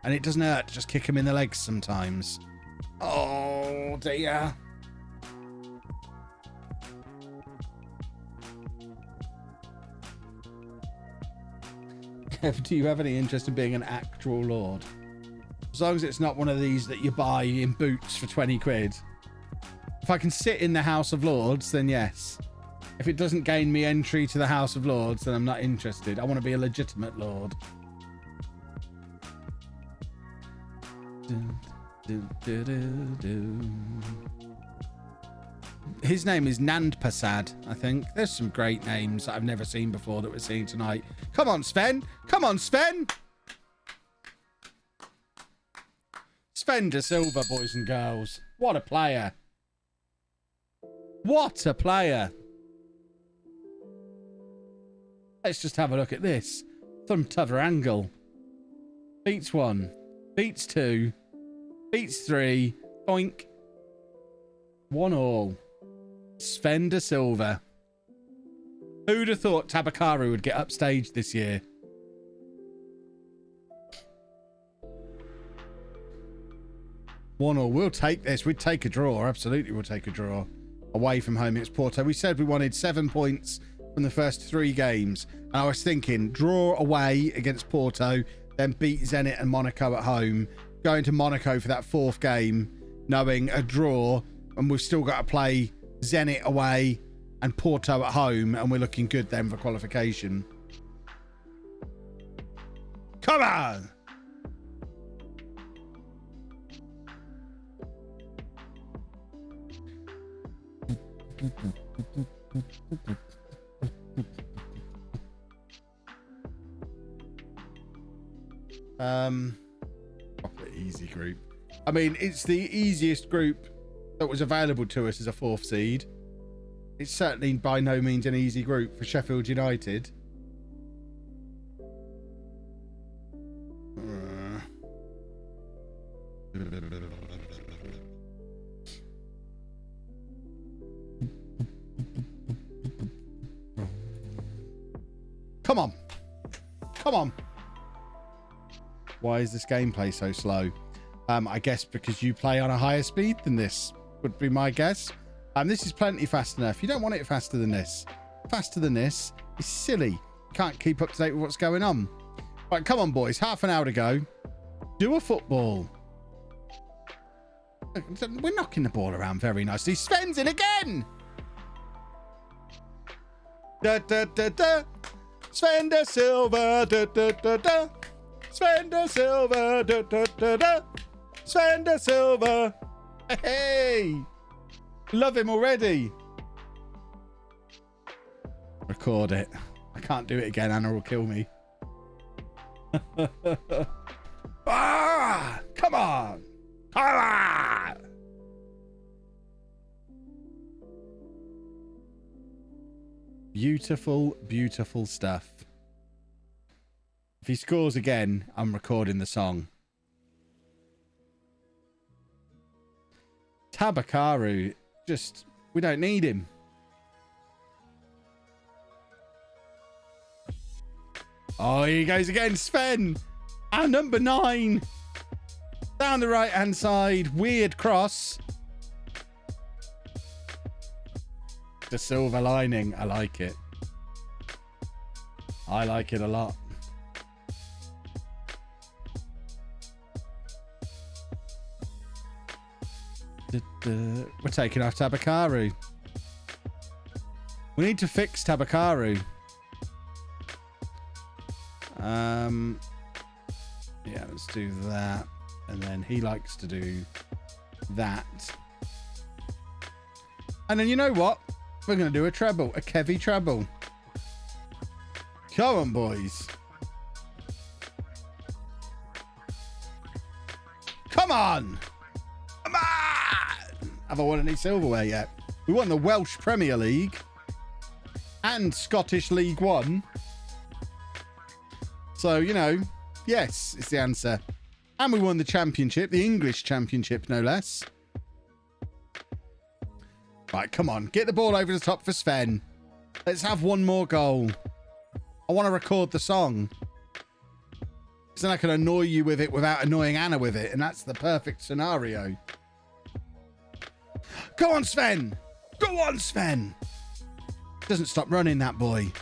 [SPEAKER 1] And it doesn't hurt to just kick him in the legs sometimes. Oh, dear. Do you have any interest in being an actual lord? As long as it's not one of these that you buy in Boots for 20 quid. If I can sit in the House of Lords, then yes. If it doesn't gain me entry to the House of Lords, then I'm not interested. I want to be a legitimate lord. His name is Nandpasad, I think. There's some great names that I've never seen before that we're seeing tonight. Come on, Sven. Come on, Sven. Sven de Silva, boys and girls. What a player. What a player. Let's just have a look at this from t'other angle. Beats 1. Beats 2. Beats 3. Oink. 1-1. Sven de Silva. Who'd have thought Tabakaru would get upstaged this year? One all. We'll take this. We'd take a draw. Absolutely, we'll take a draw. Away from home against Porto. We said we wanted 7 points from the first 3 games. And I was thinking, draw away against Porto, then beat Zenit and Monaco at home. Going to Monaco for that 4th game, knowing a draw, and we've still got to play Zenit away and Porto at home, and we're looking good then for qualification. Come on! Proper easy group. I mean, it's the easiest group that was available to us as a 4th seed. It's certainly by no means an easy group for Sheffield United. Come on. Come on. Why is this gameplay so slow? I guess because you play on a higher speed than this would be my guess. This is plenty fast enough. You don't want it faster than this. Faster than this is silly. You can't keep up to date with what's going on. Right, come on, boys. Half an hour to go. Do a football. We're knocking the ball around very nicely. Sven's in again. Da, da, da, da. Sven de Silva. Da, da, da, da. Sven de Silva. Da, da, da, da. Sven de Silva. Hey. Love him already. Record it. I can't do it again. Anna will kill me. Ah, come on. Come on. Beautiful, beautiful stuff. If he scores again, I'm recording the song. Tabakaru. Just, we don't need him. Oh, here he goes again, Sven. And number 9. Down the right-hand side. Weird cross. The silver lining. I like it. I like it a lot. We're taking off Tabakaru. We need to fix Tabakaru. Yeah, let's do that. And then he likes to do that. And then you know what? We're going to do a treble. A Kevy treble. Come on, boys. Come on! Come on! Have I won any silverware yet? We won the Welsh Premier League and Scottish League One. So, you know, yes, it's the answer. And we won the championship, the English championship, no less. Right, come on. Get the ball over the top for Sven. Let's have one more goal. I want to record the song. Because then I can annoy you with it without annoying Anna with it. And that's the perfect scenario. Go on, Sven. Go on, Sven. Doesn't stop running, that boy.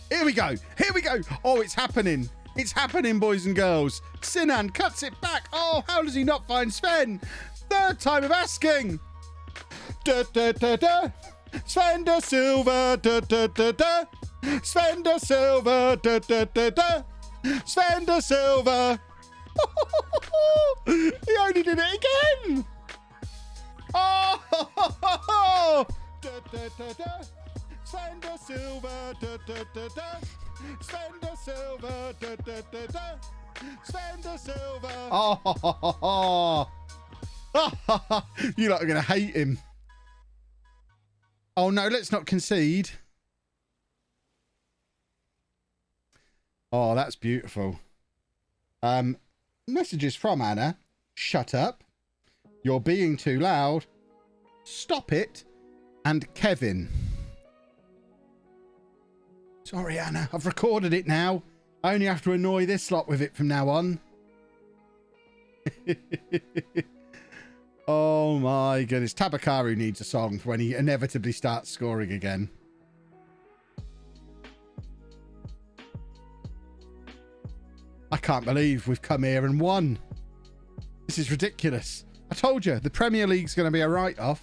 [SPEAKER 1] Here we go. Here we go. Oh, it's happening. It's happening, boys and girls. Sinan cuts it back. Oh, how does he not find Sven? Third time of asking. Da, da, da, da. Sven de Silva. Da, da, da, da. Sven de Silva. Da, da, da, da. Sven de Silva. He only did it again. Oh, da, da, da, da. Sven de Silva. Da, da, da, da. Sven de Silva. Da, da, da, da. Sven de Silva. Oh, you lot are going to hate him. Oh, no, let's not concede. Oh, that's beautiful. Messages from Anna. Shut up. You're being too loud. Stop it. And Kevin. Sorry, Anna. I've recorded it now. I only have to annoy this lot with it from now on. Oh my goodness. Tabakaru needs a song for when he inevitably starts scoring again. I can't believe we've come here and won. This is ridiculous. I told you, the Premier League's going to be a write-off.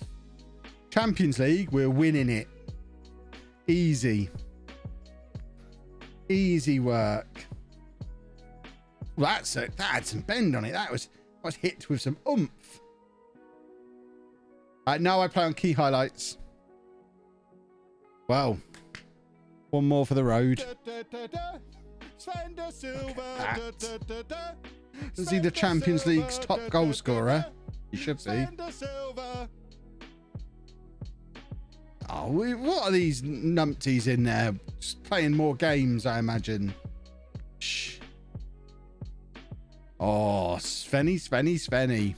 [SPEAKER 1] Champions League, we're winning it. Easy. Easy work. Well, that had some bend on it. That was hit with some oomph. Now I play on key highlights. Well, one more for the road. Is he the Champions League's top goal scorer? He should be. Oh, what are these numpties in there? Just playing more games, I imagine. Shh. Oh, Svenny.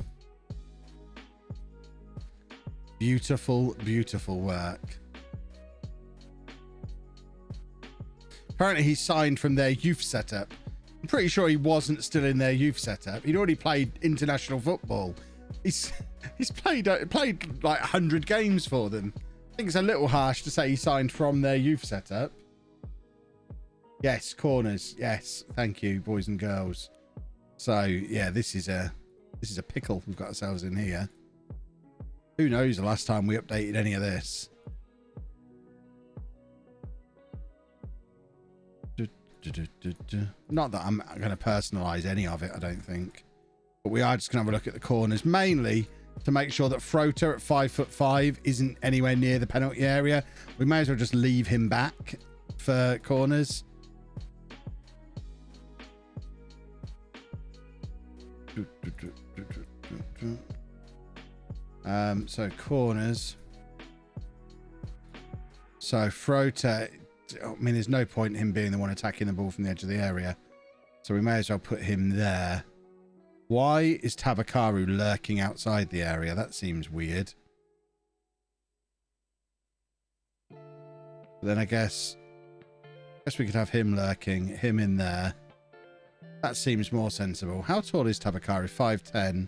[SPEAKER 1] Beautiful, beautiful work. Apparently he signed from their youth setup. I'm pretty sure he wasn't still in their youth setup. He'd already played international football. He's played like 100 games for them. I think it's a little harsh to say he signed from their youth setup. Yes, corners. Yes, thank you, boys and girls. So yeah, this is a pickle we've got ourselves in here. Who knows the last time we updated any of this? Not that I'm going to personalize any of it, I don't think. But we are just going to have a look at the corners, mainly to make sure that Frota at 5'5" isn't anywhere near the penalty area. We may as well just leave him back for corners. So corners. So Frota, I mean, there's no point in him being the one attacking the ball from the edge of the area. So we may as well put him there. Why is Tabakaru lurking outside the area? That seems weird. But then I guess we could have him lurking, him in there. That seems more sensible. How tall is Tabakaru? 5'10".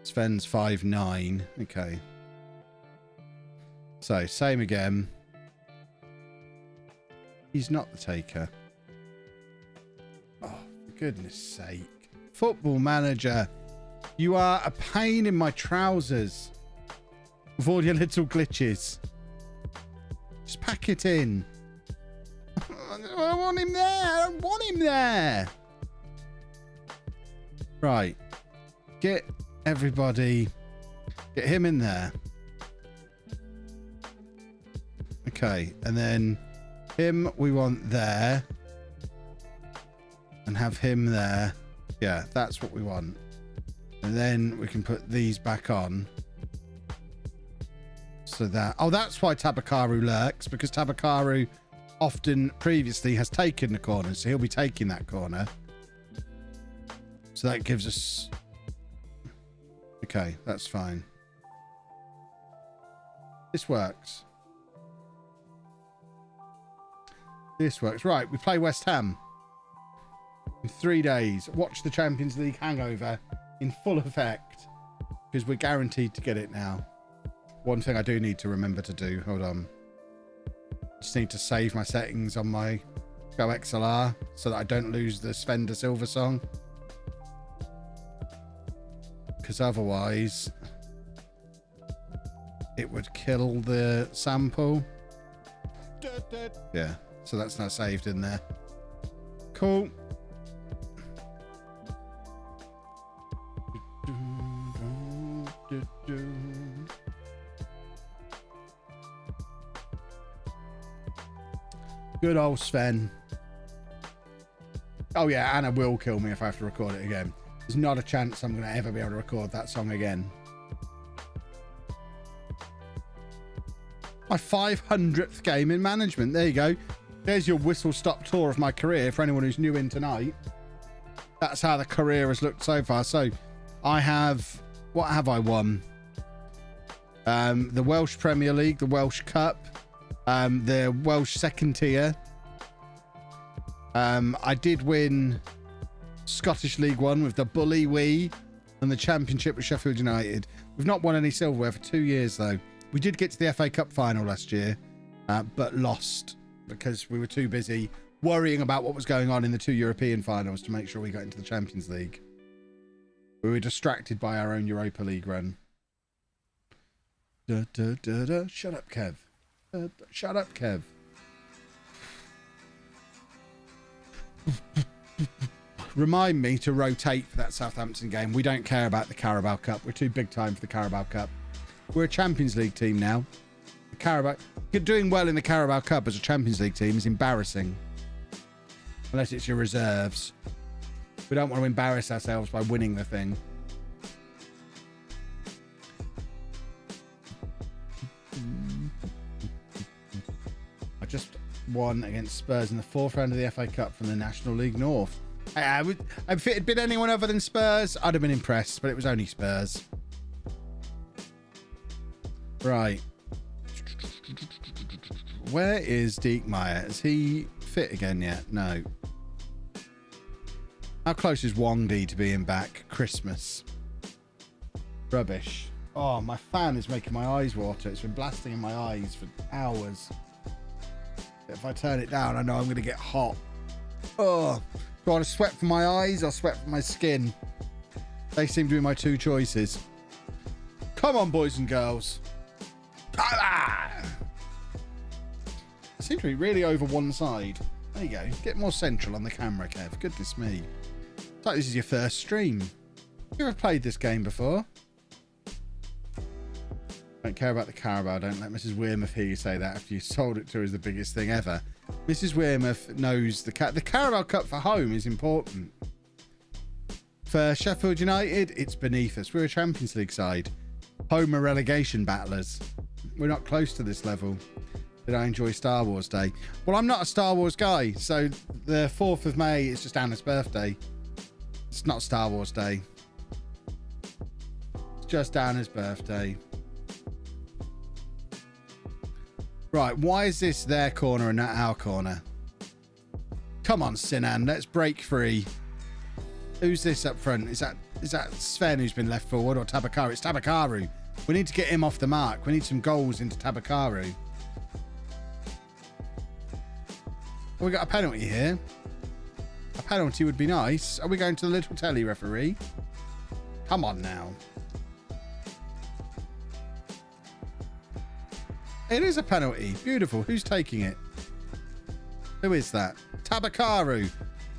[SPEAKER 1] Sven's 5'9". Okay. So, same again. He's not the taker. Oh, for goodness sake. Football Manager, you are a pain in my trousers with all your little glitches. Just pack it in. I want him there. I don't want him there. Right. Get everybody. Get him in there. Okay. And then him we want there. And have him there. Yeah, that's what we want. And then we can put these back on. So that... Oh, that's why Tabakaru lurks. Because Tabakaru often previously has taken the corner. So he'll be taking that corner. So that gives us... Okay, that's fine. This works. This works. Right, we play West Ham. In 3 days. Watch the Champions League hangover in full effect. Because we're guaranteed to get it now. One thing I do need to remember to do. Hold on. Just need to save my settings on my Go XLR so that I don't lose the Sven de Silva song. Because otherwise it would kill the sample. Yeah, so that's now saved in there. Cool. Good old Sven. Oh yeah, Anna will kill me if I have to record it again. There's not a chance I'm going to ever be able to record that song again. My 500th game in management. There you go. There's your whistle-stop tour of my career for anyone who's new in tonight. That's how the career has looked so far. So I have, what have I won? The Welsh Premier League, the Welsh Cup, the Welsh second tier. I did win Scottish League One with the Bully Wee and the Championship with Sheffield United. We've not won any silverware for 2 years though. We did get to the FA Cup final last year, but lost because we were too busy worrying about what was going on in the 2 European finals to make sure we got into the Champions League. We were distracted by our own Europa League run. Da, da, da, da. Shut up, Kev. Shut up, Kev. Remind me to rotate for that Southampton game. We don't care about the Carabao Cup. We're too big time for the Carabao Cup. We're a Champions League team now. The Carabao, doing well in the Carabao Cup as a Champions League team is embarrassing. Unless it's your reserves. We don't want to embarrass ourselves by winning the thing. I just won against Spurs in the 4th round of the FA Cup from the National League North. If it had been anyone other than Spurs, I'd have been impressed, but it was only Spurs. Right. Where is Diekmeyer? Is he fit again yet? No. How close is Wongdi to being back? Christmas. Rubbish. Oh, my fan is making my eyes water. It's been blasting in my eyes for hours. If I turn it down, I know I'm going to get hot. Oh, do I want to sweat from my eyes or sweat from my skin? They seem to be my two choices. Come on, boys and girls. I seem to be really over one side. There you go. Get more central on the camera, Kev. Goodness me. It's like this is your first stream. Have you ever played this game before? Don't care about the Carabao. Don't let Mrs. Wearmouth hear you say that after you sold it to her as the biggest thing ever. Mrs. Wearmouth knows the Carabao Cup for home is important. For Sheffield United, it's beneath us. We're a Champions League side. Home are relegation battlers. We're not close to this level. Did I enjoy Star Wars Day? Well, I'm not a Star Wars guy, so the 4th of May is just Anna's birthday. It's not Star Wars Day. It's just Anna's birthday. Right, why is this their corner and not our corner? Come on, Sinan, let's break free. Who's this up front? Is that Sven who's been left forward or Tabakaru? It's Tabakaru. We need to get him off the mark. We need some goals into Tabakaru. We got a penalty here. A penalty would be nice. Are we going to the little telly referee? Come on now. It is a penalty. Beautiful. Who's taking it? Who is that? Tabakaru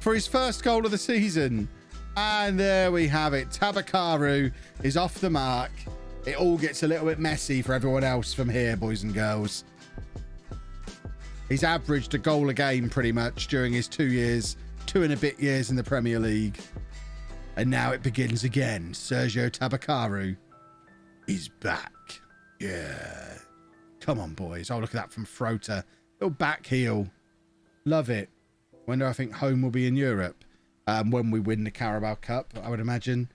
[SPEAKER 1] for his first goal of the season. And there we have it. Tabakaru is off the mark. It all gets a little bit messy for everyone else from here, boys and girls. He's averaged a goal a game pretty much during his 2 and a bit years in the Premier League. And now it begins again. Sergio Tabakaru is back. Yeah. Come on, boys. Oh, look at that from Frota. Little back heel. Love it. When do I think home will be in Europe? When we win the Carabao Cup, I would imagine.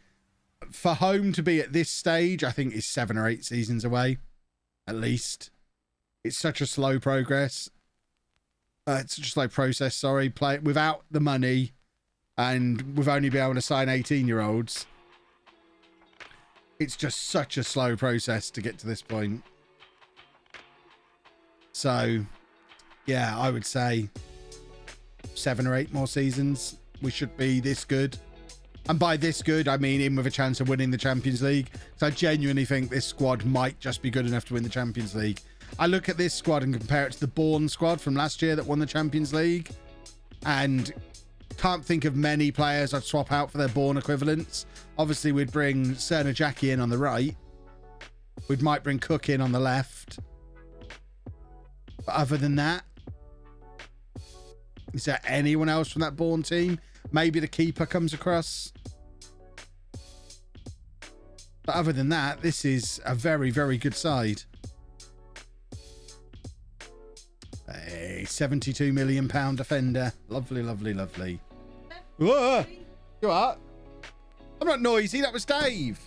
[SPEAKER 1] For home to be at this stage, I think is 7 or 8 seasons away. At least. It's such a slow progress. It's such a slow process, sorry. Play it without the money. And we've only been able to sign 18-year-olds. It's just such a slow process to get to this point. So, yeah, I would say 7 or 8 more seasons. We should be this good. And by this good, I mean in with a chance of winning the Champions League. So I genuinely think this squad might just be good enough to win the Champions League. I look at this squad and compare it to the Bourne squad from last year that won the Champions League. And can't think of many players I'd swap out for their Bourne equivalents. Obviously, we'd bring Cerner Jackie in on the right. We might bring Cook in on the left. But other than that, is there anyone else from that Bourne team? Maybe the keeper comes across. But other than that, this is a very, very good side. A £72 million defender. Lovely, lovely, lovely. Whoa! You are? I'm not noisy. That was Dave.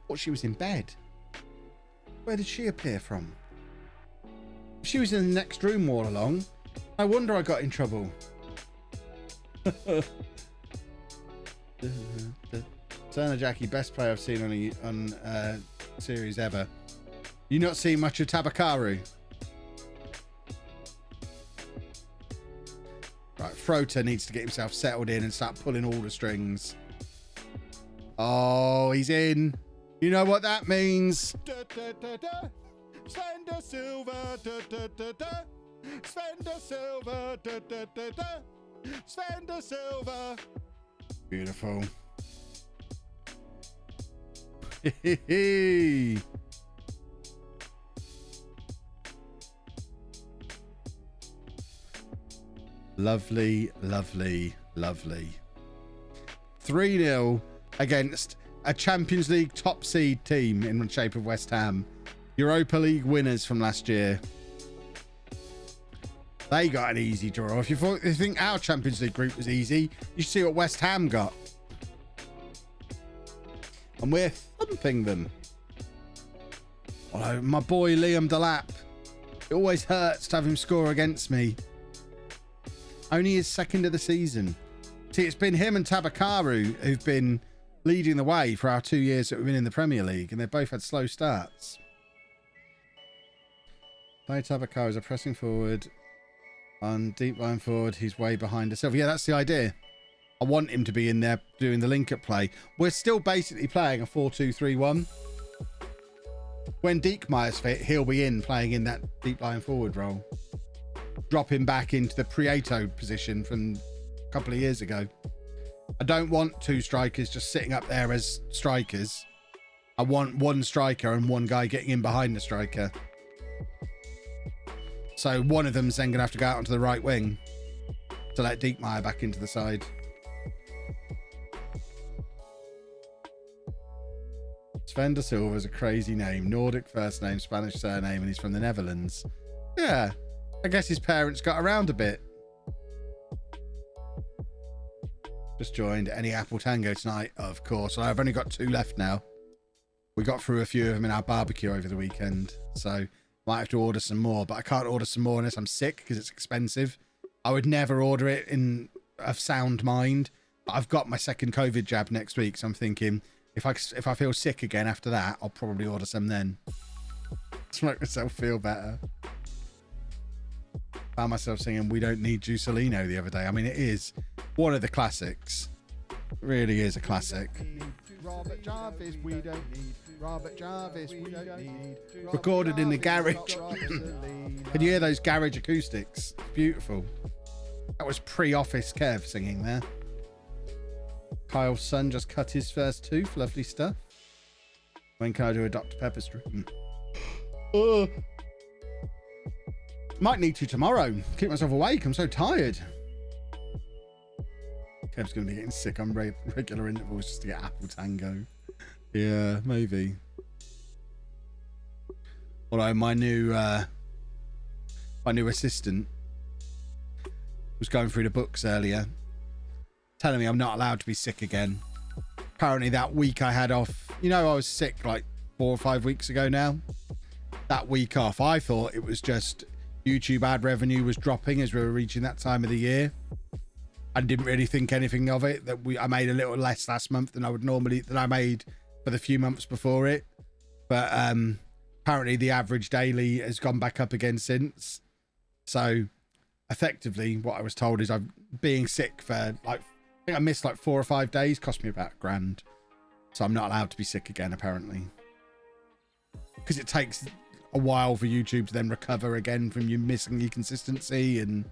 [SPEAKER 1] Thought she was in bed. Where did she appear from? She was in the next room all along. No wonder I got in trouble. Turner Jackie, best player I've seen on a series ever. You not seen much of Tabakaru? Right, Frota needs to get himself settled in and start pulling all the strings. Oh, he's in. You know what that means. Sven de Silva. Sven de Silva. Sven de Silva. Beautiful. Lovely, lovely, lovely. 3-0 against a Champions League top seed team in the shape of West Ham. Europa League winners from last year. They got an easy draw. If you think our Champions League group was easy, you see what West Ham got. And we're thumping them. Although my boy Liam Delap, it always hurts to have him score against me. Only his second of the season. See, it's been him and Tabakaru who've been leading the way for our 2 years that we've been in the Premier League, and they've both had slow starts. Play Tabakaru as a pressing forward. On deep line forward, he's way behind himself. Yeah, that's the idea. I want him to be in there doing the link-up play. We're still basically playing a 4-2-3-1. When Diekmeyer's fit, he'll be in playing in that deep line forward role. Drop him back into the Prieto position from a couple of years ago. I don't want two strikers just sitting up there as strikers. I want one striker and one guy getting in behind the striker. So one of them's then going to have to go out onto the right wing to let Diekmeyer back into the side. Sven de Silva is a crazy name. Nordic first name, Spanish surname, and he's from the Netherlands. Yeah, I guess his parents got around a bit. Just joined. Any Apple Tango tonight? Of course. I've only got 2 left now. We got through a few of them in our barbecue over the weekend, so might have to order some more, but I can't order some more unless I'm sick because it's expensive. I would never order it in a sound mind. But I've got my second COVID jab next week, so I'm thinking if I feel sick again after that, I'll probably order some then. To make myself feel better. Found myself singing "We Don't Need Juicelino" the other day. I mean, it is one of the classics. It really is a classic. Robert Jarvis, we don't need. Robert Jarvis, we don't need. Recorded in the garage. Can you hear those garage acoustics? It's beautiful. That was pre-office Kev singing there. Kyle's son just cut his first tooth. Lovely stuff. When can I do a Dr. Pepper stream? Might need to tomorrow. Keep myself awake. I'm so tired. Kev's going to be getting sick on regular intervals just to get Apple Tango. Yeah, maybe. Although my new assistant was going through the books earlier, telling me I'm not allowed to be sick again. Apparently that week I had off, I was sick like 4 or 5 weeks ago now. That week off, I thought it was just YouTube ad revenue was dropping as we were reaching that time of the year. I didn't really think anything of it. I made a little less last month than I made for the few months before it. But apparently the average daily has gone back up again since. So effectively what I was told is I'm being sick for I think I missed like 4 or 5 days, cost me about £1,000. So I'm not allowed to be sick again apparently. Because it takes a while for YouTube to then recover again from you missing your consistency and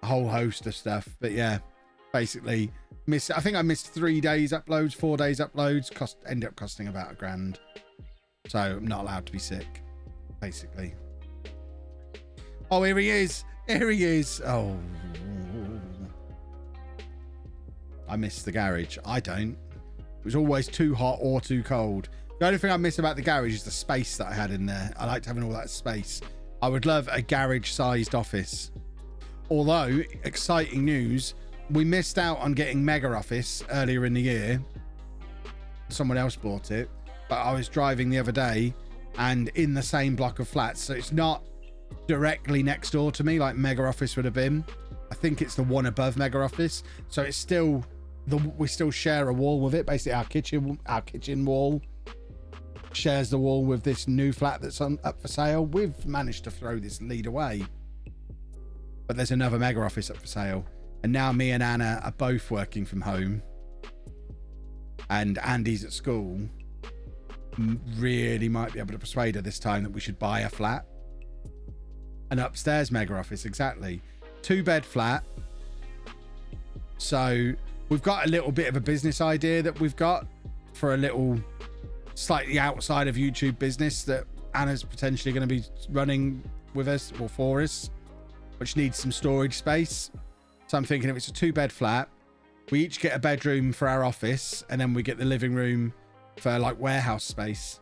[SPEAKER 1] a whole host of stuff. But yeah, basically I think I missed 3 days uploads, 4 days uploads, ended up costing about £1,000. So I'm not allowed to be sick, basically. Oh, here he is. Oh, I miss the garage. I don't. It was always too hot or too cold. The only thing I miss about the garage is the space that I had in there. I liked having all that space. I would love a garage-sized office. Although, exciting news, we missed out on getting Mega Office earlier in the year. Someone else bought it, but I was driving the other day and in the same block of flats. So it's not directly next door to me like Mega Office would have been. I think it's the one above Mega Office. So it's still we still share a wall with it. Basically our kitchen wall shares the wall with this new flat that's up for sale. We've managed to throw this lead away, but there's another Mega Office up for sale. And now me and Anna are both working from home and Andy's at school. Really might be able to persuade her this time that we should buy a flat. An upstairs Mega Office, exactly. 2-bed flat. So we've got a little bit of a business idea that we've got for a little slightly outside of YouTube business that Anna's potentially going to be running with us or for us, which needs some storage space. So I'm thinking if it's a 2-bed flat, we each get a bedroom for our office and then we get the living room for like warehouse space,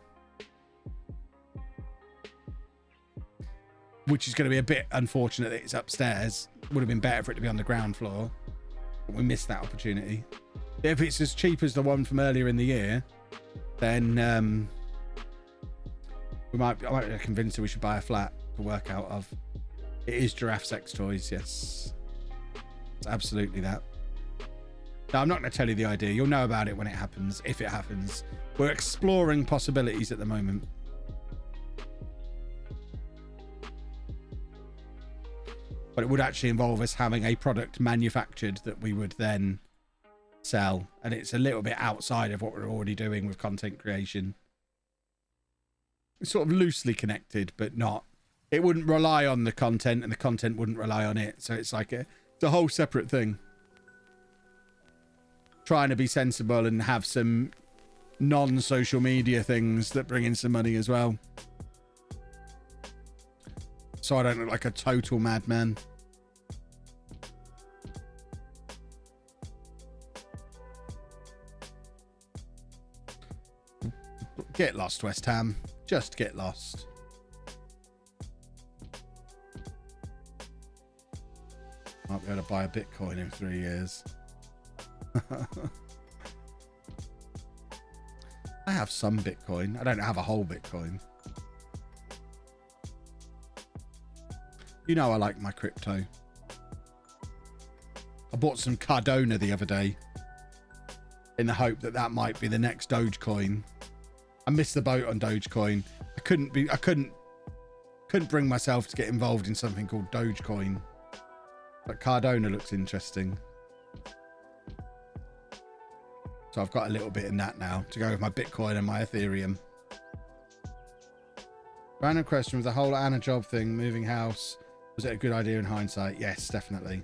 [SPEAKER 1] which is going to be a bit unfortunate that it's upstairs. Would have been better for it to be on the ground floor, but we missed that opportunity. If it's as cheap as the one from earlier in the year, then I might be convinced that we should buy a flat to work out of. It is Giraffe Sex Toys, yes. It's absolutely that. No, I'm not going to tell you the idea. You'll know about it when it happens, if it happens. We're exploring possibilities at the moment. But it would actually involve us having a product manufactured that we would then sell. And it's a little bit outside of what we're already doing with content creation. It's sort of loosely connected, but not. It wouldn't rely on the content and the content wouldn't rely on it. So it's like it's a whole separate thing. Trying to be sensible and have some non-social media things that bring in some money as well. So I don't look like a total madman. Get lost, West Ham. Just get lost. Might be able to buy a Bitcoin in 3 years. I have some Bitcoin. I don't have a whole Bitcoin. You know I like my crypto. I bought some Cardano the other day in the hope that that might be the next Dogecoin. I missed the boat on Dogecoin. I couldn't bring myself to get involved in something called Dogecoin. But Cardano looks interesting. So I've got a little bit in that now to go with my Bitcoin and my Ethereum. Random question, with the whole Anna job thing, moving house, was it a good idea in hindsight? Yes, definitely.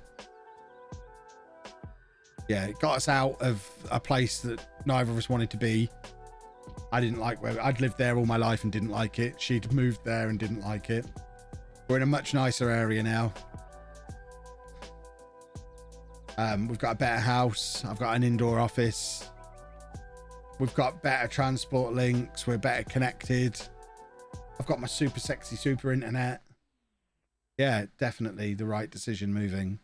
[SPEAKER 1] Yeah, it got us out of a place that neither of us wanted to be. I didn't like where I'd lived there all my life and didn't like it. She'd moved there and didn't like it. We're in a much nicer area now. We've got a better house. I've got an indoor office. We've got better transport links. We're better connected. I've got my super sexy super internet. Yeah, definitely the right decision moving.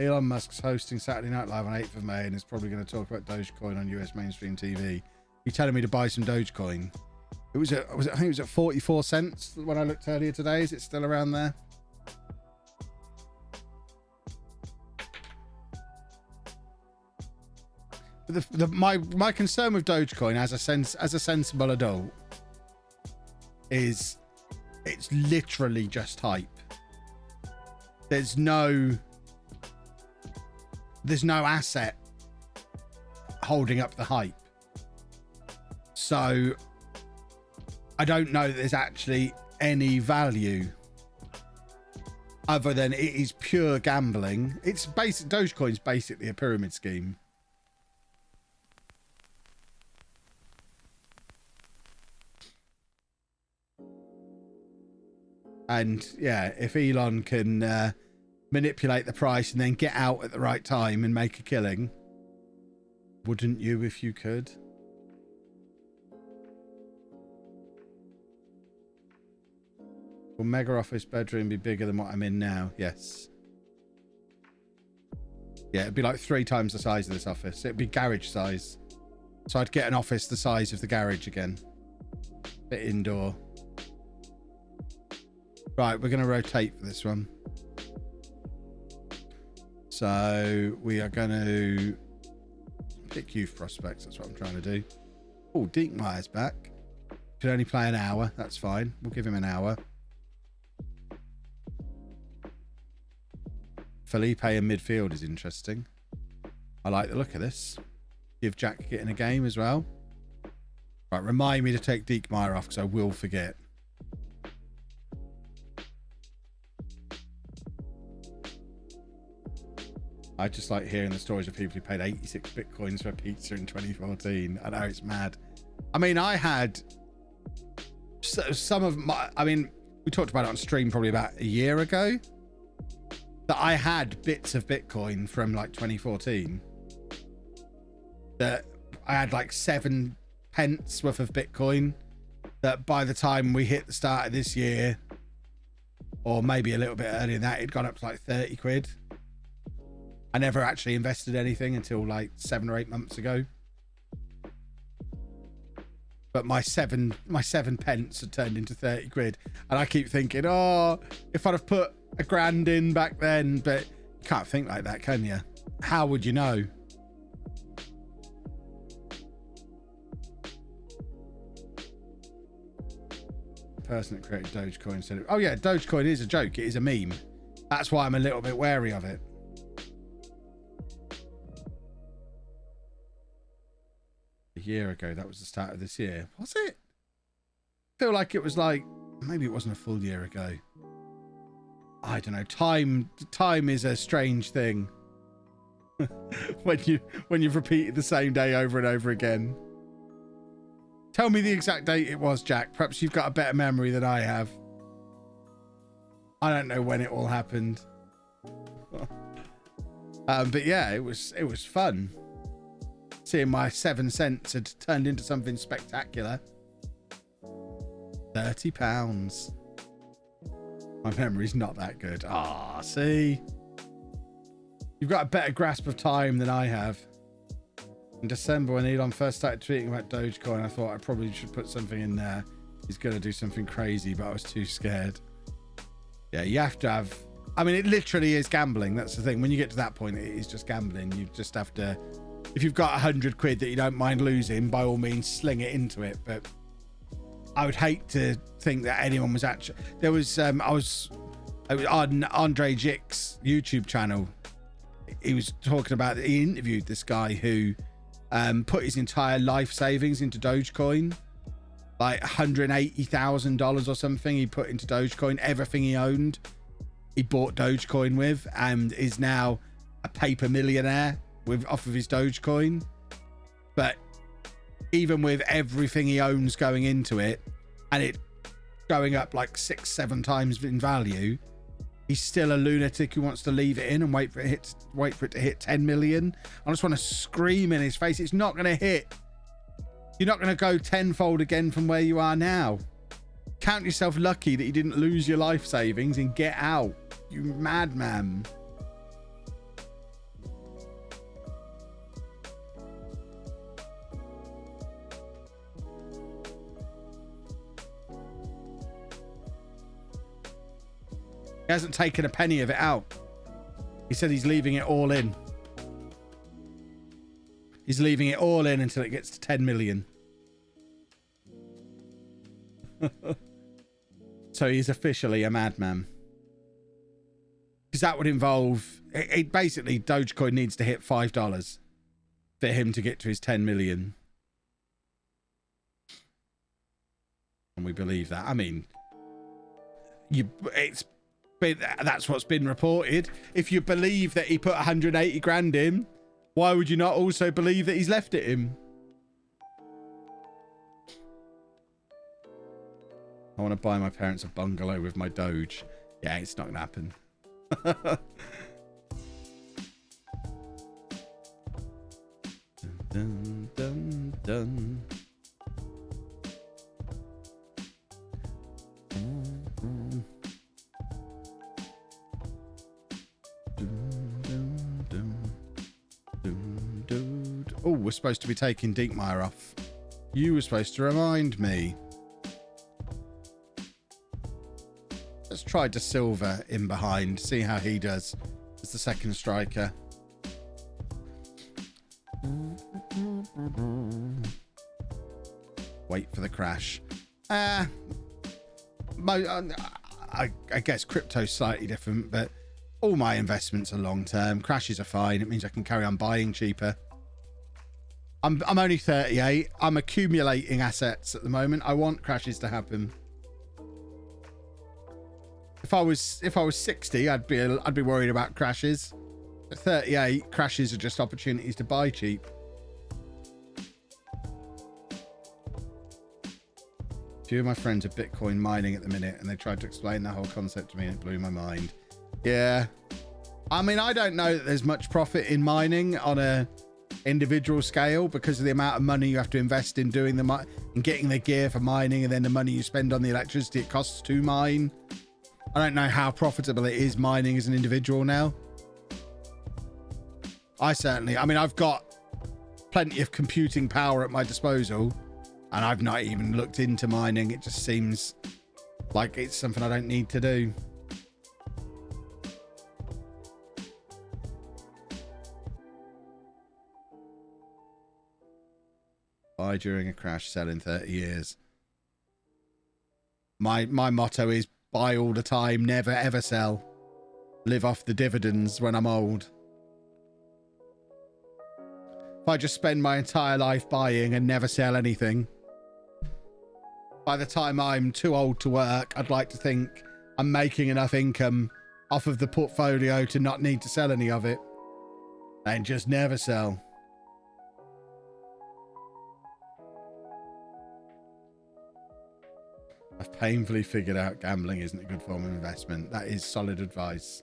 [SPEAKER 1] Elon Musk's hosting Saturday Night Live on 8th of May and is probably going to talk about Dogecoin on US mainstream TV. You're telling me to buy some Dogecoin? I think it was at 44 cents when I looked earlier today. Is it still around there? But my concern with Dogecoin as a sensible adult is it's literally just hype. There's no asset holding up the hype. So I don't know that there's actually any value other than it is pure gambling. Dogecoin's basically a pyramid scheme. And yeah, if Elon can manipulate the price and then get out at the right time and make a killing, wouldn't you if you could? Will mega office bedroom be bigger than what I'm in now? Yes. Yeah, it'd be like 3 times the size of this office. It'd be garage size. So I'd get an office the size of the garage again. Bit indoor. Right, we're going to rotate for this one. So we are going to pick youth prospects. That's what I'm trying to do. Oh, Diekmeyer's back. Can only play an hour. That's fine. We'll give him an hour. Felipe in midfield is interesting. I like the look of this. Give Jack getting a game as well. Right, remind me to take Diekmeyer off because I will forget. I just like hearing the stories of people who paid 86 bitcoins for a pizza in 2014. I know, it's mad. I mean, I had some of my, I mean, we talked about it on stream probably about a year ago, that I had bits of Bitcoin from like 2014 that I had like 7 pence worth of Bitcoin that by the time we hit the start of this year, or maybe a little bit earlier than that, it'd gone up to like 30 quid. I never actually invested anything until like 7 or 8 months ago. But my seven pence had turned into 30 quid. And I keep thinking, oh, if I'd have put a grand in back then, but you can't think like that, can you? How would you know? The person that created Dogecoin said, oh yeah, Dogecoin is a joke. It is a meme. That's why I'm a little bit wary of it. A year ago, that was the start of this year. Was it? I feel like it was like, maybe it wasn't a full year ago. I don't know. Time is a strange thing. when you've repeated the same day over and over again. Tell me the exact date it was, Jack. Perhaps you've got a better memory than I have. I don't know when it all happened. But yeah, it was fun. Seeing my 7 cents had turned into something spectacular. £30. My memory's not that good. Ah, see? You've got a better grasp of time than I have. In December, when Elon first started tweeting about Dogecoin, I thought I probably should put something in there. He's going to do something crazy, but I was too scared. Yeah, you have to have... I mean, it literally is gambling. That's the thing. When you get to that point, it is just gambling. You just have to... If you've got 100 quid that you don't mind losing, by all means, sling it into it. But I would hate to think that anyone was actually... There was... I was on Andre Jick's YouTube channel. He was talking about... He interviewed this guy who put his entire life savings into Dogecoin. Like $180,000 or something he put into Dogecoin. Everything he owned, he bought Dogecoin with, and is now a paper millionaire off of his Dogecoin. But even with everything he owns going into it, and it going up like 6-7 times in value, he's still a lunatic who wants to leave it in and wait for it to hit 10 million. I just want to scream in his face. It's not going to hit. You're not going to go tenfold again from where you are now. Count yourself lucky that you didn't lose your life savings and get out. You madman. He hasn't taken a penny of it out. He said he's leaving it all in. He's leaving it all in until it gets to 10 million. So he's officially a madman. Because that would involve... It basically, Dogecoin needs to hit $5 for him to get to his 10 million. And we believe that. I mean, that's what's been reported. If you believe that he put 180 grand in, why would you not also believe that he's left it in? I want to buy my parents a bungalow with my Doge. Yeah, it's not going to happen. Dun, dun, dun. we're supposed to be taking Dinkmeyer off. You were supposed to remind me. Let's try De Silva in behind. See how he does as the second striker. Wait for the crash. I guess crypto's slightly different, but all my investments are long term. Crashes are fine. It means I can carry on buying cheaper. I'm only 38. I'm accumulating assets at the moment. I want crashes to happen. If I was 60, I'd be worried about crashes. At 38, crashes are just opportunities to buy cheap. A few of my friends are Bitcoin mining at the minute, and they tried to explain that whole concept to me, and it blew my mind. Yeah. I mean, I don't know that there's much profit in mining on a individual scale because of the amount of money you have to invest in doing and getting the gear for mining, and then the money you spend on the electricity it costs to mine. I don't know how profitable it is mining as an individual now. I mean, I've got plenty of computing power at my disposal, and I've not even looked into mining. It just seems like it's something I don't need to do. Buy during a crash, sell in 30 years. My motto is buy all the time, never ever sell. Live off the dividends when I'm old. If I just spend my entire life buying and never sell anything, by the time I'm too old to work, I'd like to think I'm making enough income off of the portfolio to not need to sell any of it. And just never sell. I've painfully figured out gambling isn't a good form of investment. That is solid advice.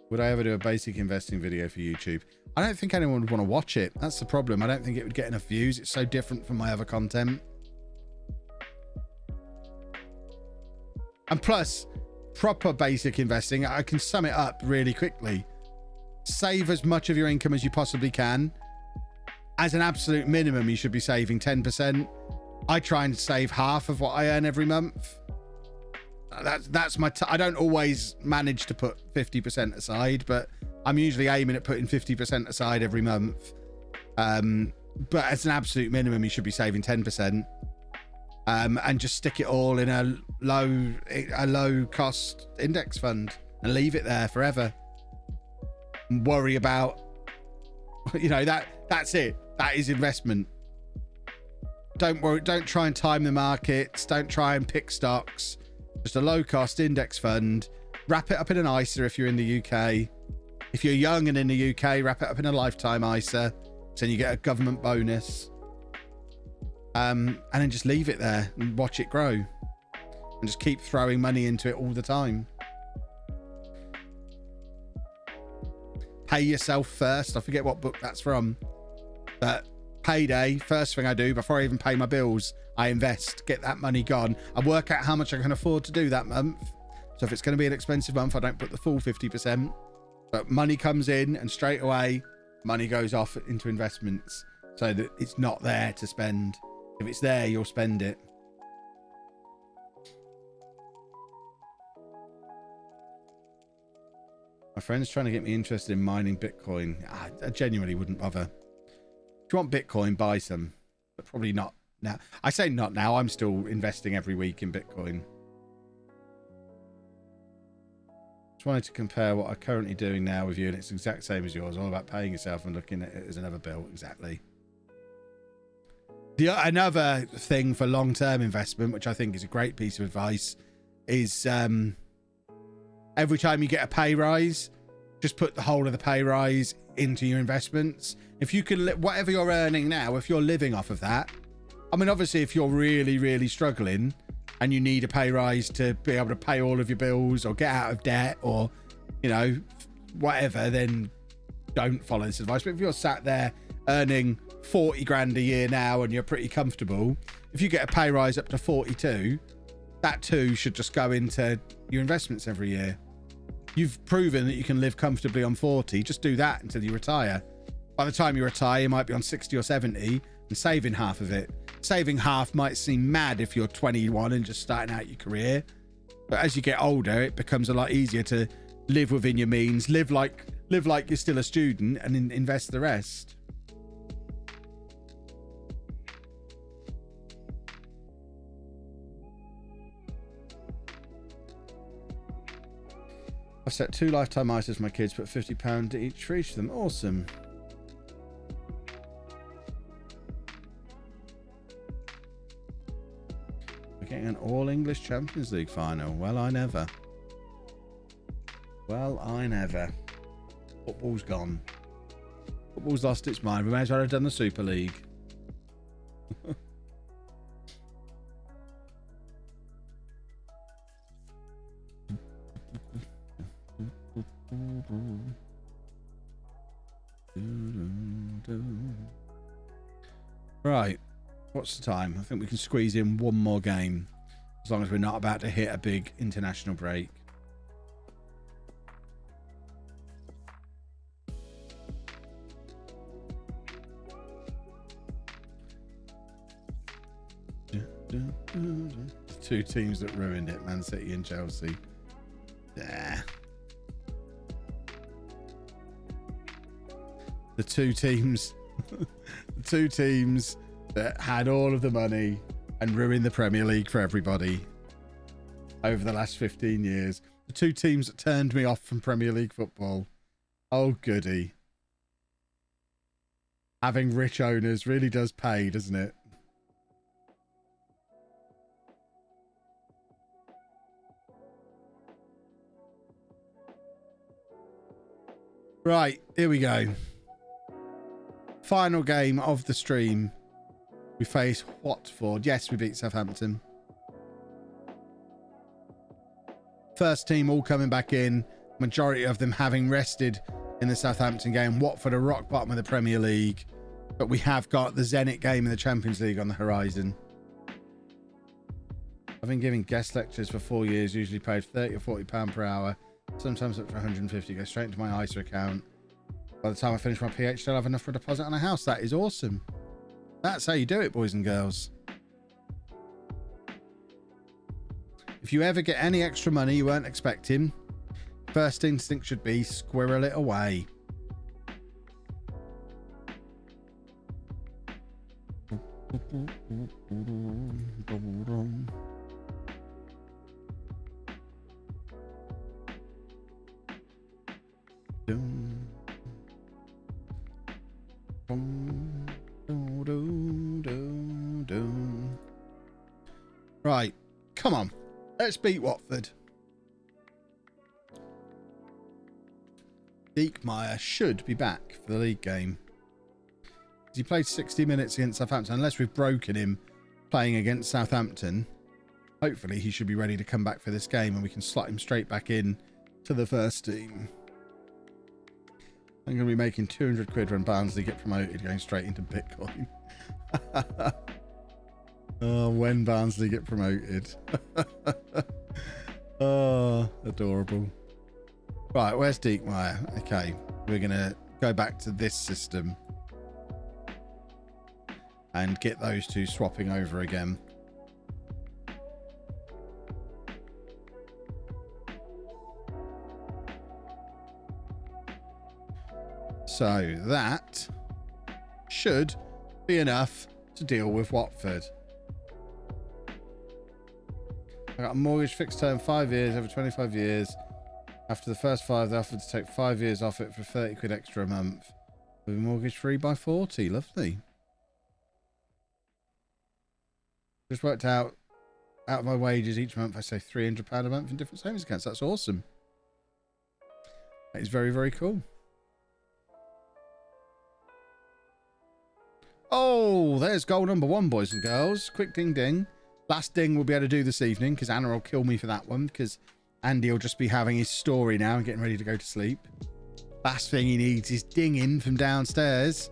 [SPEAKER 1] Would I ever do a basic investing video for YouTube? I don't think anyone would want to watch it. That's the problem. I don't think it would get enough views. It's so different from my other content. And plus, proper basic investing, I can sum it up really quickly. Save as much of your income as you possibly can. As an absolute minimum, you should be saving 10%. I try and save half of what I earn every month. That's my I don't always manage to put 50% aside, but I'm usually aiming at putting 50% aside every month. But as an absolute minimum, you should be saving 10%. And just stick it all in a low cost index fund and leave it there forever. And worry about, that's it. That is investment. Don't worry. Don't try and time the markets. Don't try and pick stocks. Just a low-cost index fund. Wrap it up in an ISA if you're in the UK. If you're young and in the UK, wrap it up in a lifetime ISA. So you get a government bonus. And then just leave it there and watch it grow. And just keep throwing money into it all the time. Pay yourself first. I forget what book that's from. But payday, first thing I do before I even pay my bills, I invest, get that money gone. I work out how much I can afford to do that month. So if it's going to be an expensive month, I don't put the full 50%. But money comes in and straight away, money goes off into investments so that it's not there to spend. If it's there, you'll spend it. My friend's trying to get me interested in mining Bitcoin. I genuinely wouldn't bother. If you want Bitcoin, buy some, but probably not now. I say not now. I'm still investing every week in Bitcoin. Just wanted to compare what I'm currently doing now with you, and it's the exact same as yours. All about paying yourself and looking at it as another bill. Exactly. Another thing for long-term investment, which I think is a great piece of advice, is every time you get a pay rise, just put the whole of the pay rise into your investments. If you can, whatever you're earning now, if you're living off of that, I mean, obviously, if you're really, really struggling and you need a pay rise to be able to pay all of your bills or get out of debt or, whatever, then don't follow this advice. But if you're sat there earning 40 grand a year now and you're pretty comfortable, if you get a pay rise up to 42, that too should just go into your investments every year. You've proven that you can live comfortably on 40. Just do that until you retire. By the time you retire, you might be on 60 or 70 and saving half of it. Saving half might seem mad if you're 21 and just starting out your career. But as you get older, it becomes a lot easier to live within your means, live like you're still a student, and invest the rest. I've set 2 lifetime ISAs for my kids, put £50 each for each of them. Awesome. We're getting an all English Champions League final. Well, I never. Well, I never. Football's gone. Football's lost its mind. We may as well have done the Super League. Right, what's the time? I think we can squeeze in one more game, as long as we're not about to hit a big international break. The 2 teams that ruined it, Man City and Chelsea. Yeah. The 2 teams the 2 teams that had all of the money and ruined the Premier League for everybody over the last 15 years. The 2 teams that turned me off from Premier League football. Oh, goody. Having rich owners really does pay, doesn't it? Right, here we go. Final game of the stream. We face Watford. Yes, we beat Southampton. First team all coming back in. Majority of them having rested in the Southampton game. Watford are rock bottom of the Premier League. But we have got the Zenit game in the Champions League on the horizon. I've been giving guest lectures for 4 years, usually paid £30 or £40 per hour. Sometimes up to 150. Go straight into my ISA account. By the time I finish my PhD, I'll have enough for a deposit on a house. That is awesome. That's how you do it, boys and girls. If you ever get any extra money you weren't expecting, first instinct should be squirrel it away. Right, come on, let's beat Watford. Diekmeyer should be back for the league game. He played 60 minutes against Southampton. Unless we've broken him playing against Southampton, hopefully he should be ready to come back for this game and we can slot him straight back in to the first team. I'm going to be making 200 quid when Barnsley get promoted, going straight into Bitcoin. Oh, when Barnsley get promoted. Oh, adorable. Right, where's Diekmeyer? Okay, we're going to go back to this system and get those 2 swapping over again. So that should be enough to deal with Watford. I got a mortgage fixed term 5 years over 25 years. After the first 5, they offered to take 5 years off it for 30 quid extra a month. We'll be mortgage free by 40. Lovely. Just worked out of my wages each month, I say £300 a month in different savings accounts. That's awesome. That is very, very cool. Oh, there's goal number 1, boys and girls. Quick ding ding. Last ding we'll be able to do this evening because Anna will kill me for that one because Andy will just be having his story now and getting ready to go to sleep. Last thing he needs is dinging from downstairs.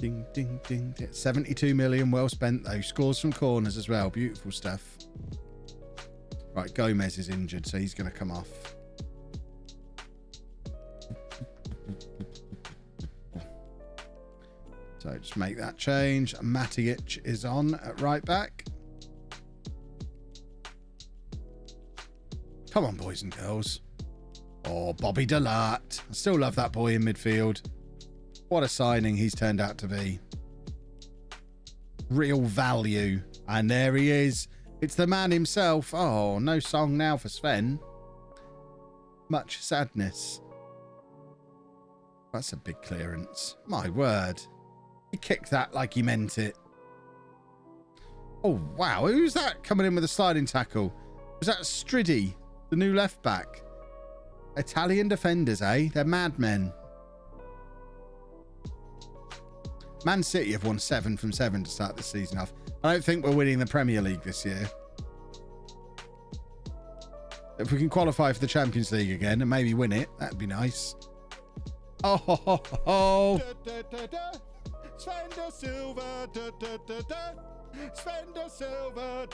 [SPEAKER 1] Ding, ding, ding, ding. 72 million, well spent though. Scores from corners as well. Beautiful stuff. Right, Gomez is injured, so he's going to come off. So just make that change. Matic is on at right back. Come on, boys and girls. Oh, Bobby Delart. I still love that boy in midfield. What a signing he's turned out to be. Real value. And there he is. It's the man himself. Oh, no song now for Sven. Much sadness. That's a big clearance. My word. He kicked that like he meant it. Oh, wow. Who's that coming in with a sliding tackle? Was that Striddy, the new left back? Italian defenders, eh? They're madmen. Man City have won 7 from 7 to start the season off. I don't think we're winning the Premier League this year. If we can qualify for the Champions League again and maybe win it, that'd be nice. Oh, ho, ho, ho. Sven de Silva, Sven de Silva,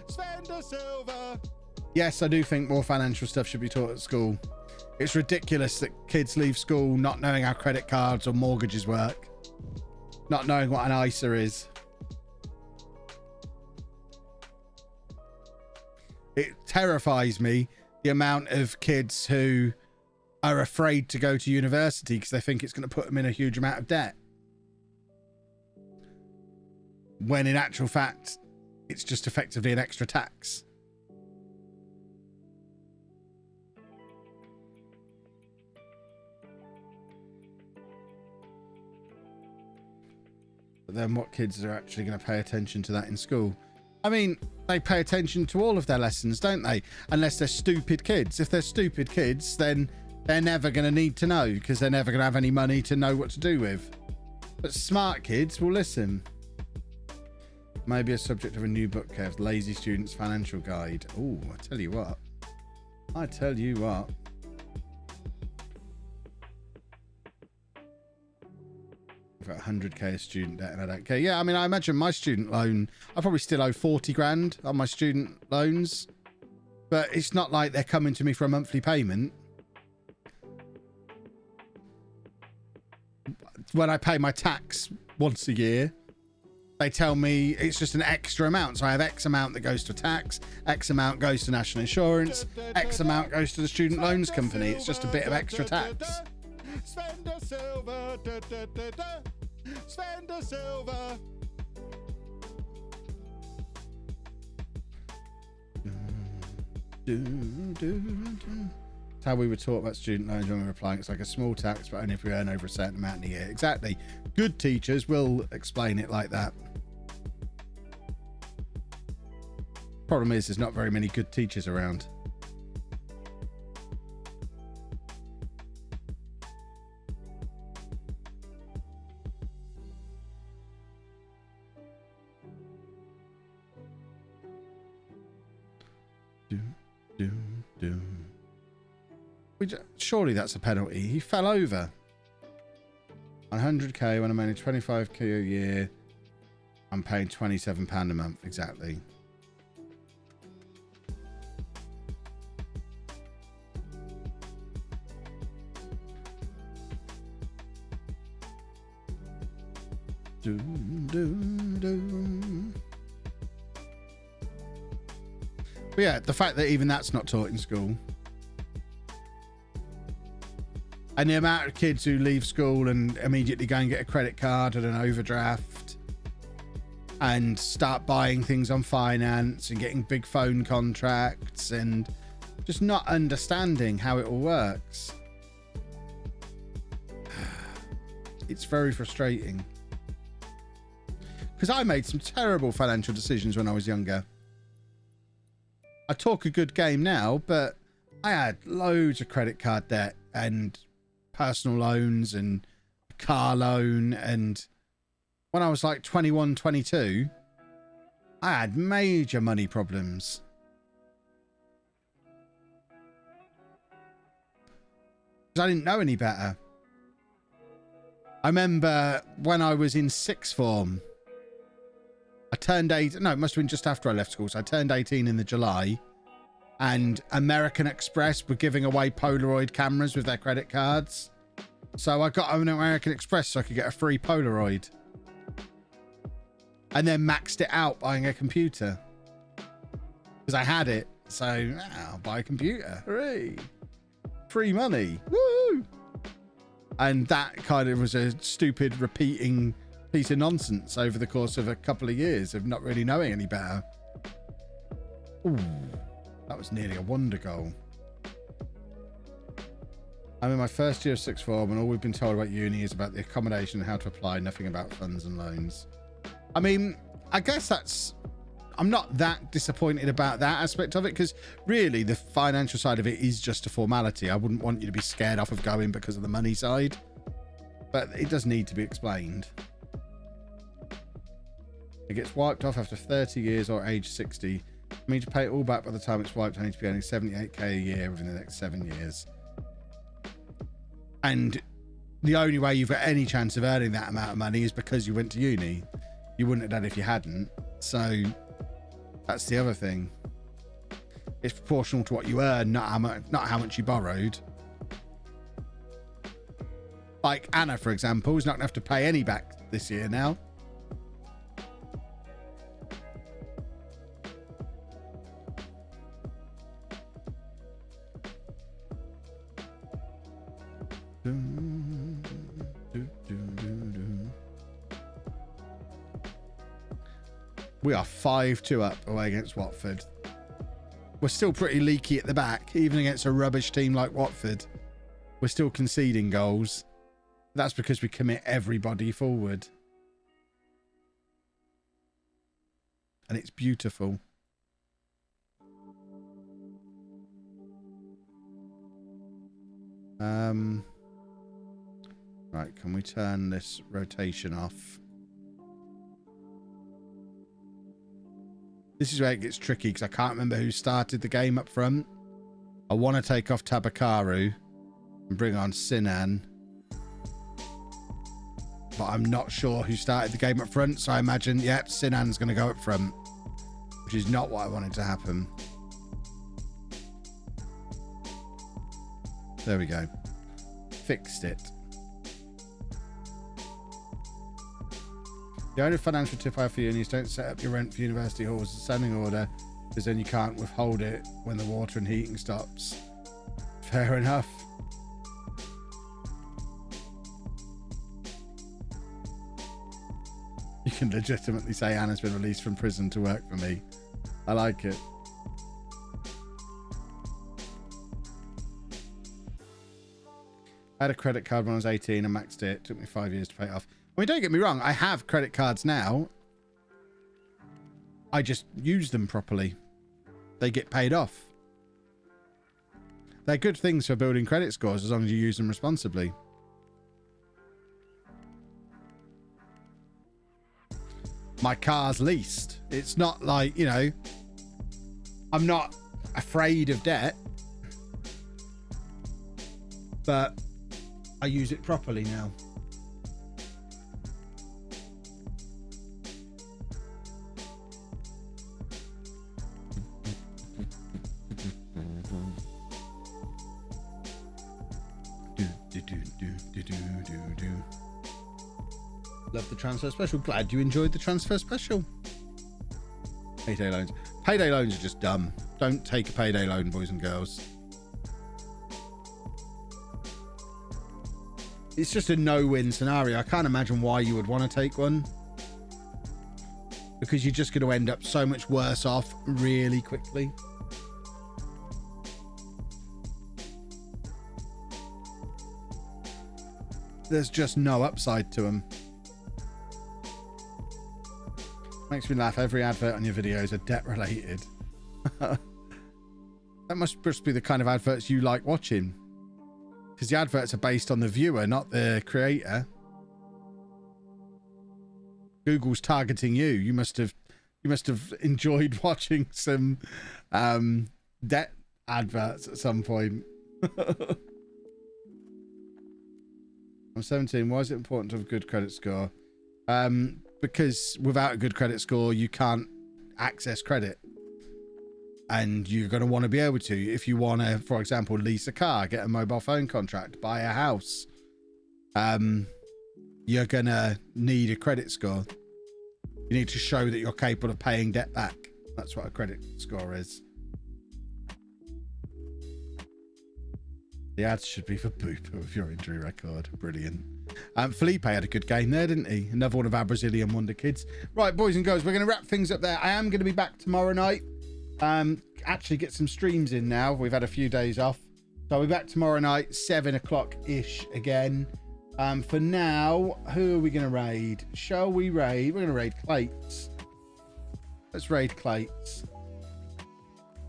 [SPEAKER 1] Sven de Silva. Yes, I do think more financial stuff should be taught at school. It's ridiculous that kids leave school not knowing how credit cards or mortgages work, not knowing what an ISA is. It terrifies me, the amount of kids who are afraid to go to university because they think it's going to put them in a huge amount of debt. When in actual fact, it's just effectively an extra tax. But then what kids are actually going to pay attention to that in school? I mean, they pay attention to all of their lessons, don't they? Unless they're stupid kids. If they're stupid kids, then they're never going to need to know because they're never going to have any money to know what to do with. But smart kids will listen. Maybe a subject of a new book, Kev. Lazy Student's Financial Guide. Oh, I tell you what. I tell you what. I've got 100k of student debt and I don't care. Yeah, I mean, I imagine my student loan, I probably still owe 40 grand on my student loans. But it's not like they're coming to me for a monthly payment. When I pay my tax once a year, they tell me it's just an extra amount. So I have X amount that goes to tax, X amount goes to national insurance, X amount goes to the student loans company. It's just a bit of extra tax. Sven de Silva, Sven de Silva. How we were taught about student loans when we were applying. It's like a small tax, but only if we earn over a certain amount in a year. Exactly. Good teachers will explain it like that. Problem is, there's not very many good teachers around. Surely that's a penalty. He fell over. 100k when I'm earning 25k a year. I'm paying £27 a month. Exactly. But yeah, the fact that even that's not taught in school. And the amount of kids who leave school and immediately go and get a credit card and an overdraft and start buying things on finance and getting big phone contracts and just not understanding how it all works. It's very frustrating. Because I made some terrible financial decisions when I was younger. I talk a good game now, but I had loads of credit card debt and personal loans and car loan, and when I was like 21, 22, I had major money problems. I didn't know any better. I remember when I was in sixth form, I turned 8. No, it must have been just after I left school. So I turned 18 in the July, and American Express were giving away Polaroid cameras with their credit cards. So I got an American Express so I could get a free Polaroid. And then maxed it out buying a computer. Because I had it. So I'll buy a computer. Hooray. Free money. Woo! And that kind of was a stupid repeating piece of nonsense over the course of a couple of years of not really knowing any better. Ooh, that was nearly a wonder goal. I'm in my first year of sixth form, and all we've been told about uni is about the accommodation and how to apply, nothing about funds and loans. I mean, I guess that's... I'm not that disappointed about that aspect of it, because really the financial side of it is just a formality. I wouldn't want you to be scared off of going because of the money side, but it does need to be explained. It gets wiped off after 30 years or age 60. I mean, to pay it all back by the time it's wiped, I need to be earning 78k a year within the next 7 years. And the only way you've got any chance of earning that amount of money is because you went to uni. You wouldn't have done it if you hadn't. So that's the other thing. It's proportional to what you earn, not how much you borrowed. Like Anna, for example, is not going to have to pay any back this year now. We are 5-2 up away against Watford. We're still pretty leaky at the back, even against a rubbish team like Watford. We're still conceding goals. That's because we commit everybody forward. And it's beautiful. Right, can we turn this rotation off? This is where it gets tricky because I can't remember who started the game up front. I want to take off Tabakaru and bring on Sinan. But I'm not sure who started the game up front, so I imagine, yep, Sinan's going to go up front, which is not what I wanted to happen. There we go. Fixed it. The only financial tip I have for uni is don't set up your rent for university halls as a standing order, because then you can't withhold it when the water and heating stops. Fair enough. You can legitimately say Anna's been released from prison to work for me. I like it. I had a credit card when I was 18 and maxed it. It took me 5 years to pay it off. I mean, don't get me wrong. I have credit cards now. I just use them properly. They get paid off. They're good things for building credit scores as long as you use them responsibly. My car's leased. It's not like, you know, I'm not afraid of debt, but I use it properly now. Love the transfer special. Glad you enjoyed the transfer special. Payday loans. Payday loans are just dumb. Don't take a payday loan, boys and girls. It's just a no-win scenario. I can't imagine why you would want to take one. Because you're just going to end up so much worse off really quickly. There's just no upside to them. Makes me laugh. Every advert on your videos are debt related. That must just be the kind of adverts you like watching. Because the adverts are based on the viewer, not the creator. Google's targeting you. You must have enjoyed watching some debt adverts at some point. I'm 17. Why is it important to have a good credit score? Because without a good credit score, you can't access credit. And you're going to want to be able to. If you want to, for example, lease a car, get a mobile phone contract, buy a house, you're going to need a credit score. You need to show that you're capable of paying debt back. That's what a credit score is. The ads should be for Booper with your injury record. Brilliant. Felipe had a good game there, didn't he? Another one of our Brazilian wonder kids. Right, boys and girls, we're going to wrap things up there. I am going to be back tomorrow night. Actually get some streams in now. We've had a few days off. So I'll be back tomorrow night, 7 o'clock-ish again. For now, who are we going to raid? Shall we raid? We're going to raid Clates. Let's raid Clates.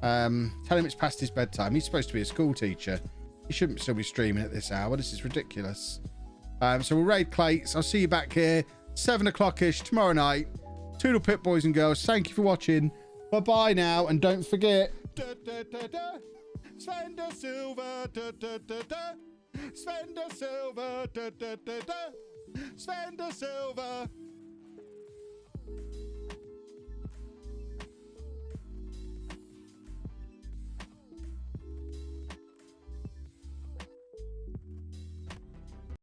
[SPEAKER 1] Tell him it's past his bedtime. He's supposed to be a school teacher. He shouldn't still be streaming at this hour. This is ridiculous. So we'll raid Clates. I'll see you back here, 7 o'clock-ish tomorrow night. Toodle pip, boys and girls. Thank you for watching. Bye-bye now. And don't forget... Spend a silver... Spend a silver... Spend a silver...